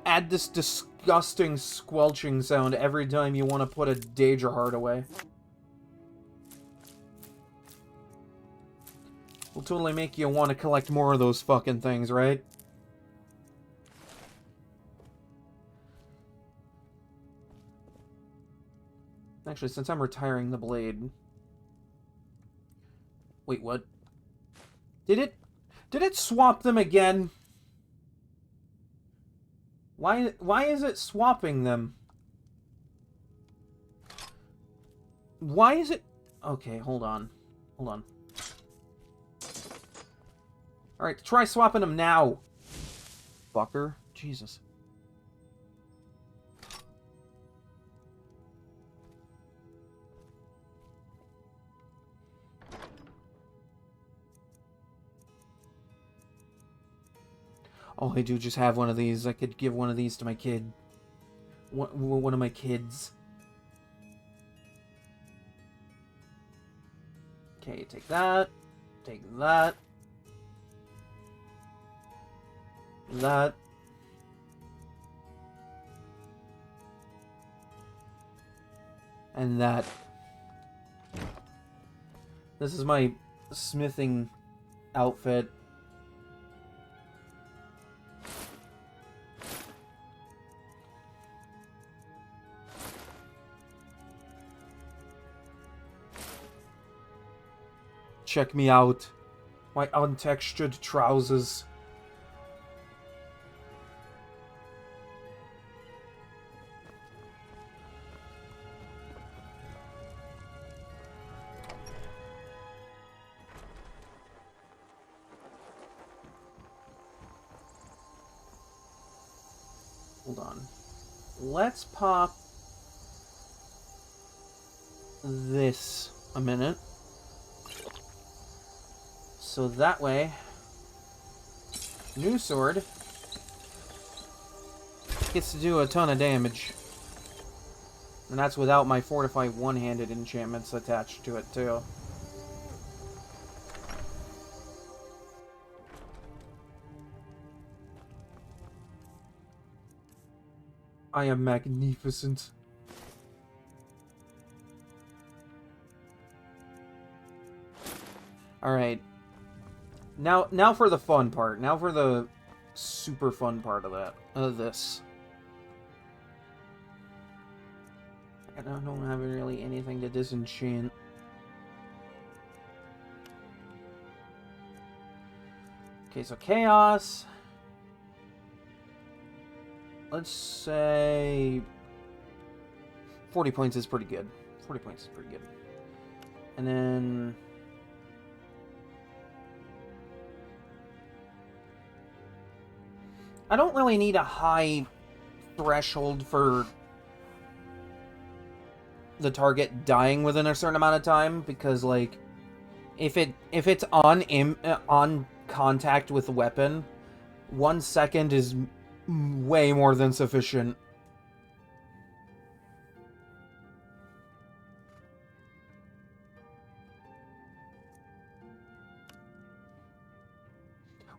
add this disgusting squelching sound every time you want to put a Daedra heart away. will totally make you want to collect more of those fucking things, right? Actually, since I'm retiring the blade... Wait, what? Did it swap them again? Why is it swapping them? Why is it... Okay, hold on. Hold on. Alright, try swapping them now. Fucker. Jesus. Oh, I do just have one of these. I could give one of these to my kid. One of my kids. Okay, take that. Take that. That. And that. This is my smithing outfit. Check me out. My untextured trousers. Hold on. Let's pop this a minute. So that way, new sword gets to do a ton of damage. And that's without my fortify one-handed enchantments attached to it, too. I am magnificent. Alright. Now for the fun part. Now for the super fun part of that. Of this. I don't have really anything to disenchant. Okay, so chaos. Let's say 40 points is pretty good. 40 points is pretty good. And then I don't really need a high threshold for the target dying within a certain amount of time, because like if it's on contact with the weapon, 1 second is way more than sufficient.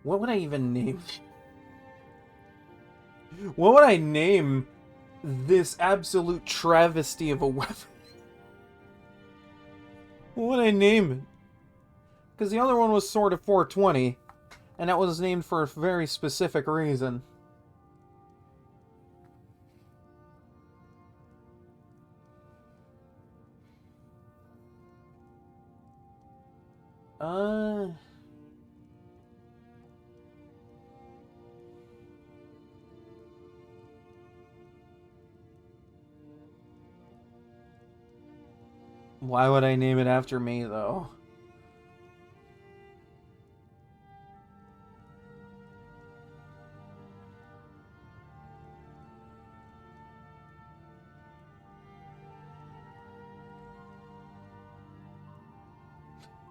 What would I even name? What would I name this absolute travesty of a weapon? What would I name it? Because the other one was Sword of 420, and that was named for a very specific reason. Why would I name it after me, though?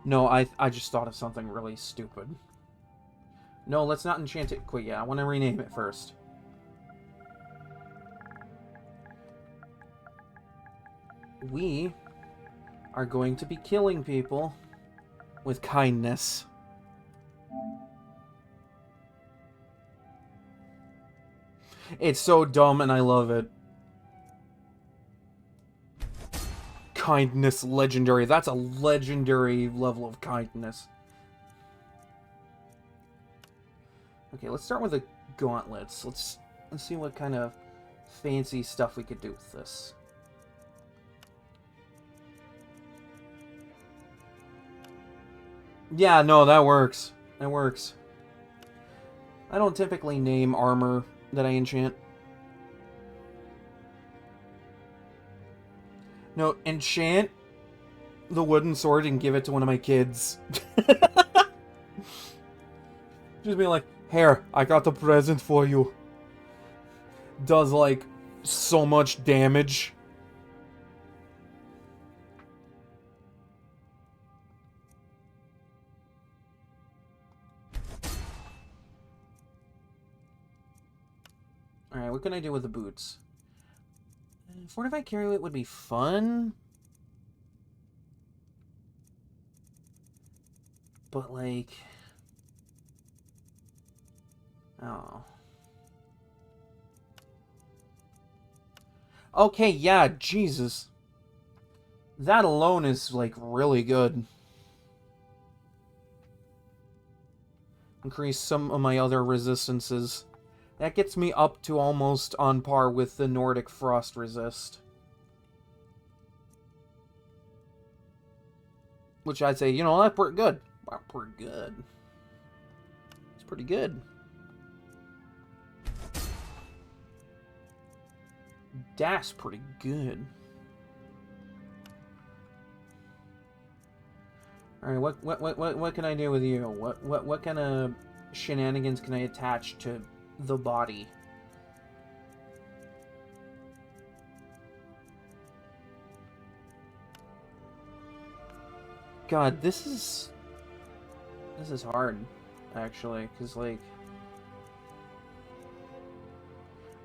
No, I just thought of something really stupid. No, let's not enchant it quite yet. I want to rename it first. We are going to be killing people with kindness. It's so dumb and I love it. Kindness legendary. That's a legendary level of kindness. Okay, let's start with the gauntlets. Let's see what kind of fancy stuff we could do with this. Yeah, no, that works. That works. I don't typically name armor that I enchant. No, enchant the wooden sword and give it to one of my kids. Just be like, here, I got the present for you. Does, like, so much damage. Alright, what can I do with the boots? Fortified Carry-Weight would be fun. But, like... Oh. Okay, yeah, Jesus. That alone is, like, really good. Increase some of my other resistances. That gets me up to almost on par with the Nordic Frost Resist. Which I'd say, you know, that's pretty good. Wow, pretty good. It's pretty good. That's pretty good. Alright, what can I do with you? What kind of shenanigans can I attach to the body? God, this is hard, actually, because, like,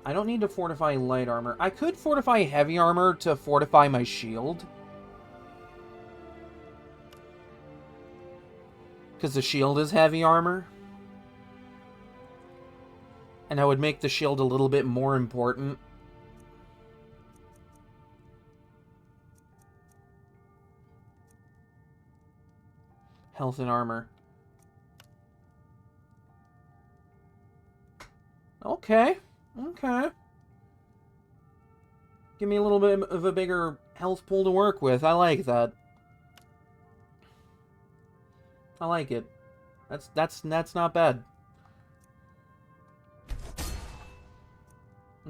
I don't need to fortify light armor. I could fortify heavy armor to fortify my shield. Because the shield is heavy armor. And I would make the shield a little bit more important. Health and armor. Okay. Okay. Give me a little bit of a bigger health pool to work with. I like that. I like it. That's not bad.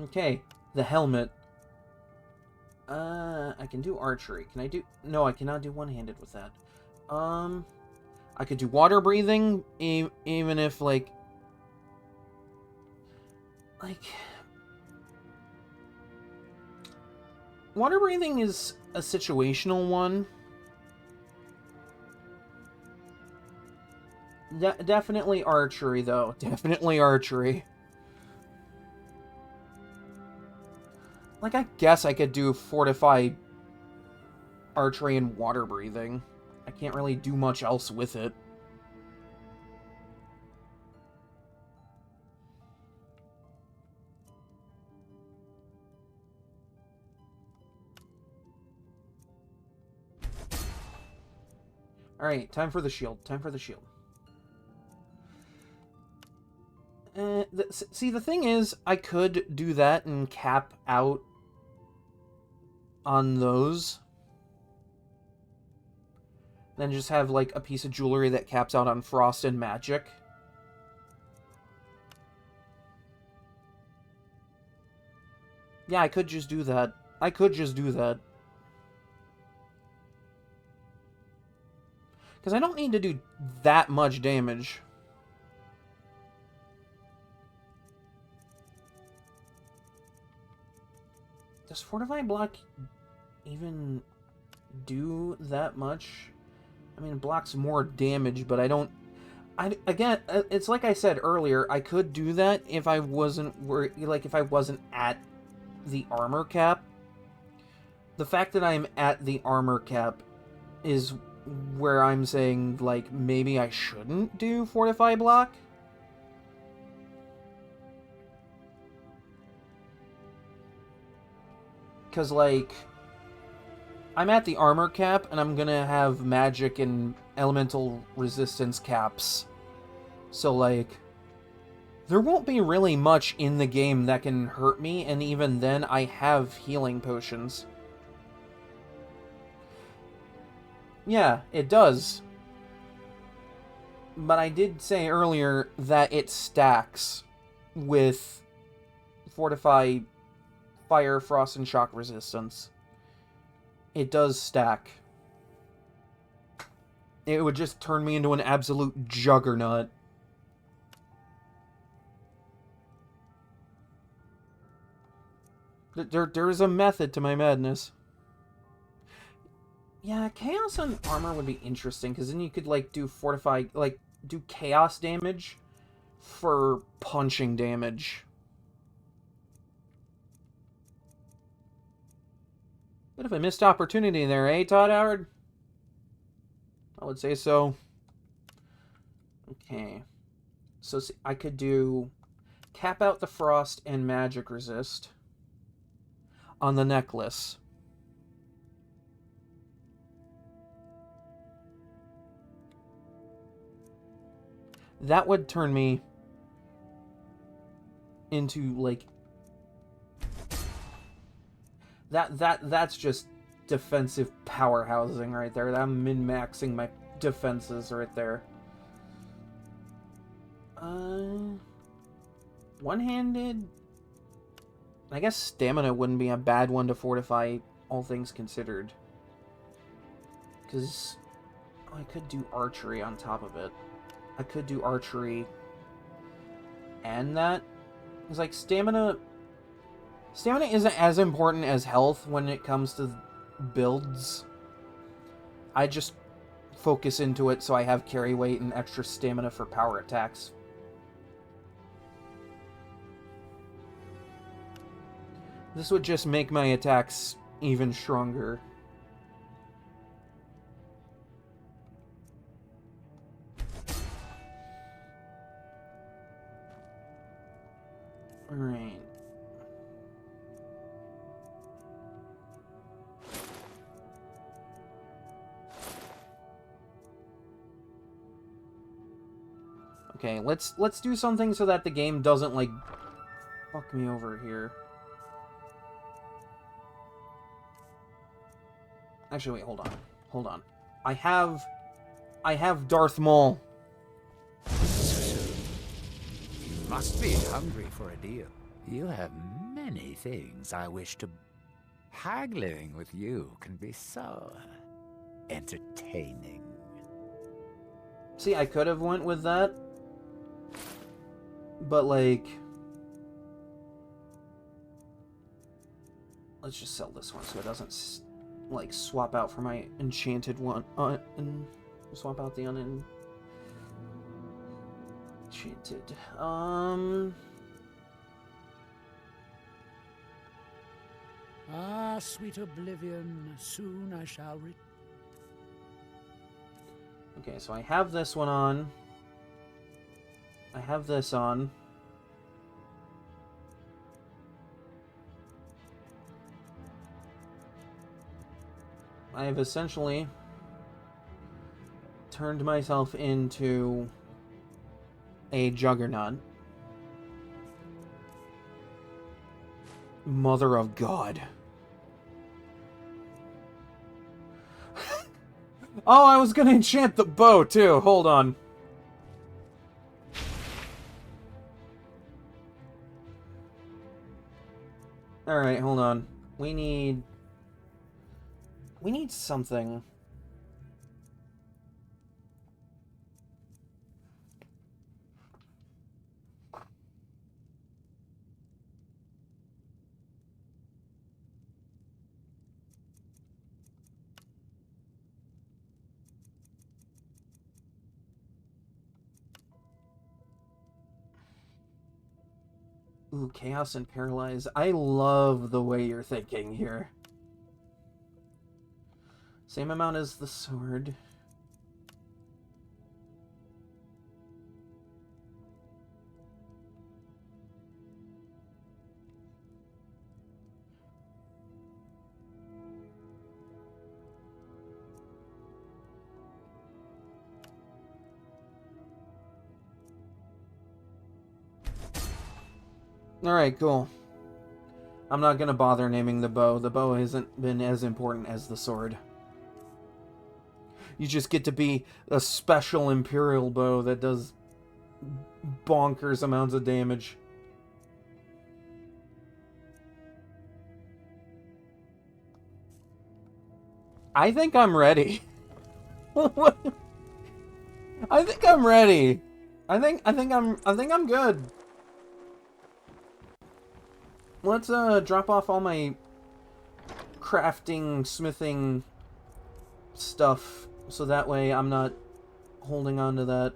Okay, the helmet. I can do archery. Can I do... No, I cannot do one-handed with that. I could do water breathing, even if, like... Water breathing is a situational one. Definitely archery, though. Definitely archery. Like, I guess I could do fortify archery and water breathing. I can't really do much else with it. Alright, time for the shield. Time for the shield. See, the thing is, I could do that and cap out on those. Then just have, like, a piece of jewelry that caps out on frost and magic. Yeah, I could just do that. I could just do that. Because I don't need to do that much damage. Does Fortify Block even do that much? I mean, it blocks more damage, but I don't... Again, it's like I said earlier, I could do that if I wasn't... if I wasn't at the armor cap. The fact that I'm at the armor cap is where I'm saying, like, maybe I shouldn't do Fortify Block. Because, like, I'm at the armor cap, and I'm gonna have magic and elemental resistance caps. So, like, There won't be really much in the game that can hurt me, and even then I have healing potions. Yeah, it does. But I did say earlier that it stacks with Fortify, Fire, Frost, and Shock resistance. It does stack. It would just turn me into an absolute juggernaut. There's a method to my madness. Yeah, Chaos and Armor would be interesting, because then you could, like, do Fortify, like, do Chaos damage for punching damage. Bit of a missed opportunity there, eh, Todd Howard? I would say so. Okay. So I could do cap out the Frost and Magic Resist on the necklace. That would turn me into, like... That's just defensive powerhousing right there. I'm min-maxing my defenses right there. One-handed... I guess stamina wouldn't be a bad one to fortify, all things considered. Because I could do archery on top of it. I could do archery and that. It's like stamina... Stamina isn't as important as health when it comes to builds. I just focus into it so I have carry weight and extra stamina for power attacks. This would just make my attacks even stronger. Alright. Okay, let's do something so that the game doesn't, like, fuck me over here. Actually, wait, hold on. Hold on. I have Darth Maul. You must be hungry for a deal. You have many things I wish to... Haggling with you can be so... entertaining. See, I could have went with that. But, like... Let's just sell this one so it doesn't, like, swap out for my enchanted one. And swap out the unenchanted. Ah, sweet oblivion, soon I shall Okay, so I have this one on. I have this on. I have essentially turned myself into a juggernaut. Mother of God. Oh, I was gonna enchant the bow, too. Hold on. Alright, hold on. We need something. Ooh, Chaos and Paralyze. I love the way you're thinking here. Same amount as the sword. Alright, cool. I'm not gonna bother naming the bow. The bow hasn't been as important as the sword. You just get to be a special Imperial bow that does bonkers amounts of damage. I think I'm ready. I think I'm ready. I think I'm good. Let's drop off all my crafting, smithing stuff so that way I'm not holding on to that.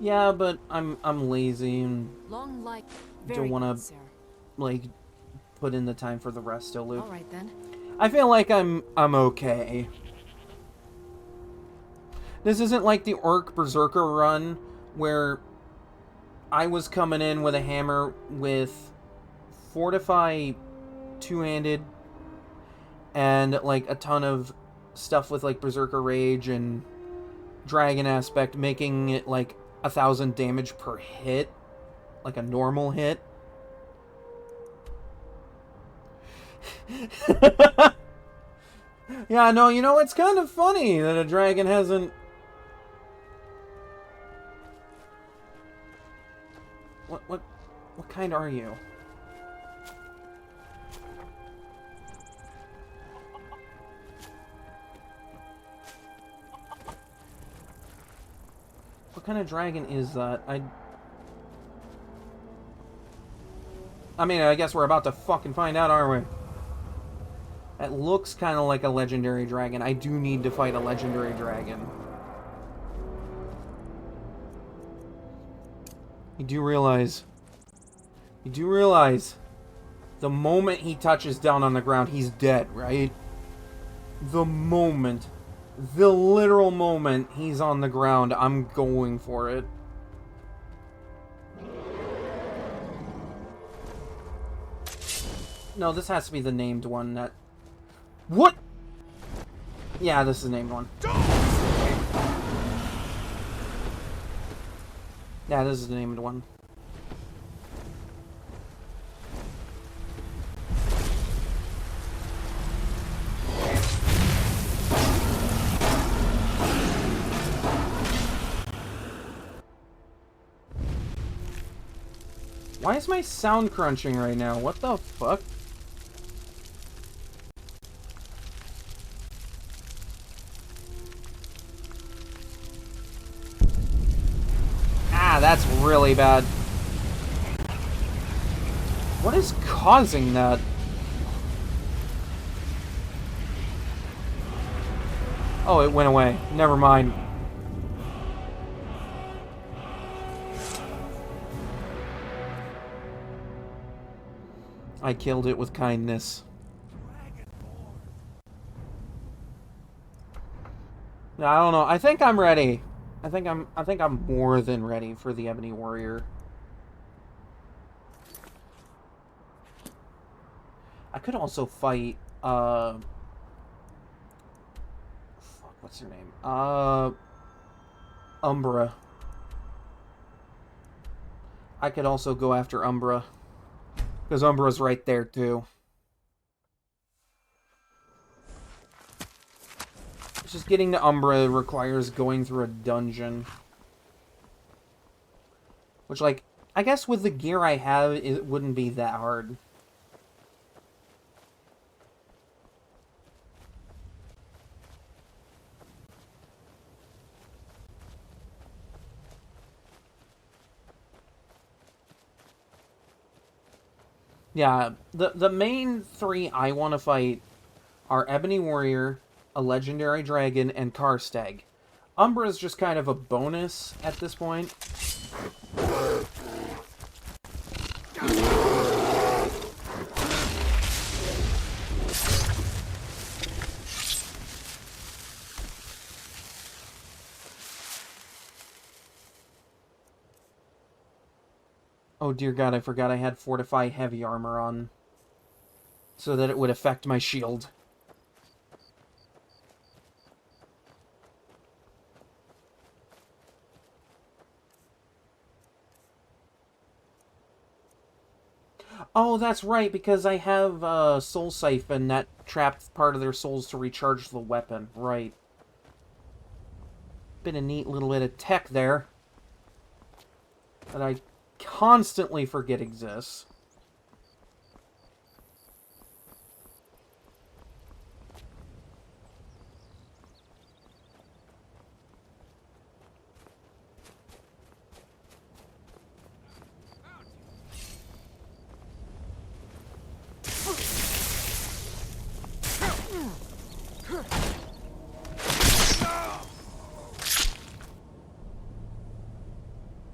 Yeah, but I'm lazy and Long life. don't want to like put in the time for the resto loop. All right then. I feel like I'm okay. This isn't like the Orc Berserker run where I was coming in with a hammer with Fortify two-handed and like a ton of stuff with like Berserker Rage and Dragon Aspect, making it like 1,000 damage per hit, like a normal hit. Yeah, no, you know, it's kind of funny that a dragon hasn't... What kind are you? What kind of dragon is that? I mean, I guess we're about to fucking find out, aren't we? That looks kind of like a legendary dragon. I do need to fight a legendary dragon. You do realize the moment he touches down on the ground, he's dead, right? The literal moment he's on the ground, I'm going for it. No, this has to be the named one that... What? Yeah, this is the named one. Yeah, this is the named one. Why is my sound crunching right now? What the fuck? Ah, that's really bad. What is causing that? Oh, it went away. Never mind. I killed it with kindness. I don't know. I think I'm ready. I think I'm more than ready for the Ebony Warrior. I could also fight fuck, what's her name? Umbra. I could also go after Umbra. Because Umbra's right there, too. It's just getting to Umbra requires going through a dungeon. Which, like, I guess with the gear I have, it wouldn't be that hard. Yeah, the main three I want to fight are Ebony Warrior, a Legendary Dragon, and Karstag. Umbra is just kind of a bonus at this point. Oh dear God, I forgot I had Fortify Heavy Armor on. So that it would affect my shield. Oh, that's right, because I have Soul Siphon that trapped part of their souls to recharge the weapon. Right. Been a neat little bit of tech there that I constantly forget exists.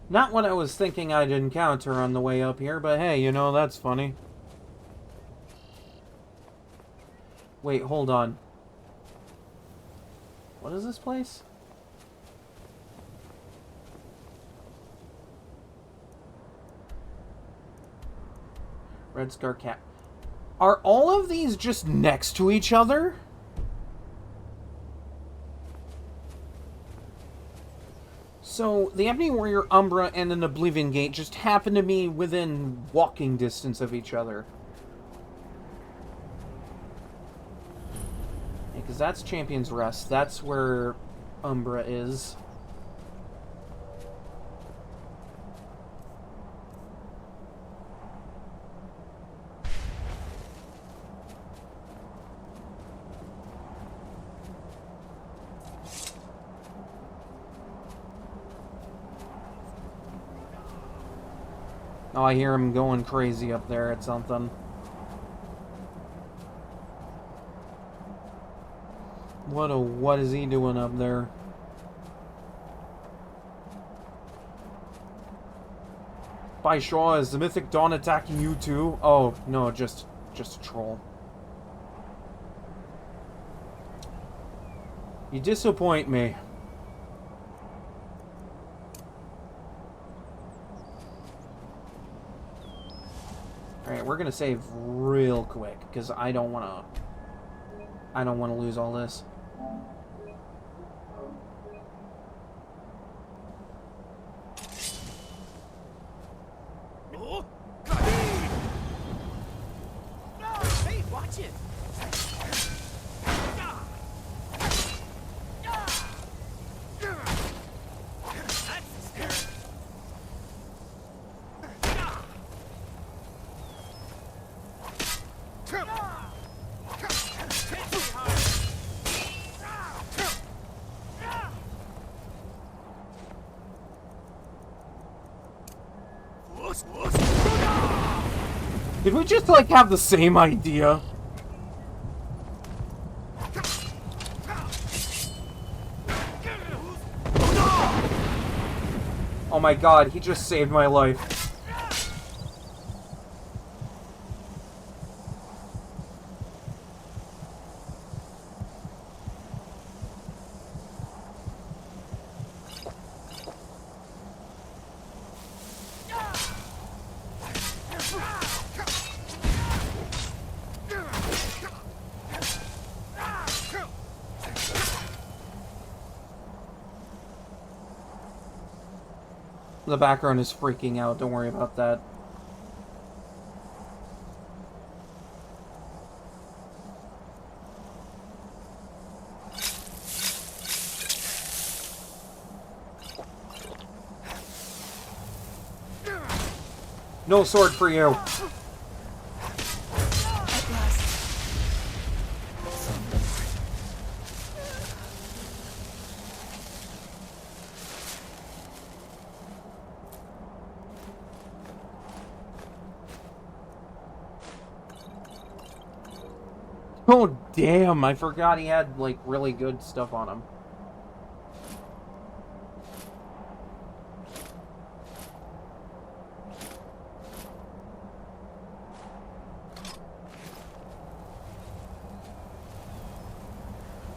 Not what I was thinking I'd encounter on the way up here, but hey, you know, that's funny. Wait, hold on. What is this place? Red Scar Cap. Are all of these just next to each other? So, the Ebony Warrior, Umbra, and an Oblivion Gate just happen to be within walking distance of each other. Because that's Champion's Rest. That's where Umbra is. Oh, I hear him going crazy up there at something. What is he doing up there? By Shaw, is the Mythic Dawn attacking you too? Oh, no, just a troll. You disappoint me. Alright, we're gonna save real quick, because I don't wanna lose all this. Oh! Hey, watch it! Did we just, like, have the same idea? Oh my God, he just saved my life. The background is freaking out, don't worry about that. No sword for you. Oh, damn, I forgot he had, like, really good stuff on him.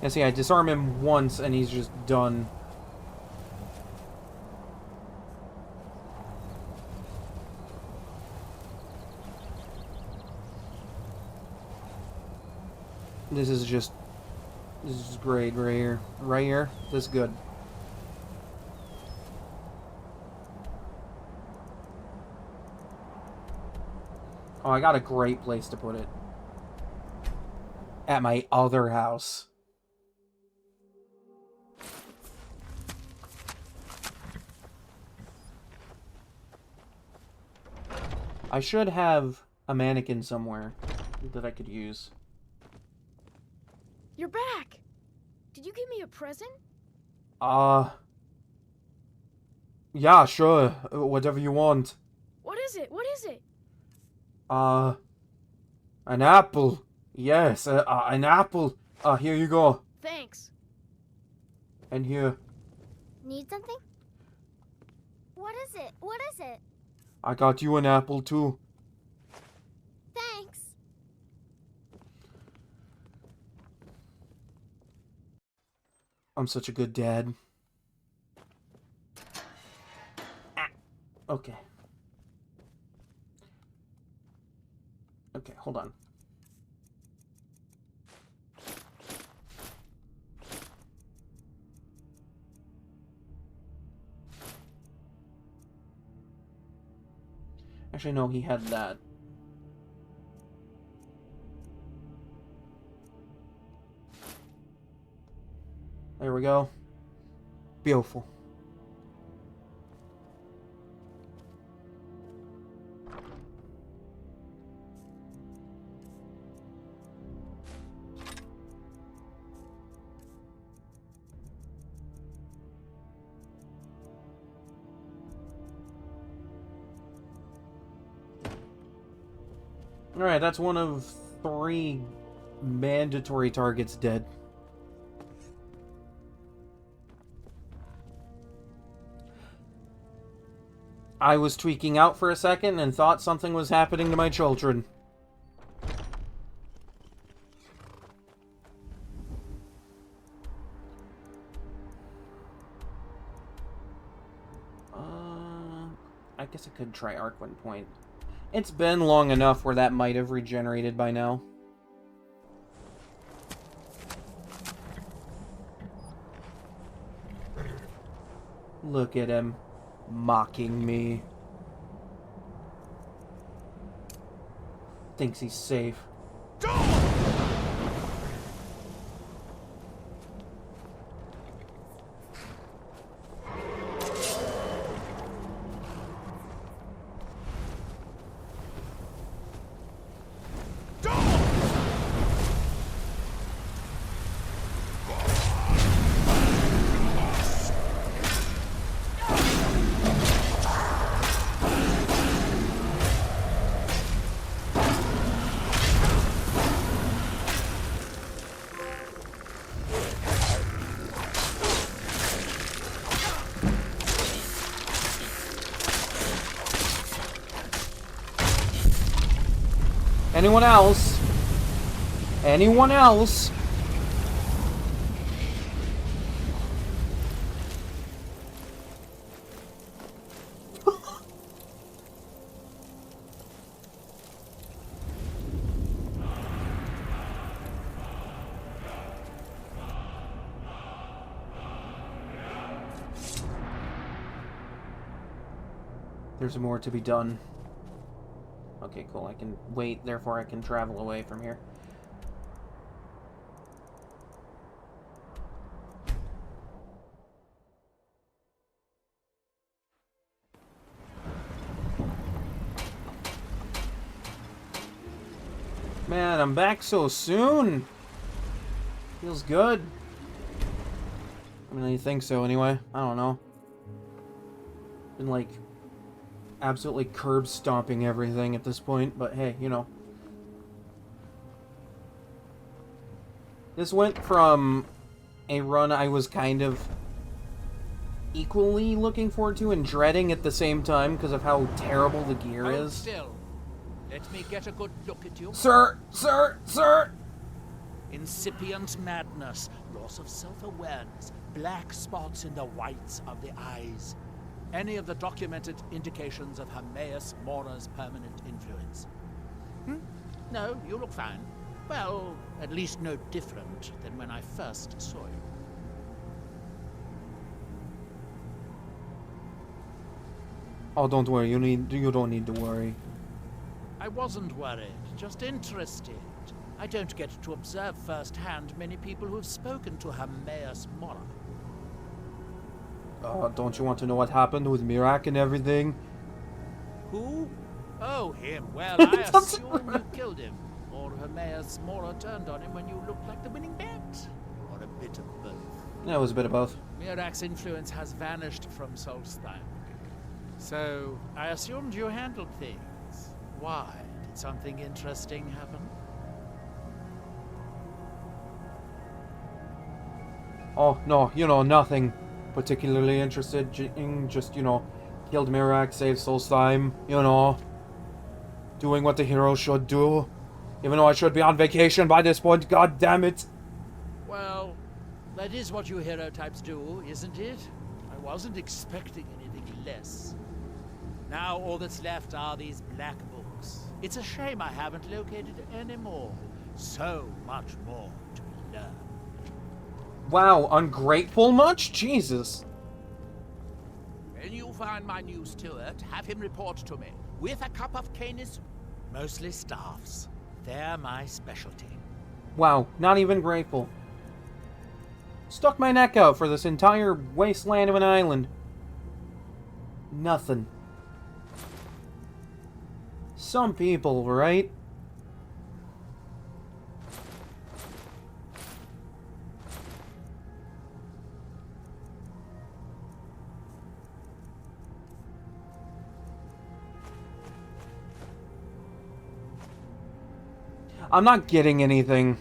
Yeah, see, I disarm him once and he's just done. This is great right here. Right here. This is good. Oh, I got a great place to put it. At my other house. I should have a mannequin somewhere that I could use. You're back! Did you give me a present? Yeah, sure. Whatever you want. What is it? What is it? An apple. Yes, an apple. Here you go. Thanks. And here. Need something? What is it? What is it? I got you an apple, too. Thanks. I'm such a good dad. Okay. Okay, hold on. Actually, no, he had that. There we go. Beautiful. Alright, that's one of 3 mandatory targets dead. I was tweaking out for a second and thought something was happening to my children. I guess I could try Arcwind Point. It's been long enough where that might have regenerated by now. Look at him. Mocking me. Thinks he's safe. Anyone else? Anyone else? There's more to be done. Okay, cool. I can wait, therefore I can travel away from here. Man, I'm back so soon! Feels good. I mean, I think so anyway. I don't know. Been like absolutely curb stomping everything at this point, but hey, you know. This went from a run I was kind of equally looking forward to and dreading at the same time because of how terrible the gear Hold is. still. Let me get a good look at you. Sir! Sir! Sir! Incipient madness, loss of self-awareness, black spots in the whites of the eyes. Any of the documented indications of Hermaeus Mora's permanent influence? No, you look fine. Well, at least no different than when I first saw you. Oh, don't worry. You don't need to worry. I wasn't worried, just interested. I don't get to observe firsthand many people who've spoken to Hermaeus Mora. Don't you want to know what happened with Mirak and everything? Who? Oh, him. Well, I assume you killed him. Or Hermaeus Mora turned on him when you looked like the winning bet. Or a bit of both. Yeah, it was a bit of both. Mirak's influence has vanished from Solstheim. So, I assumed you handled things. Why? Did something interesting happen? Oh, no, nothing particularly interested in, just, killed Mirak, saved Solstheim, doing what the hero should do. Even though I should be on vacation by this point, god damn it. Well, that is what you hero types do, isn't it? I wasn't expecting anything less. Now all that's left are these black books. It's a shame I haven't located any more. So much more to learn. Wow, ungrateful much? Jesus. When you find my new steward, have him report to me. With a cup of Canis. Mostly staffs. They're my specialty. Wow, not even grateful. Stuck my neck out for this entire wasteland of an island. Nothing. Some people, right? I'm not getting anything.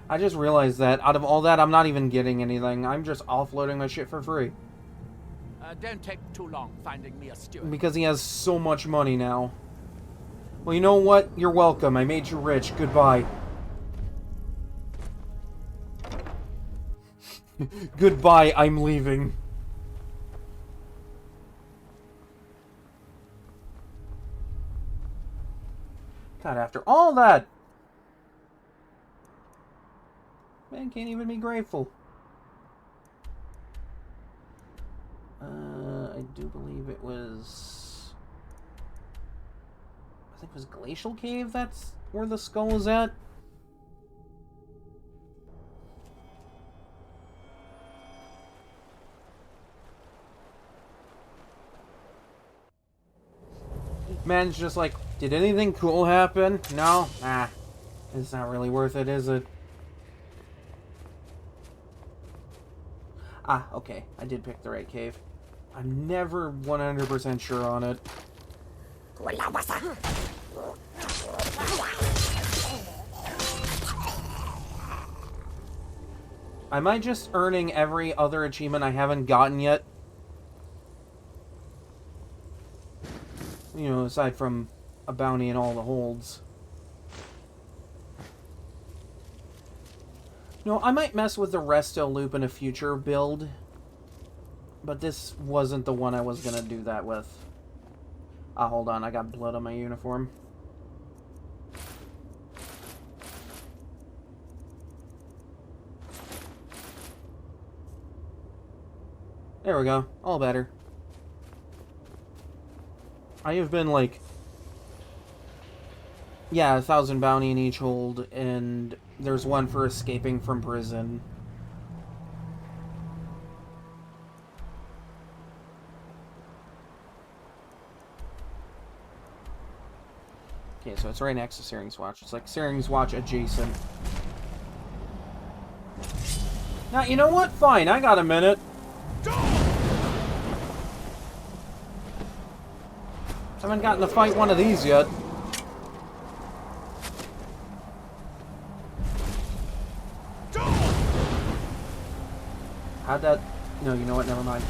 I just realized that out of all that, I'm not even getting anything. I'm just offloading my shit for free. Don't take too long finding me a steward. Because he has so much money now. Well, you know what? You're welcome. I made you rich. Goodbye. Goodbye. I'm leaving. God, after all that, man can't even be grateful. I do believe it was... I think it was Glacial Cave, that's where the skull is at. Man's just like, did anything cool happen? No? Ah. It's not really worth it, is it? Ah, okay. I did pick the right cave. I'm never 100% sure on it. Am I just earning every other achievement I haven't gotten yet? You know, aside from a bounty and all the holds. No, I might mess with the resto loop in a future build. But this wasn't the one I was gonna do that with. Ah, hold on, I got blood on my uniform. There we go, all better. I have been like... Yeah, 1,000 bounty in each hold, and there's one for escaping from prison. Okay, so it's right next to Searing's Watch. It's like Searing's Watch adjacent. Now, you know what? Fine, I got a minute. Haven't gotten to fight one of these yet. How'd that... No, you know what? Never mind.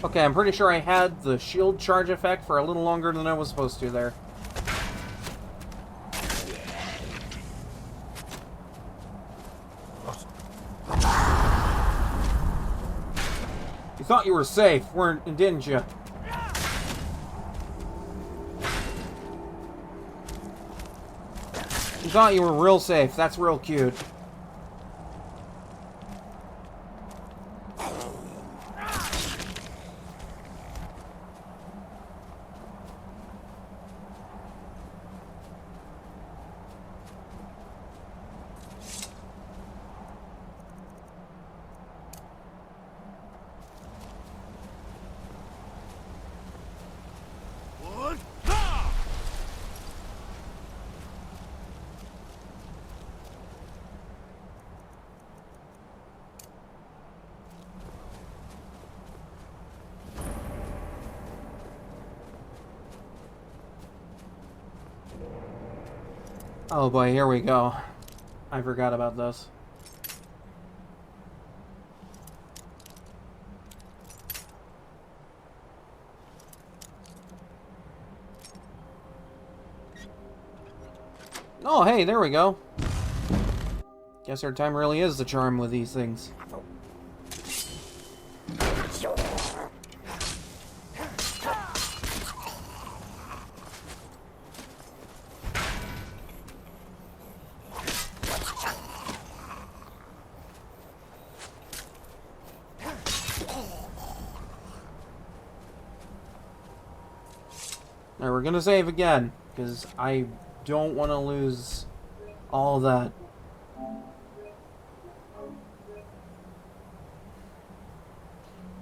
Okay, I'm pretty sure I had the shield charge effect for a little longer than I was supposed to there. You thought you were safe, didn't you? You thought you were real safe. That's real cute. Oh boy, here we go. I forgot about this. Oh, hey, there we go. Guess our time really is the charm with these things. Alright, we're gonna save again, because I don't want to lose all that.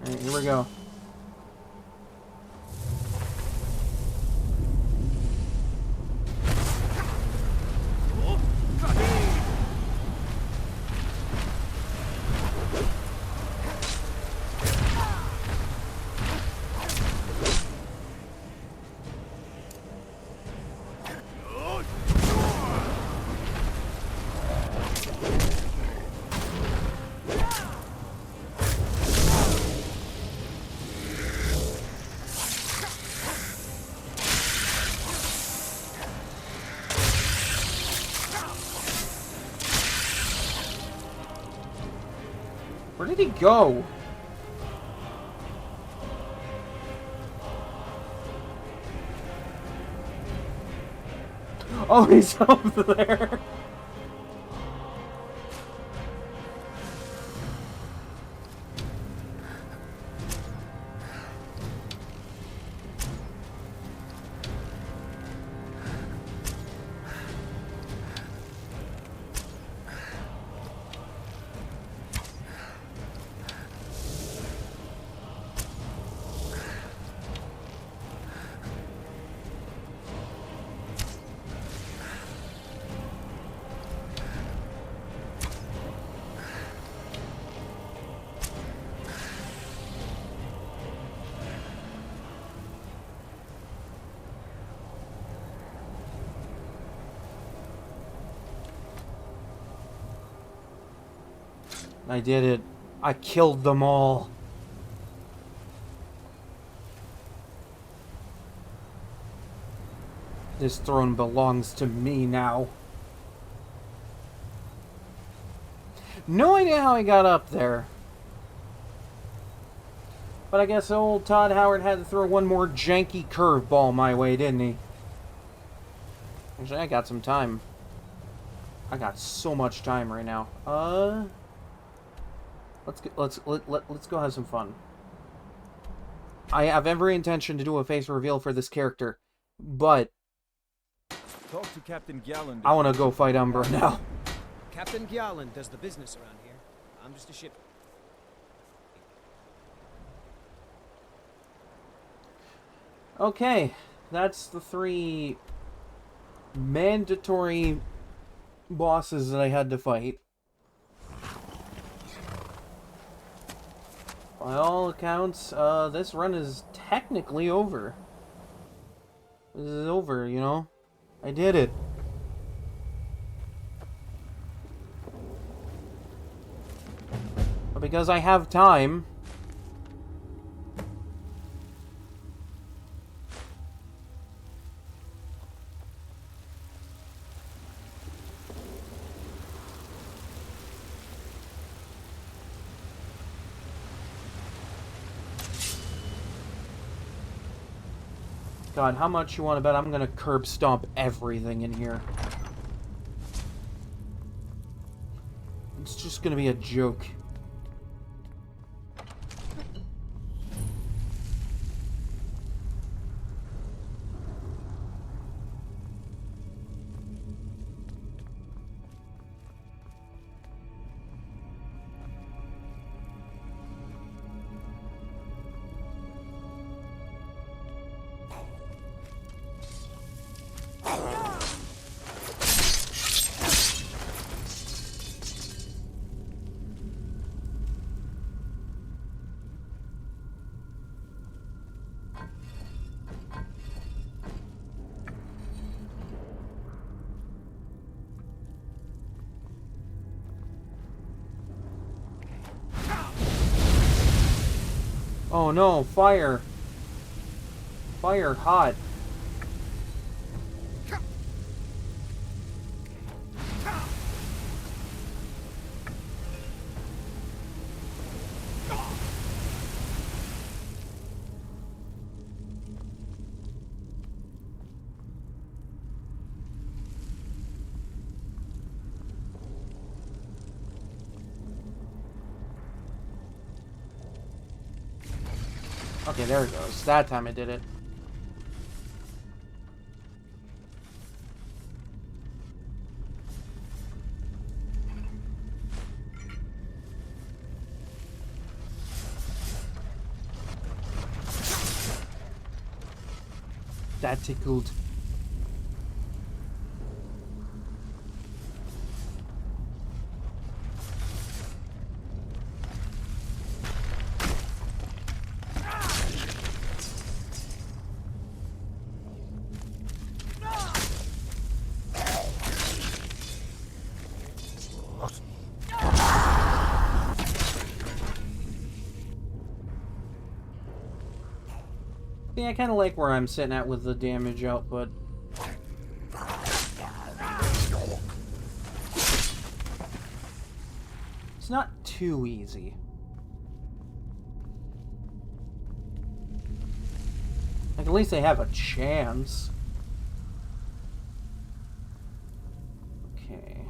Alright, here we go. Where did he go? Oh, he's up there. I did it. I killed them all. This throne belongs to me now. No idea how I got up there. But I guess old Todd Howard had to throw one more janky curveball my way, didn't he? Actually, I got some time. I got so much time right now. Let's go have some fun. I have every intention to do a face reveal for this character, but Talk to Captain Galland. I want to go fight Umbra now. Captain Galland does the business around here. I'm just a ship. Okay, that's the 3 mandatory bosses that I had to fight. By all accounts, this run is technically over. This is over, you know? I did it. But because I have time, God, how much you want to bet I'm gonna curb stomp everything in here? It's just gonna be a joke. Oh no, fire! Fire hot. Okay, there it goes. That time I did it. That tickled. See, I kind of like where I'm sitting at with the damage output. It's not too easy. Like, at least they have a chance. Okay.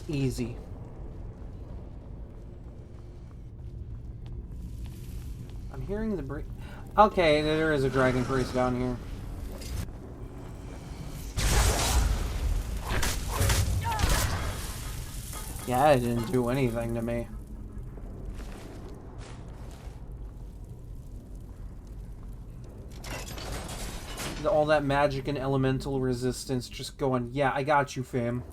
Easy. I'm hearing the Okay, there is a dragon priest down here. Yeah, it didn't do anything to me. All that magic and elemental resistance just going, yeah, I got you, fam.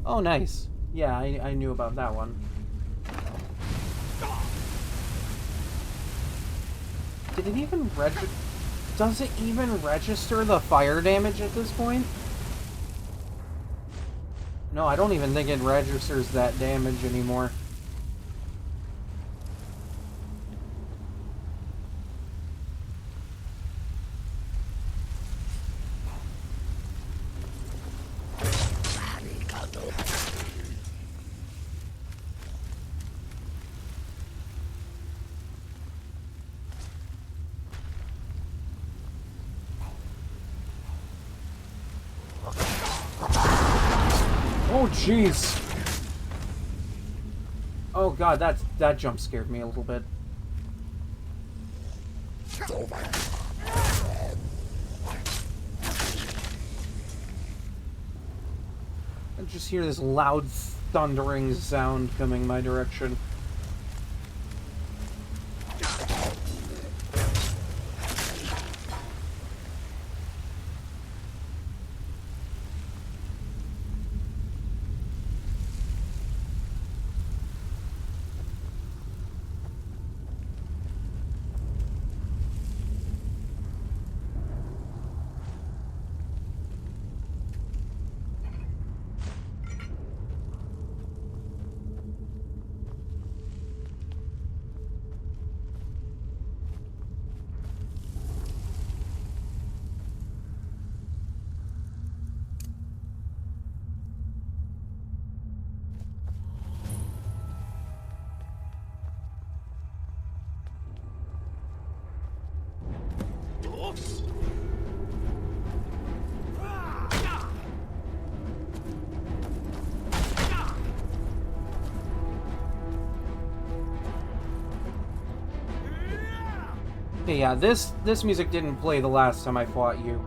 Oh, nice. Yeah, I knew about that one. Did it even register? Does it even register the fire damage at this point? No, I don't even think it registers that damage anymore. Oh, jeez. Oh god, that jump scared me a little bit. I just hear this loud thundering sound coming my direction. Okay, yeah, this music didn't play the last time I fought you.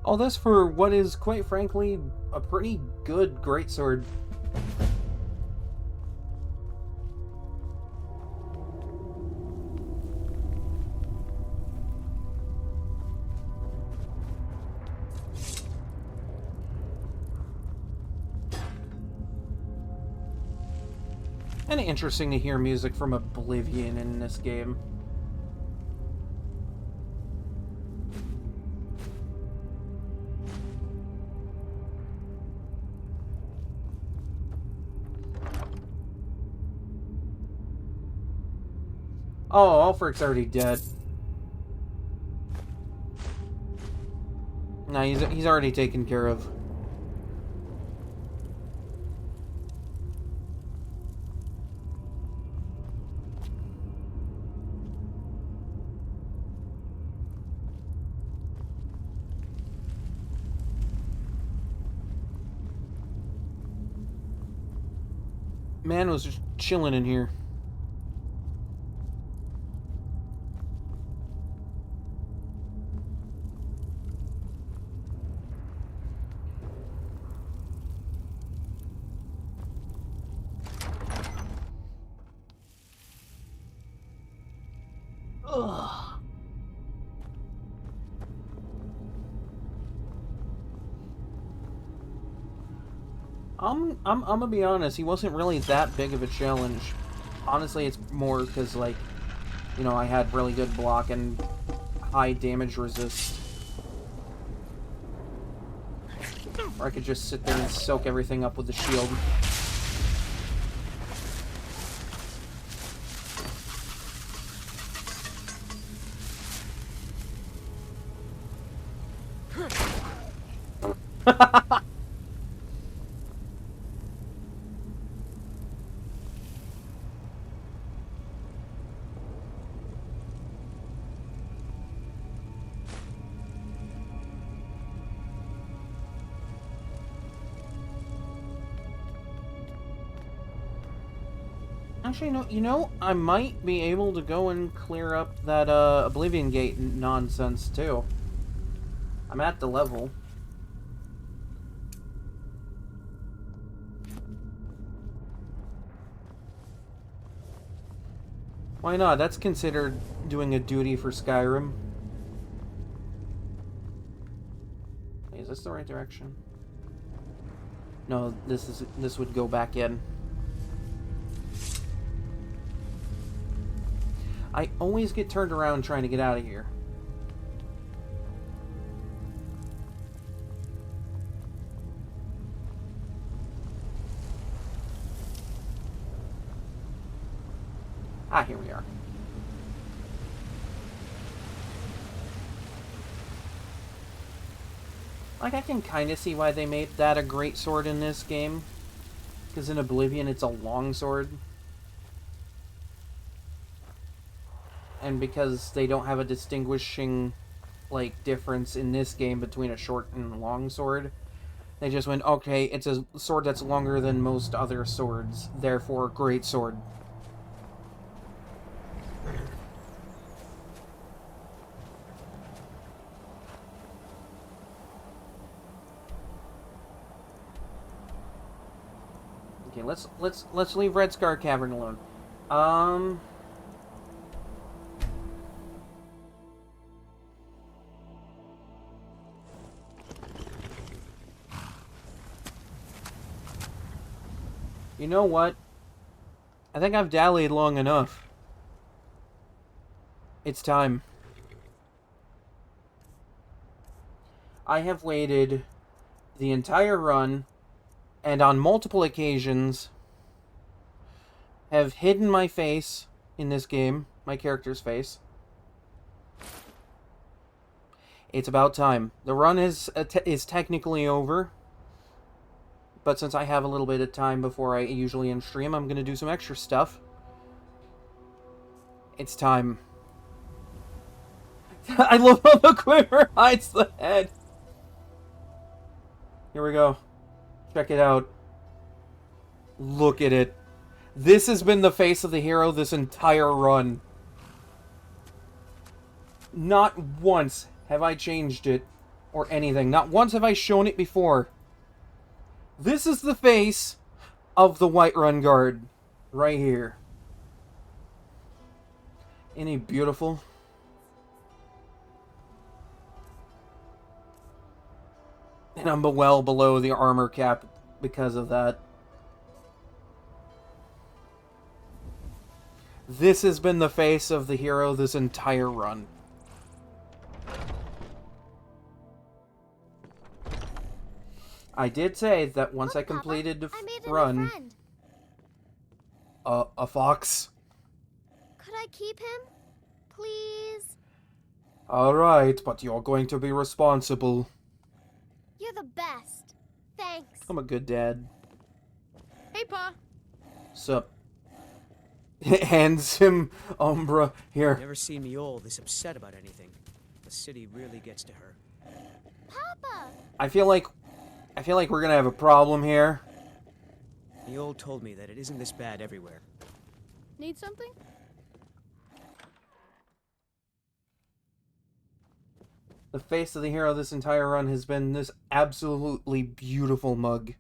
All this for what is, quite frankly, a pretty good greatsword. And interesting to hear music from Oblivion in this game. Oh, Ulfric's already dead. No, he's already taken care of. Man was just chilling in here. Ugh. I'm gonna be honest, he wasn't really that big of a challenge. Honestly, it's more because, like, you know, I had really good block and high damage resist. Or I could just sit there and soak everything up with the shield. Actually, no. You know, I might be able to go and clear up that Oblivion Gate nonsense too. I'm at the level. Why not? That's considered doing a duty for Skyrim. Wait, is this the right direction? No, this would go back in. I always get turned around trying to get out of here. Ah, here we are. Like, I can kind of see why they made that a great sword in this game. Because in Oblivion, it's a long sword. And because they don't have a distinguishing, like, difference in this game between a short and long sword, they just went, okay, it's a sword that's longer than most other swords, therefore, great sword. Okay, let's leave Red Scar Cavern alone. You know what? I think I've dallied long enough. It's time. I have waited the entire run, and on multiple occasions have hidden my face in this game, my character's face. It's about time. The run is technically over, but since I have a little bit of time before I usually end stream, I'm going to do some extra stuff. It's time. I love how the quiver hides the head. Here we go. Check it out. Look at it. This has been the face of the hero this entire run. Not once have I changed it or anything. Not once have I shown it before. This is the face of the Whiterun guard. Right here. Ain't he beautiful? And I'm well below the armor cap because of that. This has been the face of the hero this entire run. I did say that once I completed the run... a fox. Could I keep him? Please? Alright, but you're going to be responsible. You're the best. Thanks. I'm a good dad. Hey, Pa. Sup? Hands him Umbra here. Never seen Miol this upset about anything. The city really gets to her. Papa! I feel like we're gonna have a problem here. Miol told me that it isn't this bad everywhere. Need something? The face of the hero this entire run has been this absolutely beautiful mug.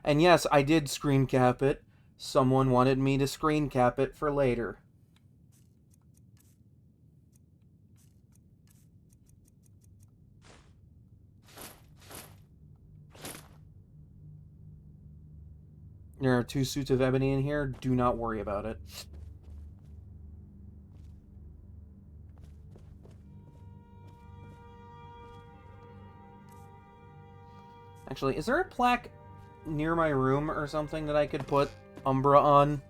And yes, I did screen cap it. Someone wanted me to screen cap it for later. There are 2 suits of ebony in here. Do not worry about it. Actually, is there a plaque near my room or something that I could put Umbra on?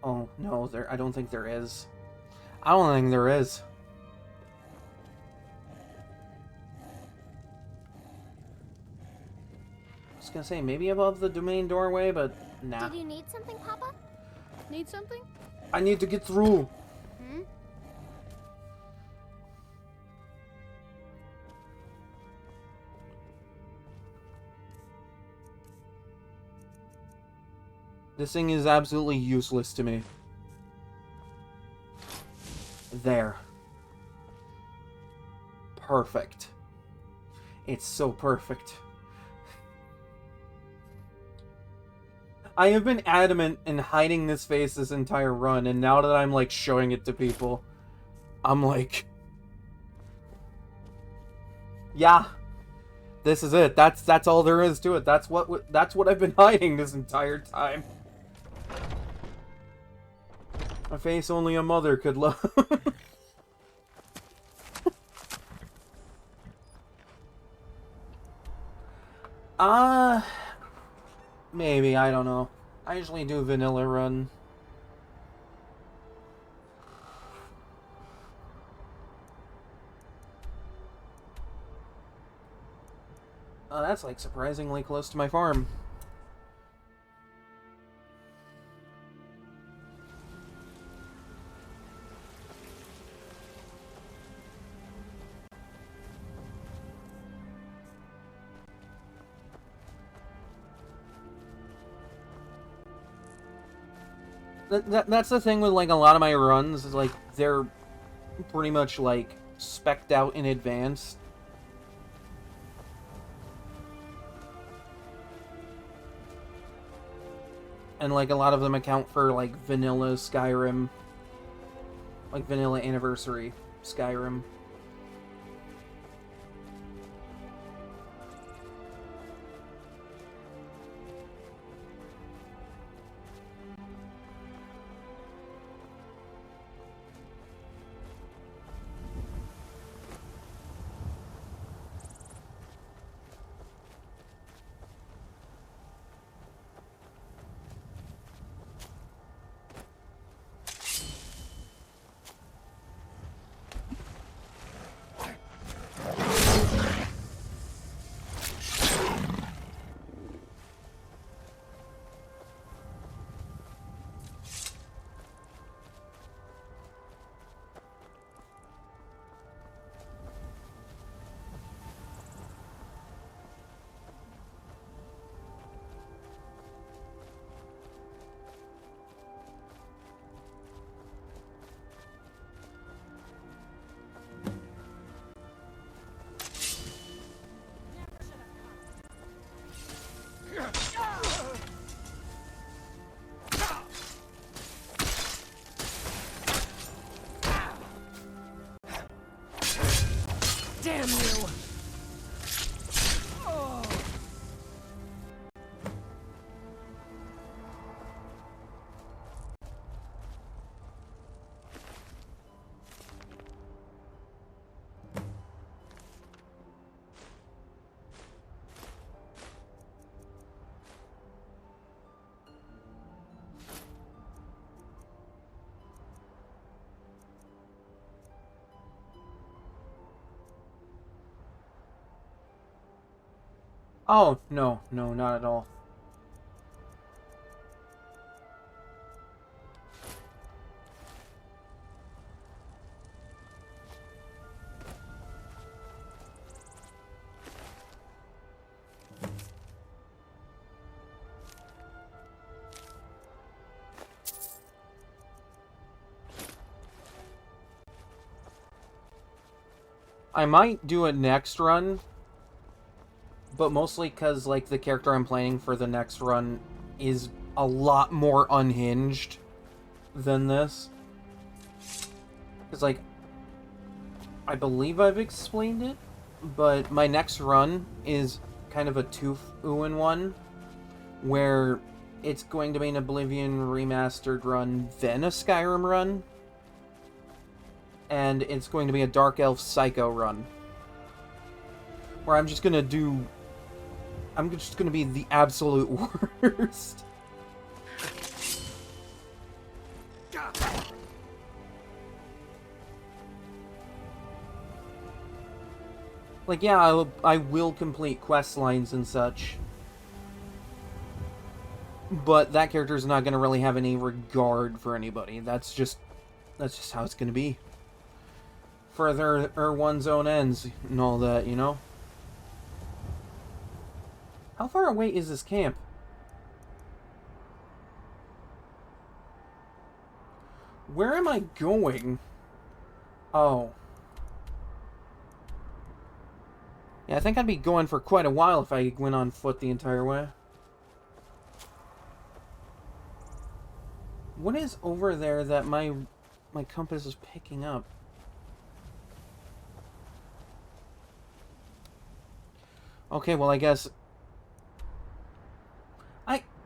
Oh, no, I don't think there is. I don't think there is. I was gonna say, maybe above the domain doorway, but nah. Did you need something, Papa? Need something? I need to get through. This thing is absolutely useless to me. There. Perfect. It's so perfect. I have been adamant in hiding this face this entire run, and now that I'm, like, showing it to people, I'm like... Yeah. This is it. That's all there is to it. That's what I've been hiding this entire time. A face only a mother could love. Maybe, I don't know. I usually do vanilla run. Oh, that's like surprisingly close to my farm. That's the thing with, like, a lot of my runs, is, like, they're pretty much, like, spec'd out in advance. And, like, a lot of them account for, like, vanilla Skyrim. Like, vanilla anniversary Skyrim. Damn you! Oh. Oh, no, not at all. I might do a next run, but mostly because, like, the character I'm playing for the next run is a lot more unhinged than this. Because, like, I believe I've explained it, but my next run is kind of a two-in-one, where it's going to be an Oblivion remastered run, then a Skyrim run, and it's going to be a Dark Elf Psycho run, where I'm just gonna be the absolute worst. Like, yeah, I will complete quest lines and such, but that character's not gonna really have any regard for anybody. That's just how it's gonna be. Further one's own ends and all that, you know? How far away is this camp? Where am I going? Oh. Yeah, I think I'd be going for quite a while if I went on foot the entire way. What is over there that my compass is picking up? Okay, well, I guess...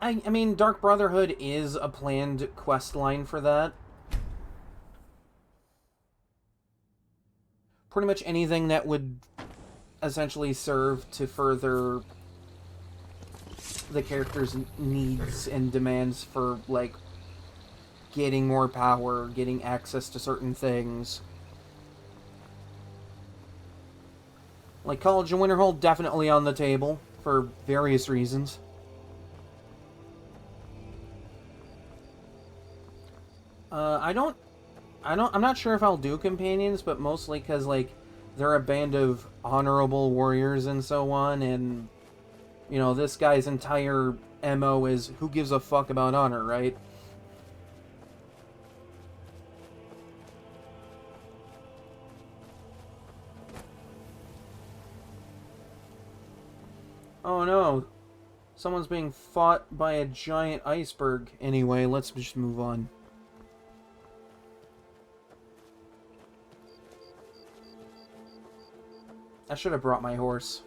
I mean, Dark Brotherhood is a planned quest line for that. Pretty much anything that would essentially serve to further the character's needs and demands for, like, getting more power, getting access to certain things. Like, College of Winterhold, definitely on the table, for various reasons. I'm not sure if I'll do companions, but mostly because, like, they're a band of honorable warriors and so on, and, you know, this guy's entire MO is, who gives a fuck about honor, right? Oh no, someone's being fought by a giant iceberg. Anyway, let's just move on. I should have brought my horse.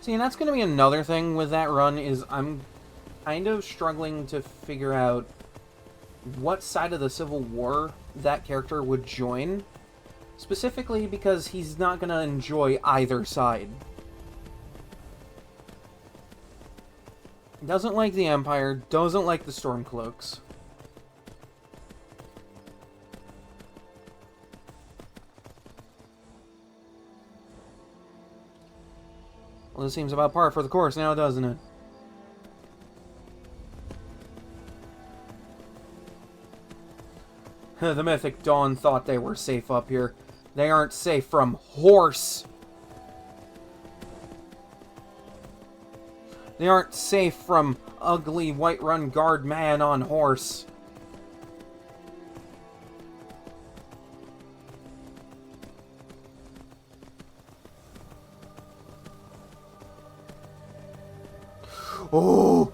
See, and that's going to be another thing with that run, is I'm kind of struggling to figure out what side of the Civil War that character would join. Specifically because he's not going to enjoy either side. Doesn't like the Empire, doesn't like the Stormcloaks. Well, this seems about par for the course now, doesn't it? The Mythic Dawn thought they were safe up here. They aren't safe from horse. They aren't safe from ugly Whiterun guard man on horse. Oh!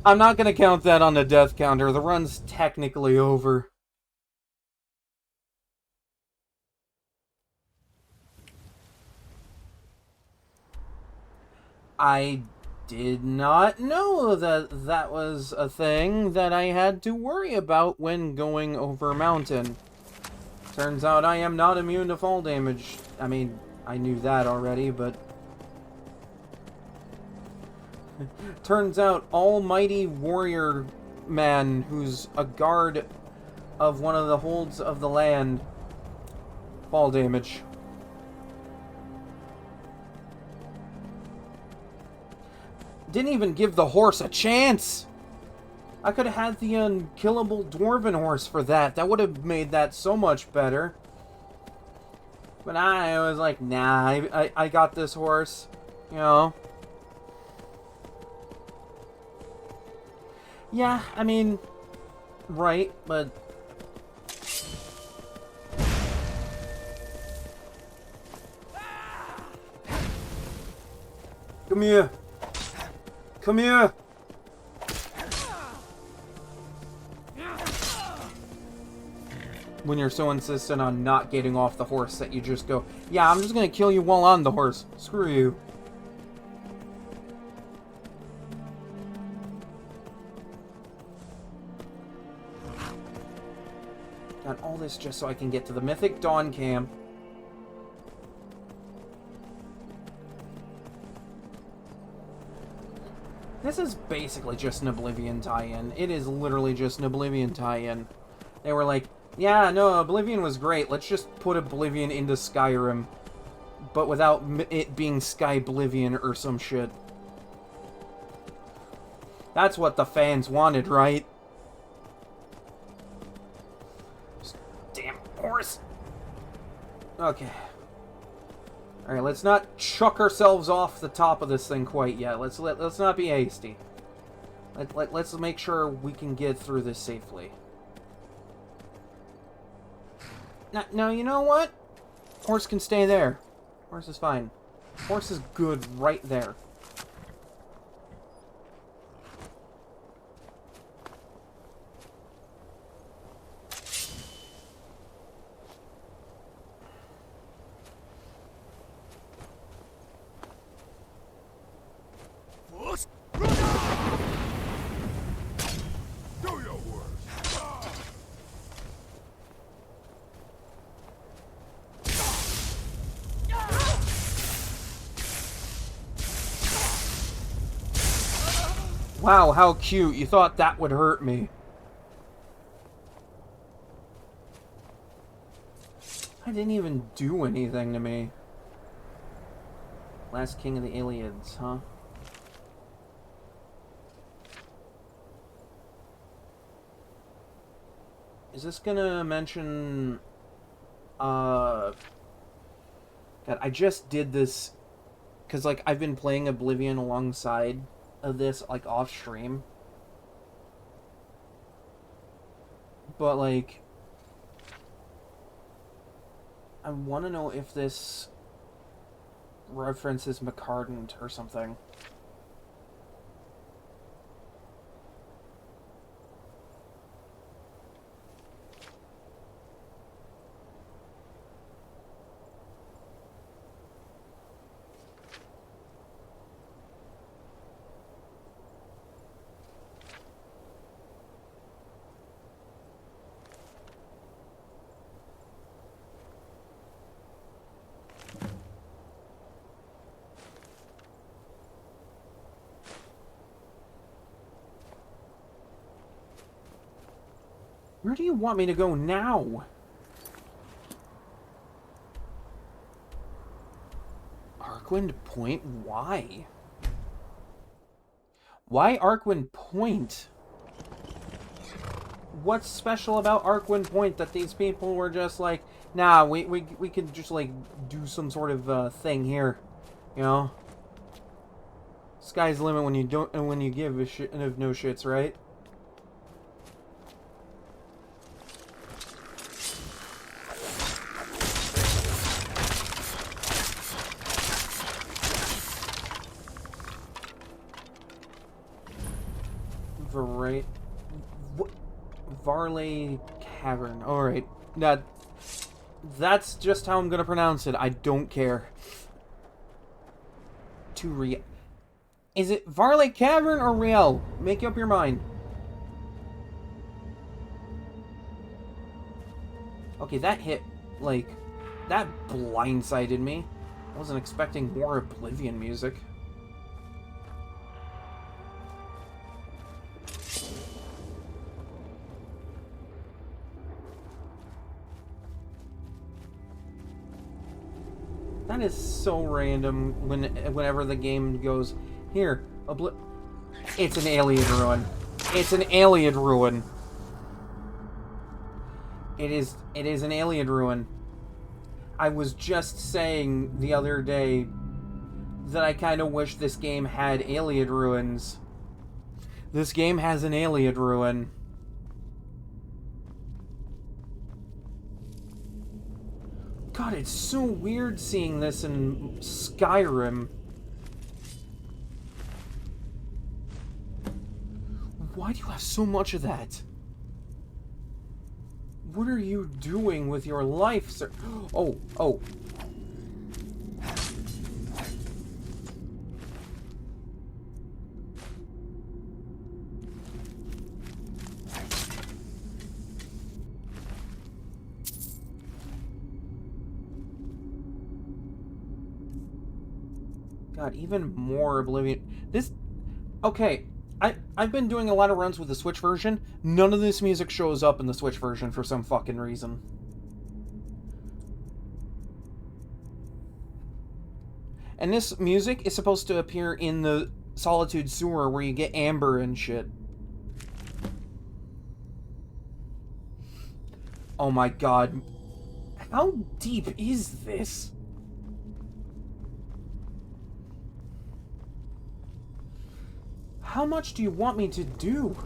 I'm not gonna count that on the death counter. The run's technically over. I did not know that that was a thing that I had to worry about when going over mountain. Turns out I am not immune to fall damage. I mean, I knew that already, but... Turns out almighty warrior man who's a guard of one of the holds of the land. Fall damage. Didn't even give the horse a chance! I could have had the unkillable dwarven horse for that. That would have made that so much better. But I was like, nah, I got this horse. You know? Yeah, I mean, right, but... Come here! Come here! When you're so insistent on not getting off the horse that you just go, yeah, I'm just gonna kill you while on the horse. Screw you. Got all this just so I can get to the Mythic Dawn camp. This This is basically just an Oblivion tie-in. It is literally just an Oblivion tie-in. They were like, yeah, no, Oblivion was great. Let's just put Oblivion into Skyrim. But without it being Skyblivion or some shit. That's what the fans wanted, right? Damn horse. Okay. Alright, let's not chuck ourselves off the top of this thing quite yet. Let's not be hasty. Let's make sure we can get through this safely. No, you know what? Horse can stay there. Horse is fine. Horse is good right there. Wow, how cute. You thought that would hurt me. I didn't even do anything to me. Last king of the Iliads, huh? Is this gonna mention... God, I just did this... Because, like, I've been playing Oblivion alongside of this, like, off stream. But, like, I want to know if this references McCardant or something. Where do you want me to go now? Arkwind Point? Why? Why Arkwind Point? What's special about Arkwind Point that these people were just like, nah, we could just like do some sort of thing here, you know? Sky's the limit when you don't and when you give a shit and have no shits, right? Varley Cavern. Alright. That's just how I'm gonna pronounce it. I don't care. Is it Varley Cavern or Riel? Make up your mind. Okay, that hit, like, that blindsided me. I wasn't expecting more Oblivion music. That is so random whenever the game goes, here, it's an alien ruin. It's an alien ruin. It is an alien ruin. I was just saying the other day that I kind of wish this game had alien ruins. This game has an alien ruin. God, it's so weird seeing this in Skyrim. Why do you have so much of that? What are you doing with your life, sir? Oh. God, even more Oblivion. This Okay, I've been doing a lot of runs with the Switch version. None of this music shows up in the Switch version for some fucking reason. And this music is supposed to appear in the Solitude Sewer where you get amber and shit. Oh my god. How deep is this? How much do you want me to do?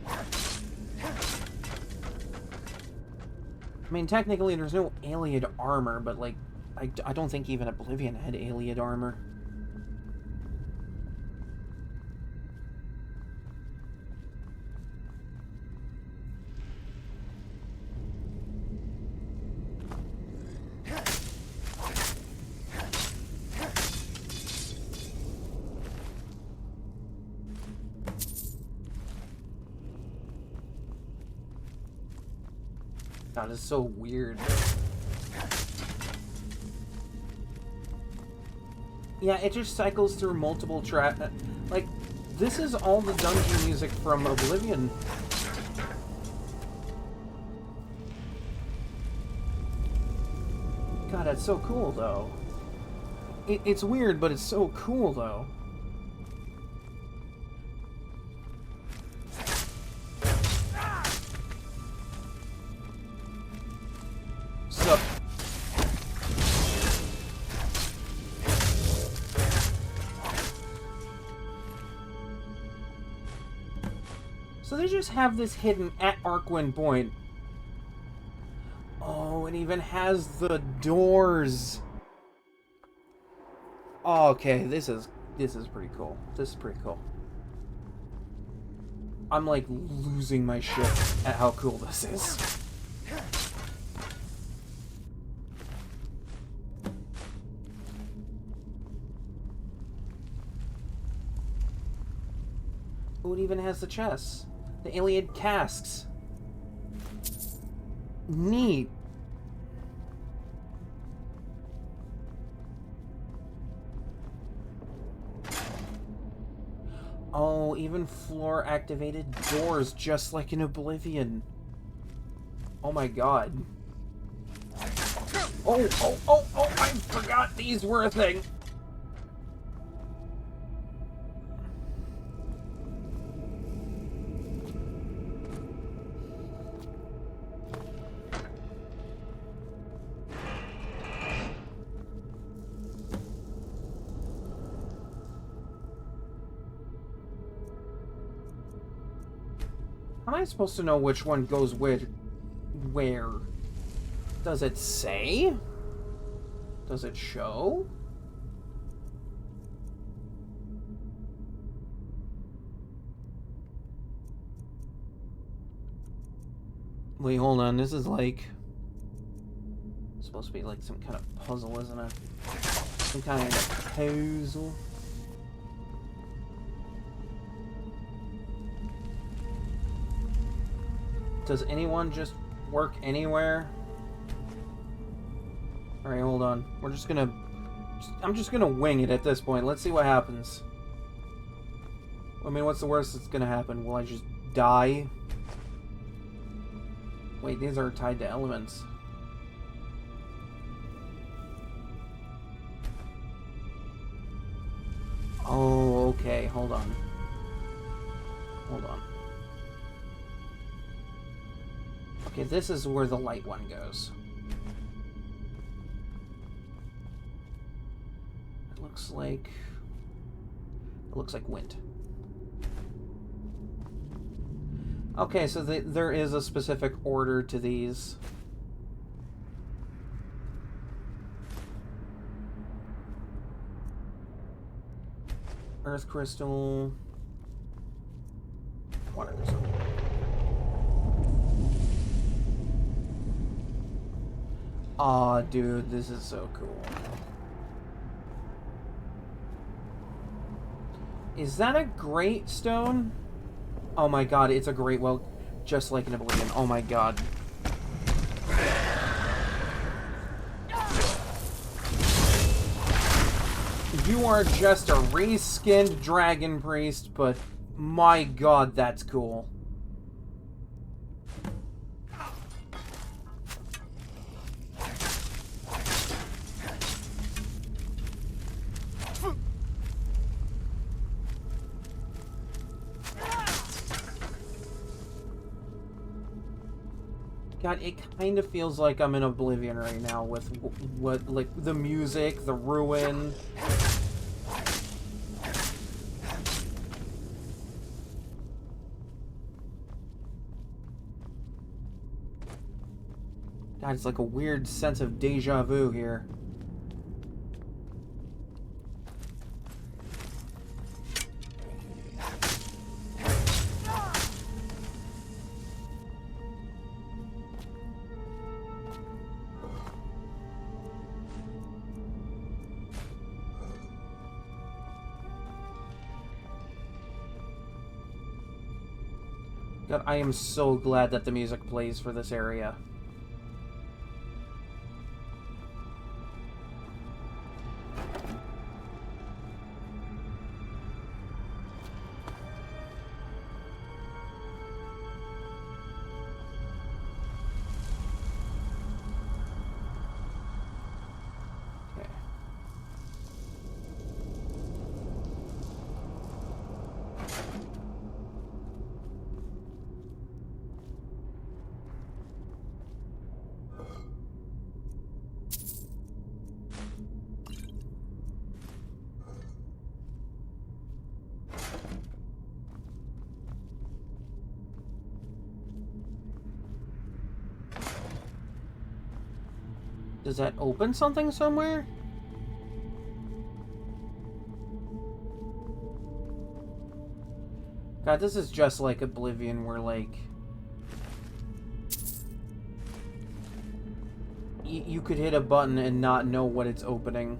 I mean, technically there's no Alien armor, but like, I don't think even Oblivion had Alien armor. God, it's so weird. Yeah, it just cycles through multiple tracks. Like, this is all the dungeon music from Oblivion. God, that's so cool, though. It's weird, but it's so cool, though. So they just have this hidden at Arkwin Point. Oh, it even has the doors. Oh, okay, this is pretty cool. This is pretty cool. I'm like losing my shit at how cool this is. Oh, it even has the chests. The alien casks. Neat. Oh, even floor-activated doors, just like in Oblivion. Oh my god. Oh, I forgot these were a thing. How am I supposed to know which one goes with where? Does it say? Does it show? Wait, hold on. This is like supposed to be like some kind of puzzle, isn't it? Some kind of puzzle. Does anyone just work anywhere? Alright, hold on. We're just gonna... I'm just gonna wing it at this point. Let's see what happens. I mean, what's the worst that's gonna happen? Will I just die? Wait, these are tied to elements. Oh, okay. Hold on. Hold on. Okay, this is where the light one goes. It looks like wind. Okay, so there is a specific order to these. Earth crystal. Water crystal. Aw, dude, this is so cool. Is that a great stone? Oh my god, it's a great well, just like an Oblivion. Oh my god. You are just a reskinned dragon priest, but my god, that's cool. God, it kind of feels like I'm in Oblivion right now with what, like, the music, the ruin. God, it's like a weird sense of deja vu here. God, I am so glad that the music plays for this area. Does that open something somewhere? God, this is just like Oblivion, where, like, you could hit a button and not know what it's opening.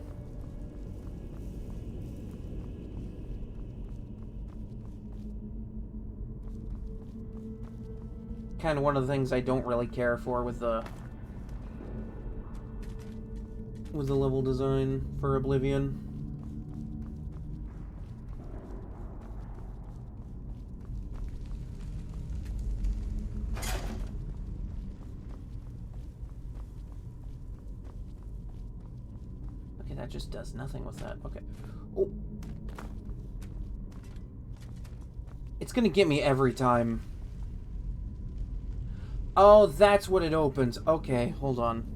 Kind of one of the things I don't really care for with the level design for Oblivion. Okay, that just does nothing with that. Okay. Oh. It's gonna get me every time. Oh, that's what it opens. Okay, hold on.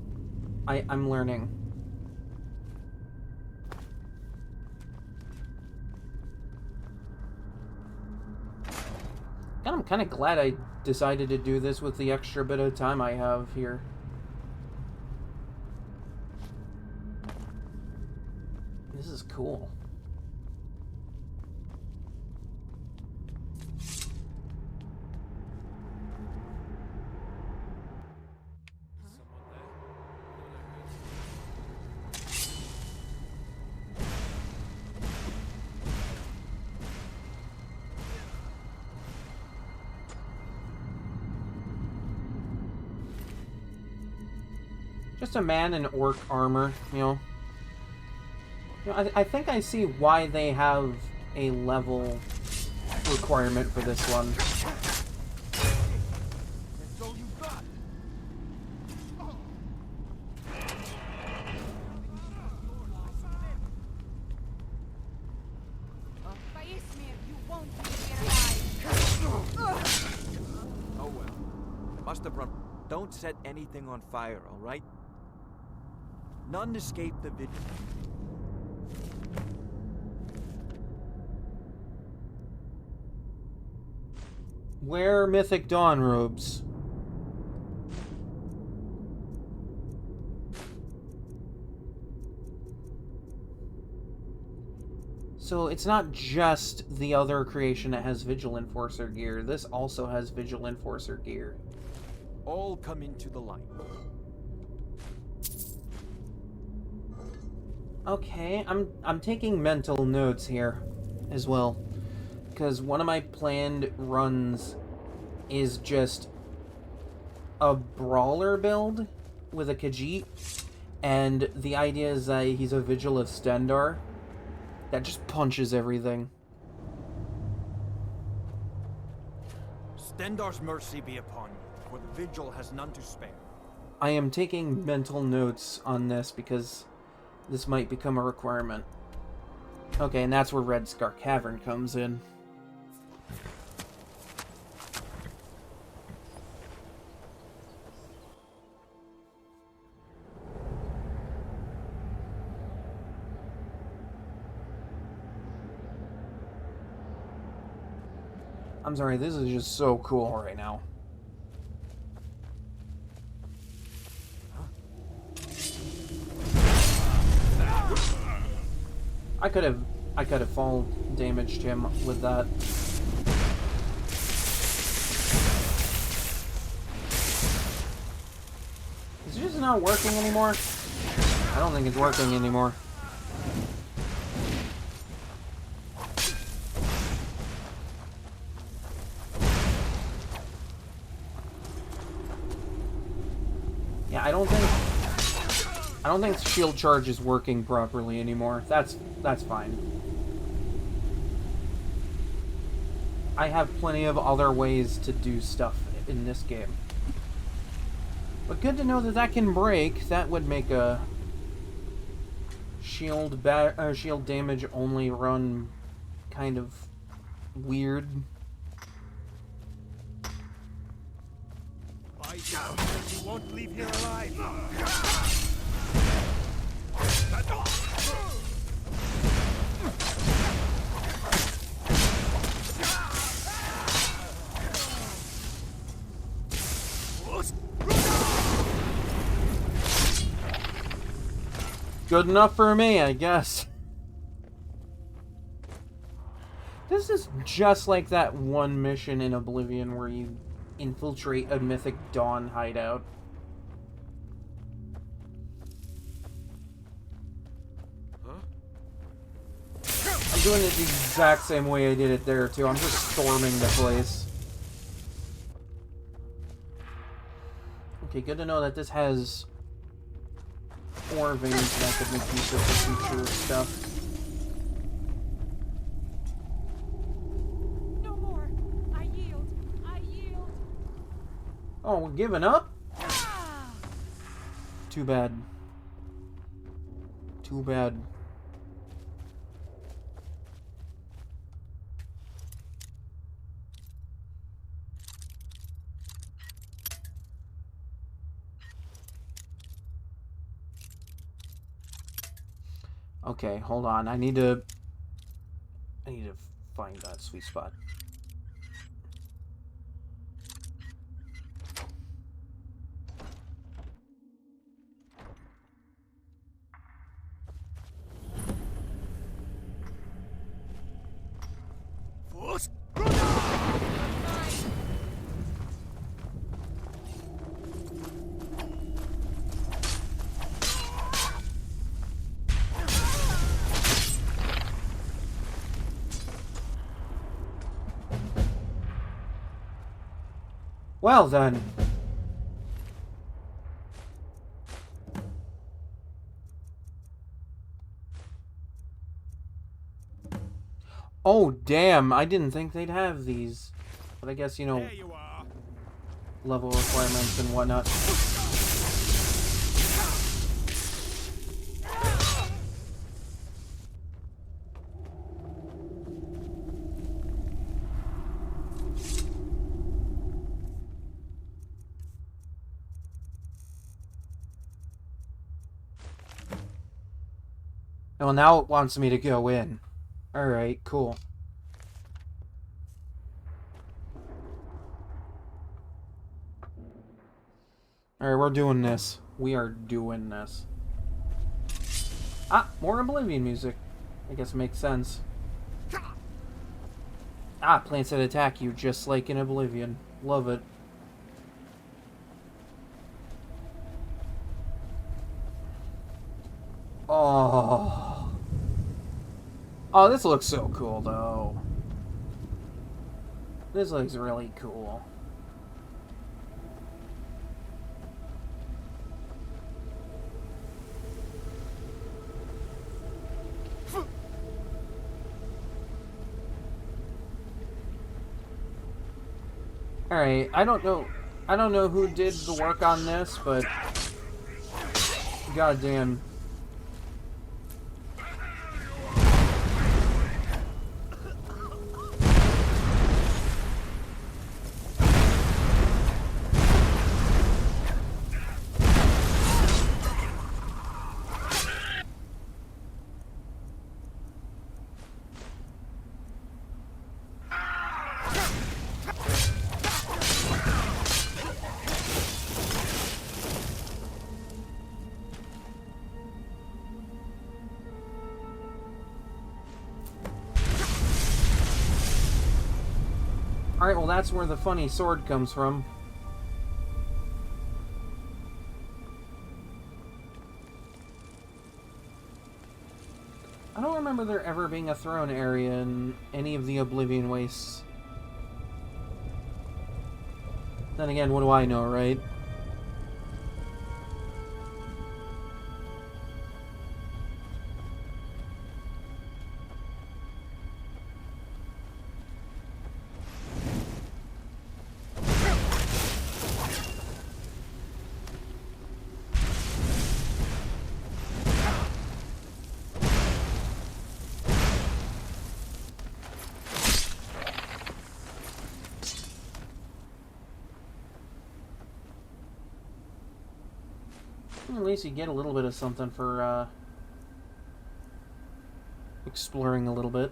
I'm learning. And I'm kind of glad I decided to do this with the extra bit of time I have here. This is cool. Just a man in orc armor, you know. I think I see why they have a level requirement for this one. That's all you got. Oh well. Must have run. Don't set anything on fire, all right? None escape the video. Wear Mythic Dawn robes. So it's not just the other creation that has Vigil Enforcer gear. This also has Vigil Enforcer gear. All come into the light. Okay, I'm taking mental notes here as well, because one of my planned runs is just a brawler build with a Khajiit, and the idea is that he's a Vigil of Stendarr, That just punches everything. Stendar's mercy be upon you, for the vigil has none to spare. I am taking mental notes on this because this might become a requirement. Okay, and that's where Red Scar Cavern comes in. I'm sorry, this is just so cool right now. I could have fall damaged him with that. Is it just not working anymore? I don't think it's working anymore. Yeah, I don't think shield charge is working properly anymore. That's fine. I have plenty of other ways to do stuff in this game. But good to know that that can break. That would make a shield damage only run kind of weird. By God, you won't leave here alive. Good enough for me, I guess. This is just like that one mission in Oblivion where you infiltrate a Mythic Dawn hideout. I'm doing it the exact same way I did it there, too. I'm just storming the place. Okay, good to know that this has 4 veins that could make use of the future stuff. No more. I yield. I yield. Oh, we're giving up? Too bad. Too bad. Okay, hold on. I need to find that sweet spot. Well then. Oh damn, I didn't think they'd have these. But I guess, you know, level requirements and whatnot. Well, now it wants me to go in. Alright, cool. Alright, we're doing this. We are doing this. Ah, more Oblivion music. I guess it makes sense. Ah, plants that attack you just like in Oblivion. Love it. Oh. Oh, this looks so cool, though. This looks really cool. Alright, I don't know who did the work on this, but goddamn. Alright, well that's where the funny sword comes from. I don't remember there ever being a throne area in any of the Oblivion Wastes. Then again, what do I know, right? At least you get a little bit of something for exploring a little bit.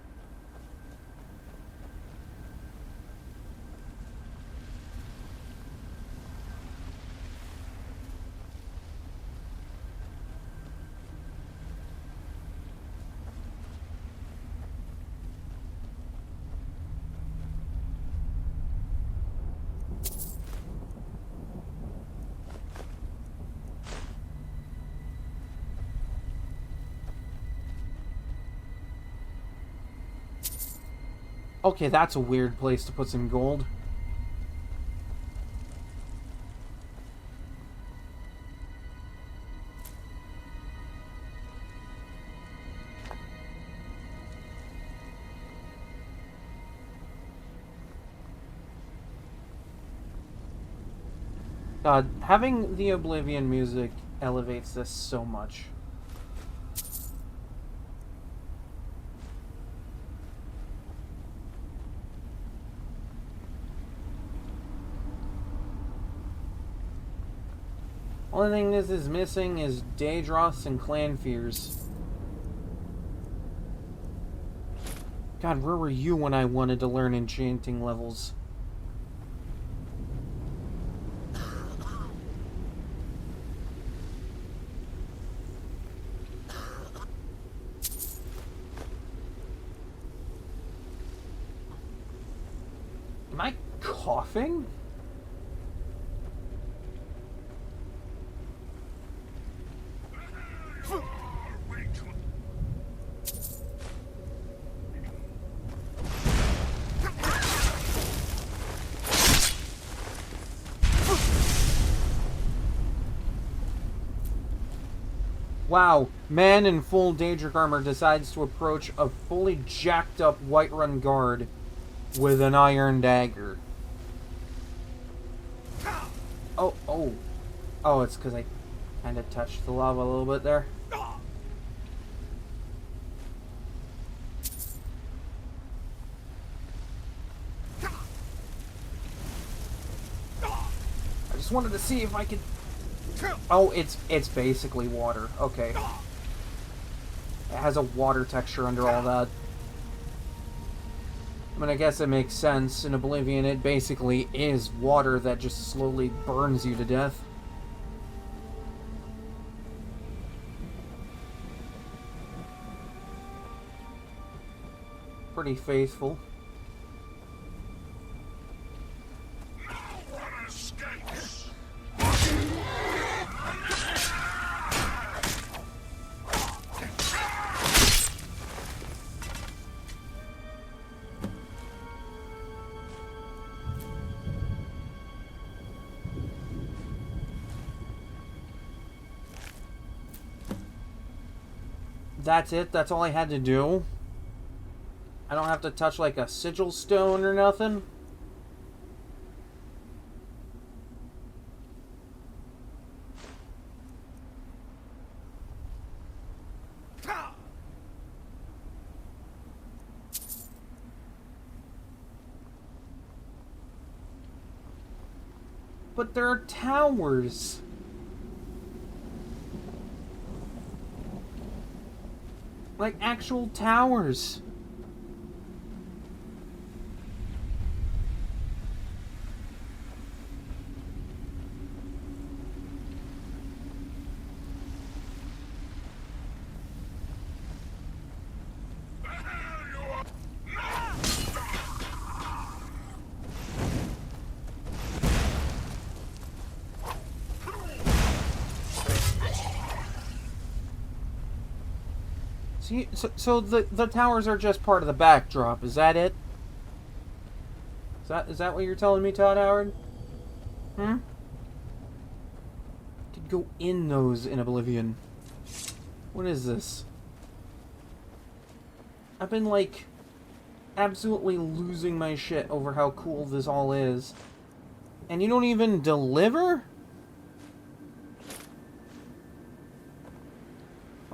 Okay, that's a weird place to put some gold. God, having the Oblivion music elevates this so much. Only thing this is missing is Daedros and Clan Fears. God, where were you when I wanted to learn enchanting levels? Am I coughing? Wow, man in full Daedric armor decides to approach a fully jacked up Whiterun guard with an iron dagger. Oh, oh. Oh, it's because I kind of touched the lava a little bit there. I just wanted to see if I could... Oh, it's basically water. Okay. It has a water texture under all that. I mean, I guess it makes sense. In Oblivion, it basically is water that just slowly burns you to death. Pretty faithful. That's it? That's all I had to do? I don't have to touch like a sigil stone or nothing? But there are towers. Like actual towers. So the towers are just part of the backdrop. Is that it? Is that what you're telling me, Todd Howard? Hmm? Could go in those in Oblivion. What is this? I've been like absolutely losing my shit over how cool this all is. And you don't even deliver?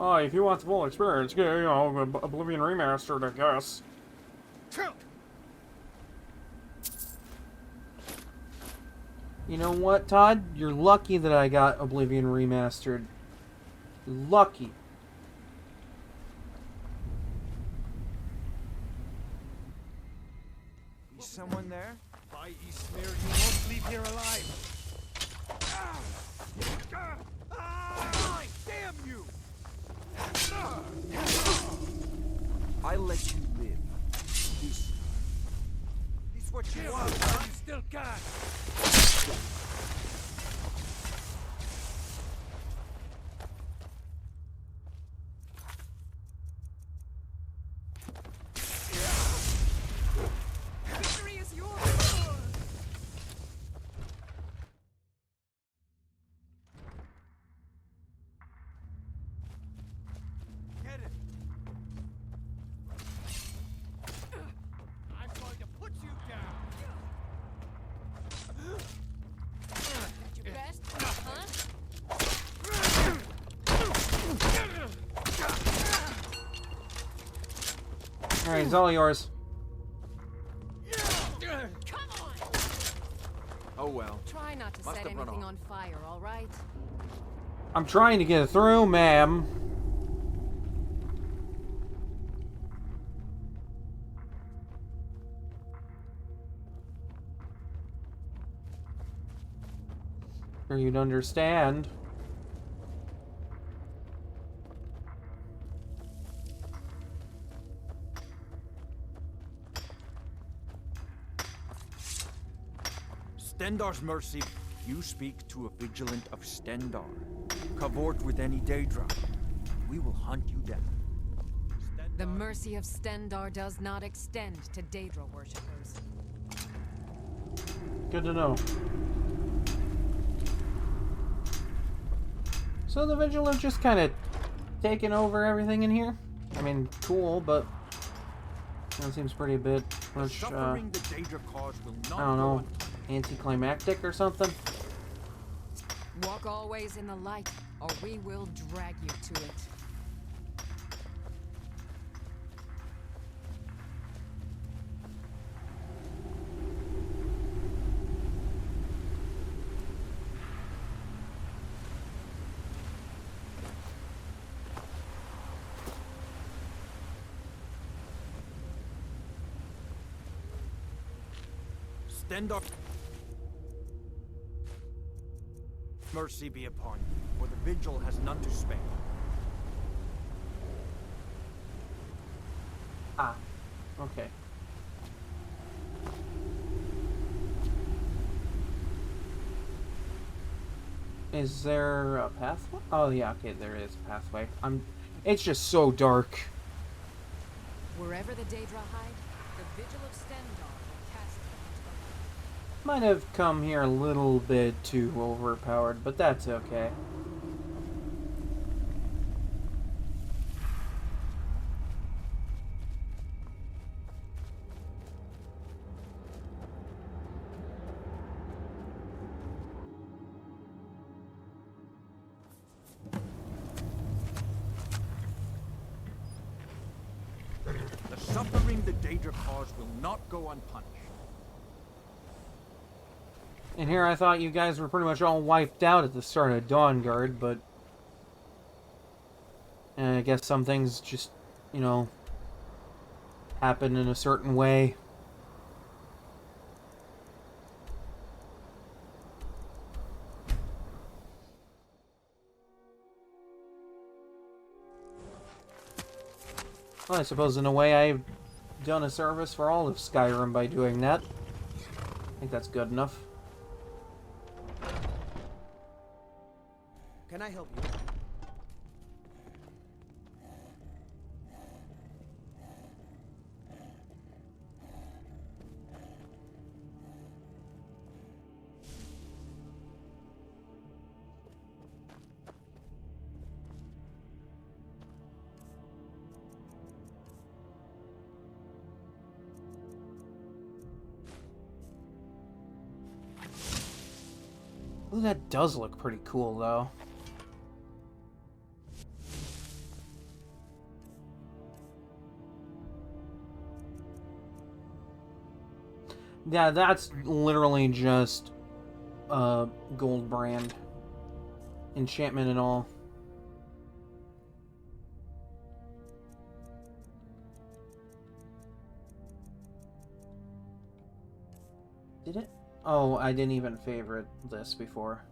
Oh, if you want the full experience, yeah, you know, Oblivion Remastered, I guess. You know what, Todd? You're lucky that I got Oblivion Remastered. Lucky. Is someone there? By Eastmere, you won't leave here alive. Damn you! I let you live. This what you want, huh? You still got. Victory is yours. Get it. I'm going to put you down. At your best, huh? Alright, it's all yours. Come on! Oh well. Try not to Must set have run anything off. on fire, all right? I'm trying to get through, ma'am. Sure you'd understand. Stendar's mercy. You speak to a vigilant of Stendar. Cavort with any Daedra. We will hunt you down. The mercy of Stendar does not extend to Daedra worshippers. Good to know. So the Vigilant just kind of taking over everything in here? I mean, cool, but that seems pretty a bit much, Suffering the Daedra cause will not I don't know, go anticlimactic or something? Walk always in the light, or we will drag you to it. Stendar. Mercy be upon you, for the vigil has none to spare. Ah, okay. Is there a pathway? Oh yeah, okay, there is a pathway. It's just so dark. Wherever the Daedra hide, the vigil of Stendar will cast them into the light. Might have come here a little bit too overpowered, but that's okay. The suffering the Daedra cause will not go unpunished. And here I thought you guys were pretty much all wiped out at the start of Dawnguard, but I guess some things just, you know, happen in a certain way. Well, I suppose in a way I've done a service for all of Skyrim by doing that. I think that's good enough. Can I help you? Ooh, that does look pretty cool, though. Yeah, that's literally just gold brand. Enchantment and all. Did it? Oh, I didn't even favorite this before.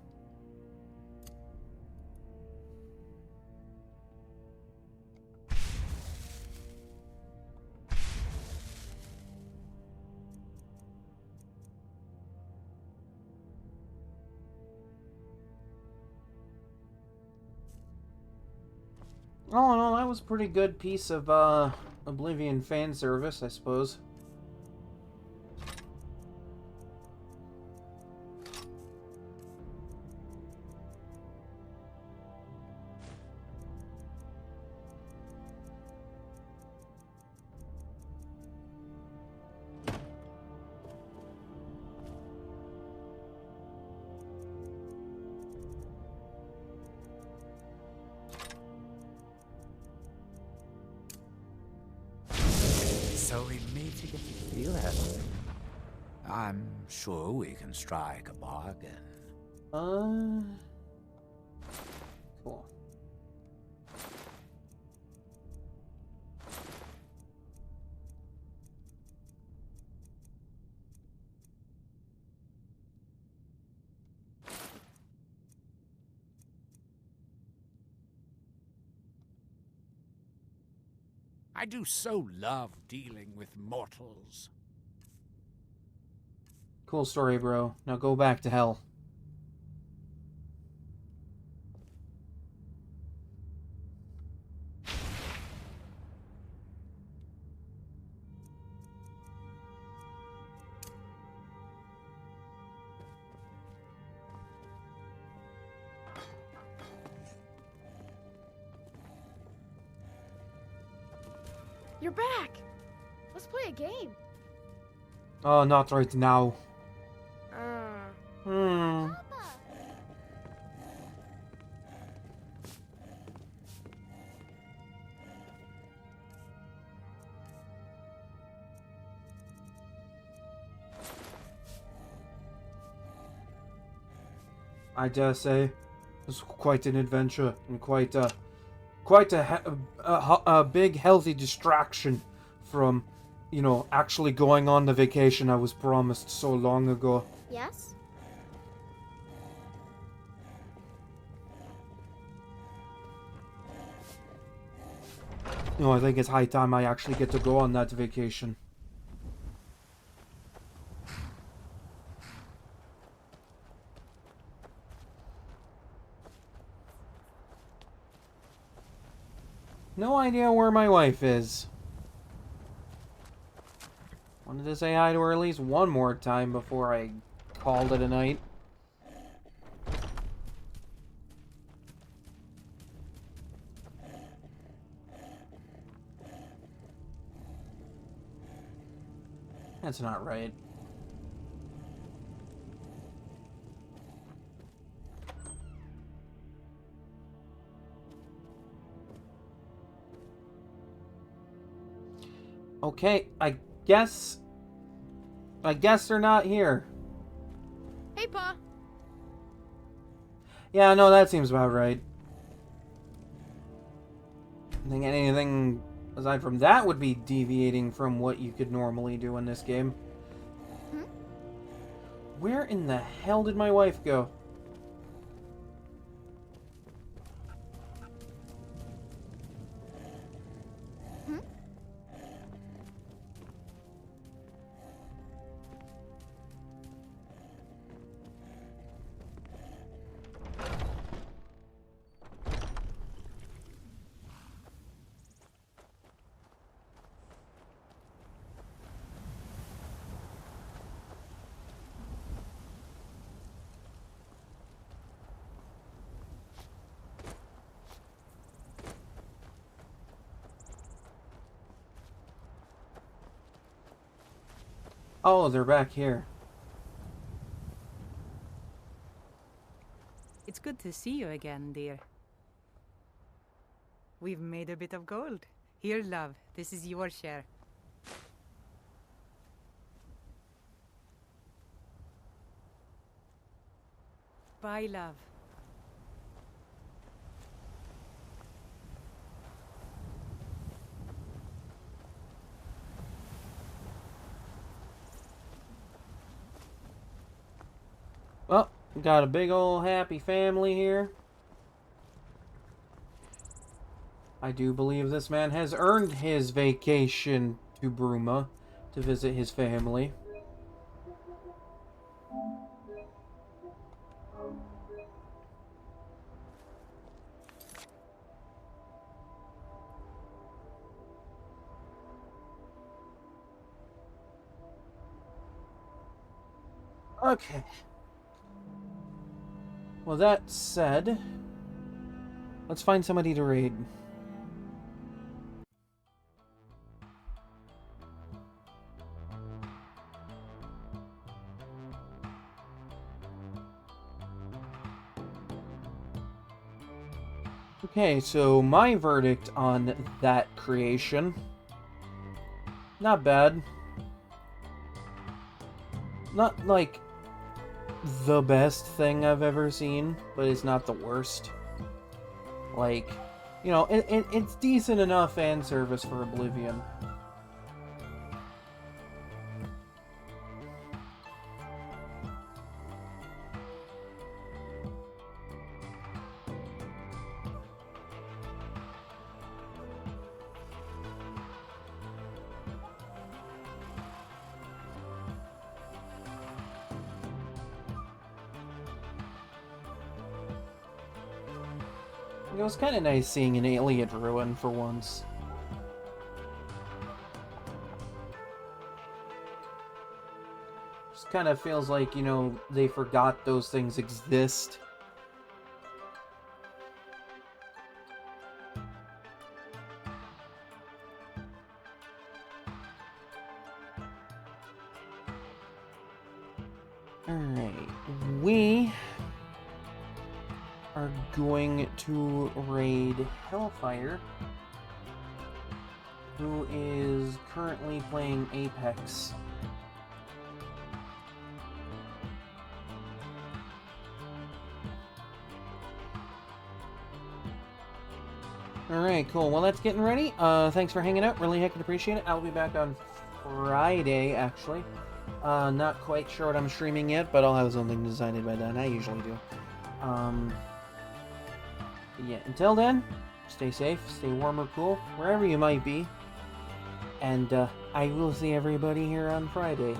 All in all, that was a pretty good piece of Oblivion fan service, I suppose. So we meet again. Feel it. I'm sure we can strike a bargain. Cool. I do so love dealing with mortals. Cool story, bro. Now go back to hell. You're back! Let's play a game. Oh, not right now. Uh. I dare say, it was quite an adventure and quite a big, healthy distraction from, you know, actually going on the vacation I was promised so long ago. Yes? No, I think it's high time I actually get to go on that vacation. No idea where my wife is. Wanted to say hi to her at least one more time before I called it a night. That's not right. Okay, I guess they're not here. Hey, Pop! Yeah, no, that seems about right. I think anything aside from that would be deviating from what you could normally do in this game. Hmm? Where in the hell did my wife go? Hmm? Oh, they're back here. It's good to see you again, dear. We've made a bit of gold. Here, love. This is your share. Bye, love. Well, got a big old happy family here. I do believe this man has earned his vacation to Bruma to visit his family. Okay. Well, that said, let's find somebody to raid. Okay, so my verdict on that creation. Not bad. Not like the best thing I've ever seen, but it's not the worst. Like, you know, it's decent enough fan service for Oblivion. It was kind of nice seeing an alien ruin for once. Just kind of feels like, you know, they forgot those things exist. Alright, we are going to raid Hellfire, who is currently playing Apex. Alright, cool. Well, that's getting ready. Thanks for hanging out. Really heckin' appreciate it. I'll be back on Friday, actually. Not quite sure what I'm streaming yet, but I'll have something decided by then. I usually do. Yeah, until then, stay safe, stay warm or cool, wherever you might be. And, I will see everybody here on Friday.